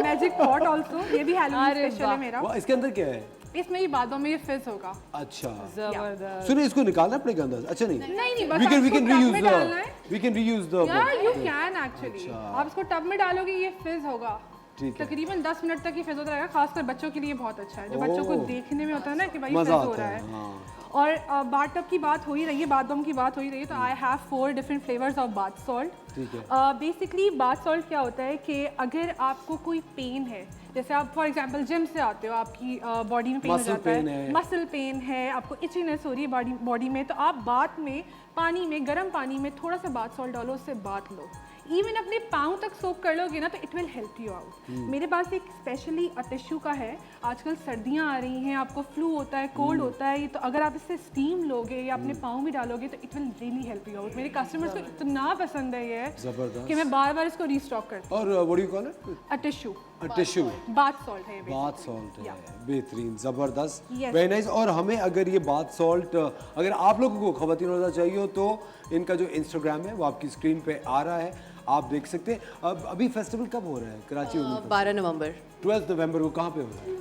मैजिक पॉट ऑल्सो, ये भी हैलोवीन स्पेशल है मेरा। इसके अंदर क्या है? इसमें ही बादों में ये फिज होगा। अच्छा जबरदस्त। सुनिए, इसको निकालना पड़ेगा अंदर? अच्छा नहीं, नहीं बस we can आपको टब में डालना है। we can reuse the you can actually. आप इसको टब में डालोगे ये फिज होगा। तकरीबन 10 मिनट तक ये फिज होता रहेगा। खासकर बच्चों के लिए बहुत अच्छा है, जो बच्चों को देखने में होता है ना कि भाई फिज हो रहा है। और बाथ टब की बात हो ही रही है, बाथरूम की बात हो ही रही है, तो I have 4 different flavours of bath salt. Basically bath salt क्या होता है कि अगर आपको कोई पेन है, जैसे आप फॉर एग्जांपल जिम से आते हो, आपकी बॉडी में पेन हो जाता है, मसल पेन है, आपको इचीनेस हो रही है बॉडी में, तो आप बाथ में पानी में, गर्म पानी में थोड़ा सा बाथ सॉल्ट डालो, उससे बाथ लो। इवन अपने पाँव तक सोक कर लोगे ना तो it will help you out. मेरे पास एक स्पेशली टिश्यू का है। आजकल सर्दियाँ आ रही हैं, आपको फ्लू होता है, कोल्ड होता है, तो अगर आप इससे स्टीम लोगे या अपने पाँव में डालोगे तो it will really help you out. मेरे कस्टमर्स को इतना पसंद है ये कि मैं बार बार इसको रीस्टॉक करती हूँ। और what do you call it? Tissue. Tissue bath salt है। बाथ सॉल्ट है, बेहतरीन, ज़बरदस्त, वेरी नाइस। और हमें अगर ये बाथ सॉल्ट अगर आप लोगों को ख़वातीन रोज़ा चाहिए हो तो इनका जो इंस्टाग्राम है वो आपकी स्क्रीन पे आ रहा है, आप देख सकते हैं। अब अभी फेस्टिवल कब हो रहा है कराची में? 12 नवंबर। 12 नवंबर को कहाँ पे हो रहा है?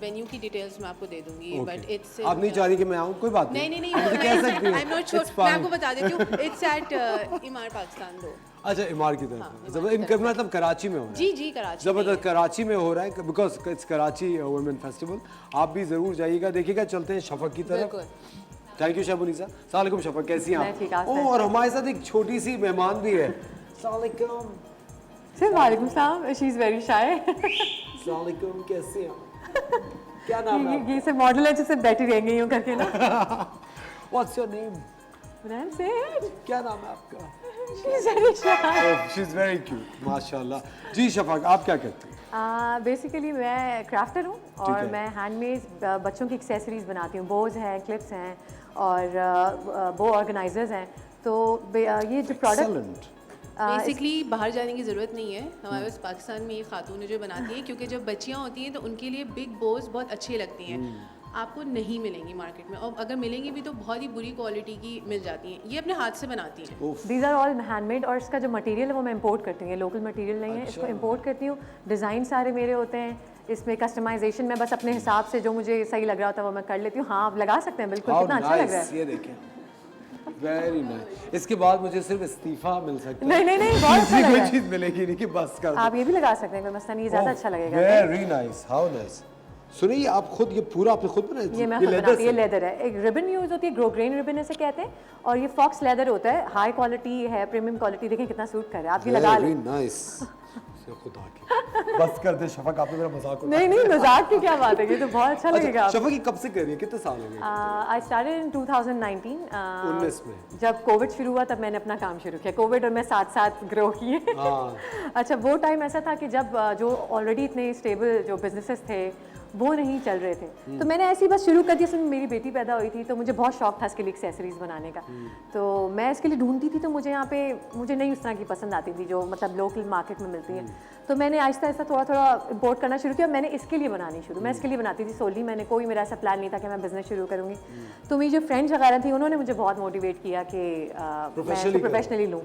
वेन्यू की डिटेल्स मैं आपको दे दूंगी, बट इट्स आप नहीं चाह रही कि मैं आऊँ? कोई बात नहीं, नहीं मुझे कह सकती हैं। आई एम नॉट श्योर, मैं आपको बता देती हूँ। It's at Emaar Pakistan 2। अच्छा, इमार की तरफ। इनका मतलब कराची में हो रहा है? जी कराची। ज़बरदस्त, कराची में हो रहा है because it's Karachi women festival. आप भी ज़रूर जाइएगा, देखिएगा। चलते हैं शफक की तरफ। Thank you Shabunisa. अस्सलाम वालेकुम शफक, कैसी हैं आप? ओह, और हमारे साथ एक छोटी सी मेहमान भी है। अस्सलाम वालेकुम। वालेकुम सलाम। She is very shy. अस्सलाम वालेकुम, कैसे हैं? क्या नाम है? ये से मॉडल है जिससे बैठी रहेंगी यूं करके ना। What's your name? क्या नाम है आपका? She's very shy. She's very cute, माशाल्लाह। जी शफक, आप क्या करते हैं? बेसिकली मैं क्राफ्टर हूँ और मैं हैंडमेड बच्चों की एक्सेसरीज बनाती हूँ। बोज हैं, क्लिप्स हैं और बो ऑर्गेनाइजर्स हैं। तो ये जो प्रोडक्ट बेसिकली बाहर जाने की ज़रूरत नहीं है। हमारे पास पाकिस्तान में ये खातून जो बनाती हैं, क्योंकि जब बच्चियाँ होती हैं तो उनके लिए बिग बोज बहुत अच्छी लगती हैं। आपको नहीं मिलेंगी मार्केट में, और अगर मिलेंगी भी तो बहुत ही बुरी क्वालिटी की मिल जाती हैं। ये अपने हाथ से बनाती हैं। दीज आर ऑल हैंडमेड और इसका जो मटेरियल है वो मैं इंपोर्ट करती हूँ। ये लोकल मटेरियल नहीं है, इसको इंपोर्ट करती हूँ। डिज़ाइन सारे मेरे होते हैं। इसमें कस्टमाइजेशन मैं बस अपने हिसाब से जो मुझे सही लग रहा होता है वो मैं कर लेती हूँ। हाँ, आप लगा सकते हैं, बिल्कुल। कितना अच्छा लग रहा है, ये देखें, वेरी नाइस। इसके बाद मुझे सिर्फ इस्तीफा मिल सकता है? नहीं, बहुत अच्छा लग रहा है। कोई चीज़ मिलेगी नहीं कि बस कर। आप ये भी लगा सकते हैं, कोई मसला नहीं, ज़्यादा अच्छा लगेगा। Very nice, how nice. सुनिए, आप खुद ये पूरा आपने खुद बनाया? ये मैं खुद बनाती हूँ। ये लेदर है, एक रिबन यूज़ होती है, ग्रो ग्रेन रिबन इसे कहते हैं, और ये फॉक्स लेदर होता है। हाई क्वालिटी है, प्रीमियम क्वालिटी। देखें कितना सूट कर रहा है, आप ये लगा लें। Very nice. खुदा की बस कर दे शफक, आपने मेरा मजाक उड़ाया। नहीं, मजाक की क्या बात है, ये तो बहुत अच्छा लगेगा। शफक ये कब से कर रही है, कितने साल हो गए? आई स्टार्टेड इन 2019 19 में। जब कोविड शुरू हुआ तब मैंने अपना काम शुरू किया। कोविड और मैं साथ ग्रो किए। अच्छा, वो टाइम ऐसा था कि जब जो ऑलरेडी इतने स्टेबल जो बिजनेसेस थे वो नहीं चल रहे थे, तो मैंने ऐसी बस शुरू कर दिया। उसमें मेरी बेटी पैदा हुई थी तो मुझे बहुत शौक था इसके लिए एक्सेसरीज बनाने का। तो मैं इसके लिए ढूंढती थी, तो मुझे यहाँ पे मुझे नहीं उस तरह की पसंद आती थी जो मतलब लोकल मार्केट में मिलती हैं। तो मैंने आहिस्ता आहिस्ता थोड़ा इंपोर्ट करना शुरू किया। मैंने इसके लिए बनानी शुरू, मैं इसके लिए बनाती थी सोली। मैंने कोई मेरा ऐसा प्लान नहीं था कि मैं बिजनेस शुरू करूँगी। तो मेरी जो फ्रेंड्स वगैरह थी उन्होंने मुझे बहुत मोटिवेट किया कि मैं प्रोफेशनली लूँ।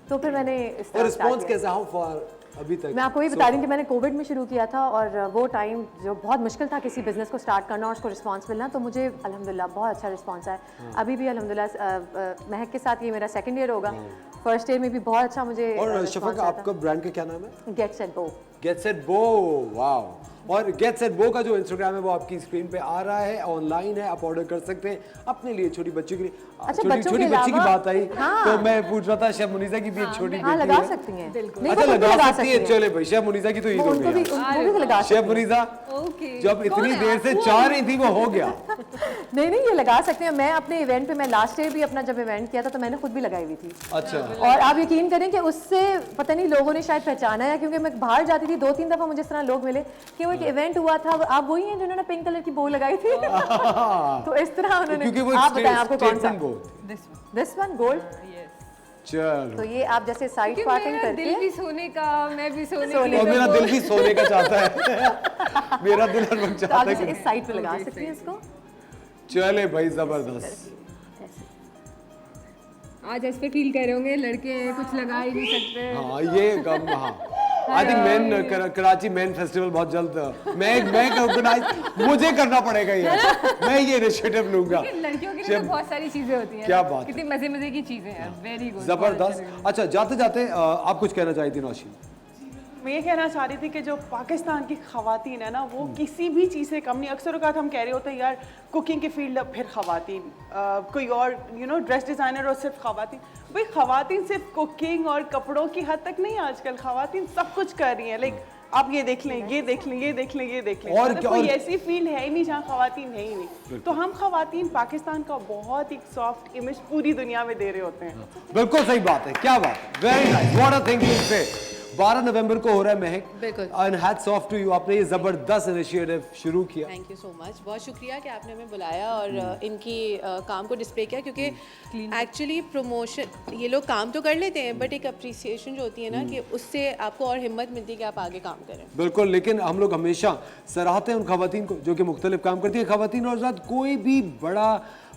तो फिर मैंने रिस्पॉन्स कैसा, हाउ फार अभी तक? मैं आपको ये बता रही हूँ कि मैंने कोविड में शुरू किया था और वो टाइम जो बहुत मुश्किल था किसी बिजनेस को स्टार्ट करना और उसको रिस्पांस मिलना, तो मुझे अल्हम्दुलिल्लाह बहुत अच्छा रिस्पांस है। अभी भी अल्हम्दुलिल्लाह महक के साथ ये मेरा सेकंड ईयर होगा। फर्स्ट ईयर में भी बहुत अच्छा मुझे। और शफक, आपका ब्रांड का क्या नाम है? गेट सेट बो। गेट सेट बो, वाओ। और गेट सेट बो का जो इंस्टाग्राम है वो आपकी स्क्रीन पे आ रहा है, ऑनलाइन है, आप ऑर्डर कर सकते हैं अपने लिए, छोटी बच्चों के लिए। अच्छा, छोटी बच्ची की बात आई तो मैं पूछ रहा था, शेफ मुनीसा की भी एक छोटी बेटी है। लगा सकती हैं। अच्छा, लगा सकती है। चले भाई, शेफ मुनीसा की तो ईद हो गई। शेफ मुनीसा जब इतनी देर से चाह रही थी वो हो गया। नहीं, ये लगा सकते हैं। मैं अपने इवेंट पे, मैं लास्ट ईयर भी अपना जब इवेंट किया था तो मैंने खुद भी लगाई हुई थी। अच्छा। और आप यकीन करें कि उससे पता नहीं लोगों ने शायद पहचाना है, क्योंकि मैं बाहर जाती थी 2-3 दफा मुझे इस तरह लोग मिले कि वो एक इवेंट हुआ था, आप वही हैं जिन्होंने पिंक कलर की बो लगाई थी। तो इस तरह उन्होंने। आप बताएं आपको कौन सा? This one gold. चलो, तो ये आप जैसे साइड पार्टिंग करके। दिल भी सोने का, मैं भी सोने का। और मेरा दिल भी सोने का चाहता है। मेरा दिल हर वक्त चाहता है कि इस साइड पे लगा सकती हैं इसको। चले भाई, जबरदस्त। आज इस पे फील कर रहे होंगे लड़के कुछ लगा ही नहीं सकते। हाँ, ये गम। हाँ, I think main Karachi main festival बहुत जल्द मैं ऑर्गेनाइज मुझे करना पड़ेगा ये, मैं ये इनिशिएटिव लूंगा। लड़कियों के लिए तो बहुत सारी चीजें होती हैं। क्या बात, कितनी मजे मजे की चीजें हैं। वेरी गुड, जबरदस्त। अच्छा जाते जाते आप कुछ कहना चाहती थी नौशीन? मैं ये कहना चाह रही थी कि जो पाकिस्तान की ख़वातीन है ना, वो किसी भी चीज़ से कम नहीं। अक्सर औक़ात हम कह रहे होते हैं यार कुकिंग की फील्ड अब फिर ख़वातीन, कोई और ड्रेस डिज़ाइनर और सिर्फ ख़वातीन। भाई ख़वातीन सिर्फ कुकिंग और कपड़ों की हद तक नहीं, आजकल ख़वातीन सब कुछ कर रही हैं। लाइक आप ये देख लें, ये देख लें, ये देख लें, ये देख लें, और मतलब कोई ऐसी फील्ड है ही नहीं जहाँ ख़वातीन है ही नहीं। तो हम ख़वातीन पाकिस्तान का बहुत ही सॉफ्ट इमेज पूरी दुनिया में दे रहे होते हैं। बिल्कुल सही बात है, क्या बात, very nice, what a thing you say. 12 नवंबर को हो रहा है महक, बिल्कुल, and hats off to you, आपने ये जबरदस्त इनिशिएटिव शुरू किया। थैंक यू सो मच, बहुत शुक्रिया कि आपने हमें बुलाया और इनकी काम को डिस्प्ले किया, क्योंकि एक्चुअली प्रमोशन ये लोग काम तो कर लेते हैं, बट एक अप्रिसिएशन जो होती है ना, कि उससे आपको और हिम्मत मिलती है कि आप आगे काम करें। बिल्कुल, लेकिन हम लोग हमेशा सराहते हैं उन खवातीन को जो कि मुख्तलिफ काम करती है। खवातीन और साथ कोई भी बड़ा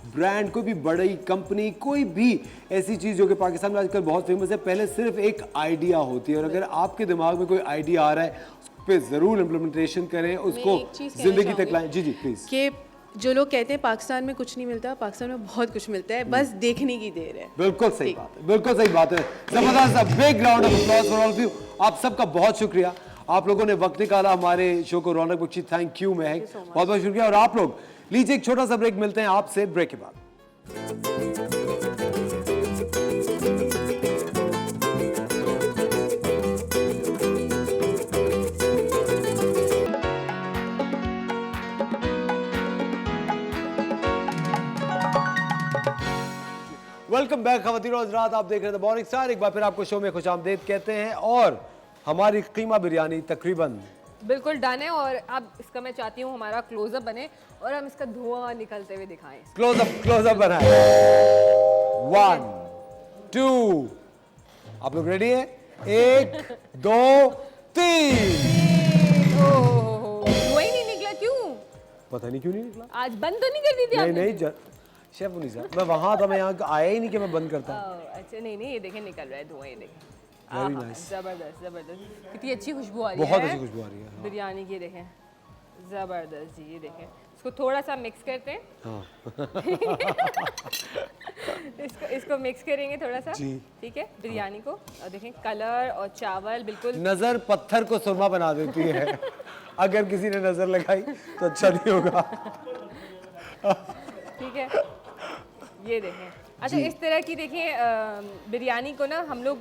ब्रांड, कोई भी बड़ी कंपनी, कोई भी ऐसी चीज़ जो कि पाकिस्तान में आजकल बहुत फेमस है, पहले सिर्फ एक आइडिया होती है, और अगर आपके दिमाग में कोई आइडिया आ रहा है उस पर ज़रूर इम्प्लीमेंटेशन करें, उसको ज़िंदगी तक लाएं। जी जी प्लीज़। कि जो लोग कहते हैं पाकिस्तान में कुछ नहीं मिलता, पाकिस्तान में बहुत कुछ मिलता है, बस देखने की देर है। बिल्कुल सही बात है, बिल्कुल सही बात है। जबरदस्त, big round of applause for all of you. आप सबका बहुत शुक्रिया, आप लोगों ने वक्त निकाला हमारे शो को रौनक बख्शी। थैंक यू महक, बहुत बहुत शुक्रिया। और आप लोग लीजिए एक छोटा सा ब्रेक, मिलते हैं आपसे ब्रेक के बाद। वेलकम बैक खवातीन और हज़रात, आप देख रहे थे मॉर्निंग स्टार। एक बार फिर आपको शो में खुशामदीद कहते हैं, और हमारी कीमा बिरयानी तकरीबन बिल्कुल डन है। और अब इसका मैं चाहती हूँ हमारा क्लोजअप बने और हम इसका धुआं निकलते हुए दिखाएं। क्लोजअप बनाए। 1 2, आप लोग रेडी है? 1 2 3। धुआं ही नहीं निकला, क्यों? पता नहीं क्यों नहीं निकला। आज बंद तो नहीं कर दी थी आपने? नहीं शेफ उनीसा, मैं वहां था, मैं यहाँ आया ही नहीं कि मैं बंद करता। अच्छा नहीं, ये देखें निकल रहा है धुआं, ये देखें। वेरी नाइस, जबरदस्त जबरदस्त, कितनी अच्छी खुशबू आ रही है। बहुत अच्छी खुशबू आ रही है बिरयानी की, देखें जबरदस्त जी। ये देखें, इसको थोड़ा सा मिक्स करते हैं। हाँ। इसको मिक्स करेंगे थोड़ा सा, ठीक है, बिरयानी को। और देखें कलर और चावल बिल्कुल, नजर पत्थर को सुरमा बना देती है। अगर किसी ने नजर लगाई तो अच्छा नहीं होगा। ठीक है, ये देखें। अच्छा, इस तरह की देखिए बिरयानी को ना हम लोग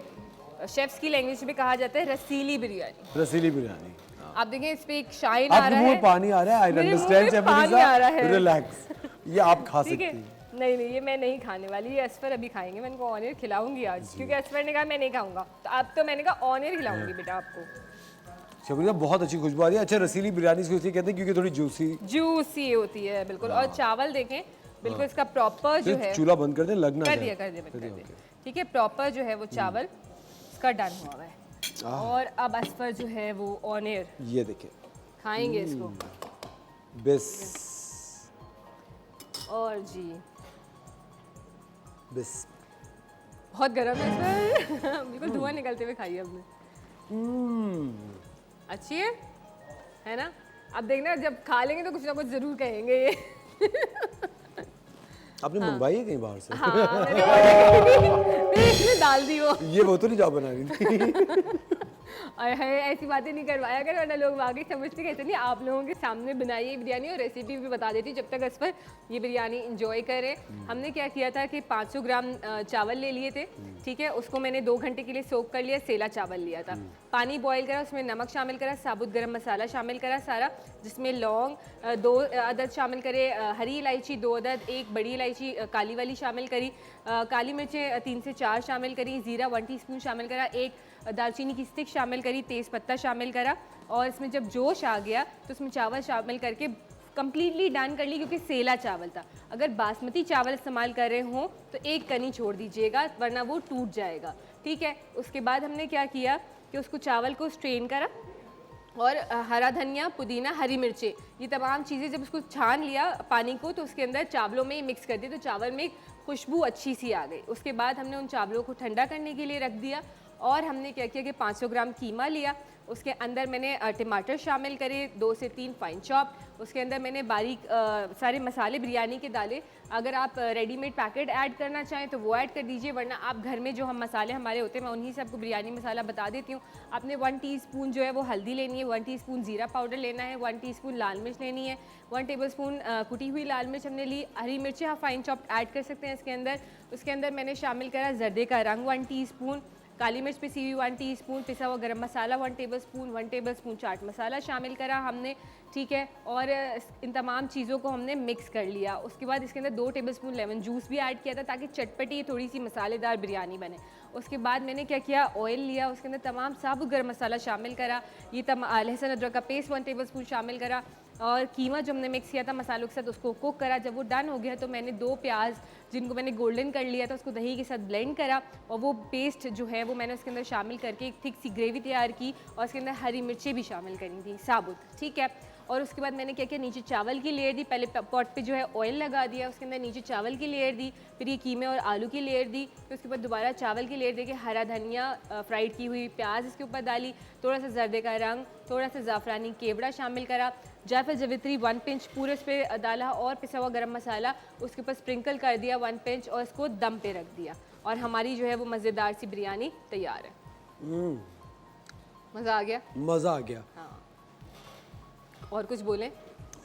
शेफ्स की लैंग्वेज में कहा जाता है रसीली बिरयानी। रसीली बिरयानी। आप देखें इस पे एक शाइन आ रहा है, पानी आ रहा है। आई अंडरस्टैंड, पानी आ रहा है। रिलैक्स, ये आप खा सकती हैं। नहीं, ये मैं नहीं खाने वाली, ये असफर अभी खाएंगे। मैं इनको ऑनियर खिलाऊंगी आज, क्योंकि असफर ने कहा मैं नहीं खाऊंगा, तो अब तो मैंने कहा ऑनियर खिलाऊंगी बेटा आपको। शबरीना, बहुत अच्छी खुशबू आ रही है। अच्छा, रसीली बिरयानी इसको इसलिए कहते हैं क्योंकि थोड़ी जूसी होती है, बिल्कुल। और चावल देखें बिल्कुल इसका प्रॉपर जो है, चूल्हा बंद कर दे, लगना कर दिया। ठीक है, प्रॉपर जो है वो चावल इसका डन हुआ है। और अब असफर जो है वो ऑनियर, ये देखिए, खाएंगे इसको बिस। और जी बिस, बहुत गर्म है इसमें। बिल्कुल धुआं निकलते हुए खाइए आपने। अच्छी है ना? अब देखना जब खा लेंगे तो कुछ ना कुछ जरूर कहेंगे ये। आपने मंगवाई है कहीं बाहर से? हाँ, मैंने इसमें डाल दी वो तो नहीं जॉब बना रही थी। है ऐसी बातें नहीं करवाया कर, वरना लोग वाकई समझते कहते नहीं। आप लोगों के सामने बनाई ये बिरयानी और रेसिपी भी बता देती जब तक इस पर ये बिरयानी इंजॉय करें। हमने क्या किया था कि 500 ग्राम चावल ले लिए थे, ठीक है, उसको मैंने 2 घंटे के लिए सोक कर लिया। सेला चावल लिया था, पानी बॉईल करा, उसमें नमक शामिल करा, साबुत गरम मसाला शामिल करा सारा, जिसमें लौंग 2 अदद शामिल करे, हरी इलायची 2 अदद, 1 बड़ी इलायची काली वाली शामिल करी, काली मिर्चें 3 से 4 शामिल करी, ज़ीरा 1 टीस्पून शामिल करा, 1 दालचीनी की स्टिक शामिल करी, तेज़ पत्ता शामिल करा। और इसमें जब जोश आ गया तो उसमें चावल शामिल करके कम्प्लीटली डन कर ली, क्योंकि सेला चावल था। अगर बासमती चावल इस्तेमाल कर रहे हों तो 1 कनी छोड़ दीजिएगा, वरना वो टूट जाएगा, ठीक है। उसके बाद हमने क्या किया कि उसको चावल को स्ट्रेन करा, और हरा धनिया, पुदीना, हरी मिर्चें, ये तमाम चीज़ें जब उसको छान लिया पानी को, तो उसके अंदर चावलों में मिक्स कर दिया, तो चावल में खुशबू अच्छी सी आ गई। उसके बाद हमने उन चावलों को ठंडा करने के लिए रख दिया, और हमने क्या किया कि 500 ग्राम कीमा लिया, उसके अंदर मैंने टमाटर शामिल करे 2 से 3 फाइन चॉप, उसके अंदर मैंने बारीक सारे मसाले बिरयानी के डाले। अगर आप रेडीमेड पैकेट ऐड करना चाहें तो वो ऐड कर दीजिए, वरना आप घर में जो हम मसाले हमारे होते हैं मैं उन्हीं से आपको बिरयानी मसाला बता देती हूँ। आपने 1 टीस्पून जो है वो हल्दी लेनी है, 1 टीस्पून ज़ीरा पाउडर लेना है, 1 टीस्पून लाल मिर्च लेनी है, 1 टेबलस्पून कुटी हुई लाल मिर्च हमने ली, हरी मिर्चें आप फाइन चॉप ऐड कर सकते हैं इसके अंदर। उसके अंदर मैंने शामिल करा जर्दे का रंग 1 टीस्पून, काली मिर्च पिसी हुई 1 टीस्पून, पिसा हुआ गरम मसाला 1 टेबलस्पून, 1 टेबलस्पून चाट मसाला शामिल करा हमने, ठीक है। और इन तमाम चीज़ों को हमने मिक्स कर लिया। उसके बाद इसके अंदर 2 टेबलस्पून लेमन जूस भी ऐड किया था ताकि चटपटी थोड़ी सी मसालेदार बिरयानी बने। उसके बाद मैंने क्या किया, ऑयल लिया, उसके अंदर तमाम साबुत गरम मसाला शामिल करा, ये लहसुन अदरक का पेस्ट 1 टेबलस्पून शामिल करा, और कीमा जो हमने मिक्स किया था मसालों के साथ उसको कुक करा। जब वो डन हो गया तो मैंने 2 प्याज जिनको मैंने गोल्डन कर लिया था उसको दही के साथ ब्लेंड करा, और वो पेस्ट जो है वो मैंने उसके अंदर शामिल करके एक थिक सी ग्रेवी तैयार की, और उसके अंदर हरी मिर्चें भी शामिल करी थी साबुत, ठीक है। और उसके बाद मैंने क्या किया, नीचे चावल की लेयर दी, पहले पॉट पे जो है ऑयल लगा दिया, उसके अंदर नीचे चावल की लेयर दी, फिर ये कीमे और आलू की लेयर दी, फिर उसके बाद दोबारा चावल की लेयर दे के हरा धनिया फ्राइड की हुई प्याज इसके ऊपर डाली, थोड़ा सा जर्दे का रंग, थोड़ा सा ज़ाफ़रानी केवड़ा शामिल करा, जायफल जवित्री 1 पिंच पूरे उस पर डाला, और पिसा हुआ गरम मसाला उसके ऊपर स्प्रिंकल कर दिया 1 पिंच, और इसको दम पे रख दिया, और हमारी जो है वो मज़ेदार सी बिरयानी तैयार है। मज़ा आ गया? मज़ा आ गया। हाँ, और कुछ बोलें?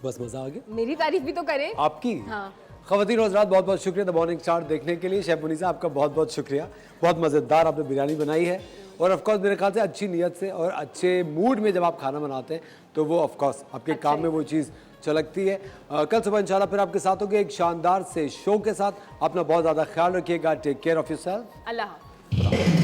बस मज़ा आ गया। मेरी तारीफ भी तो करें आपकी। हाँ। ख़वातीन और हज़रात, बहुत बहुत शुक्रिया द मॉर्निंग स्टार देखने के लिए। शेफ मुनीसा आपका बहुत बहुत शुक्रिया, बहुत मज़ेदार आपने बिरयानी बनाई है, और ऑफ कोर्स मेरे ख्याल से अच्छी नीयत से और अच्छे मूड में जब आप खाना बनाते हैं तो वो ऑफ कोर्स आपके काम में वो चीज़ चलकती है। कल सुबह इंशाल्लाह फिर आपके साथ होंगे एक शानदार से शो के साथ। अपना बहुत ज़्यादा ख्याल रखिएगा। Take care of yourself. Allah.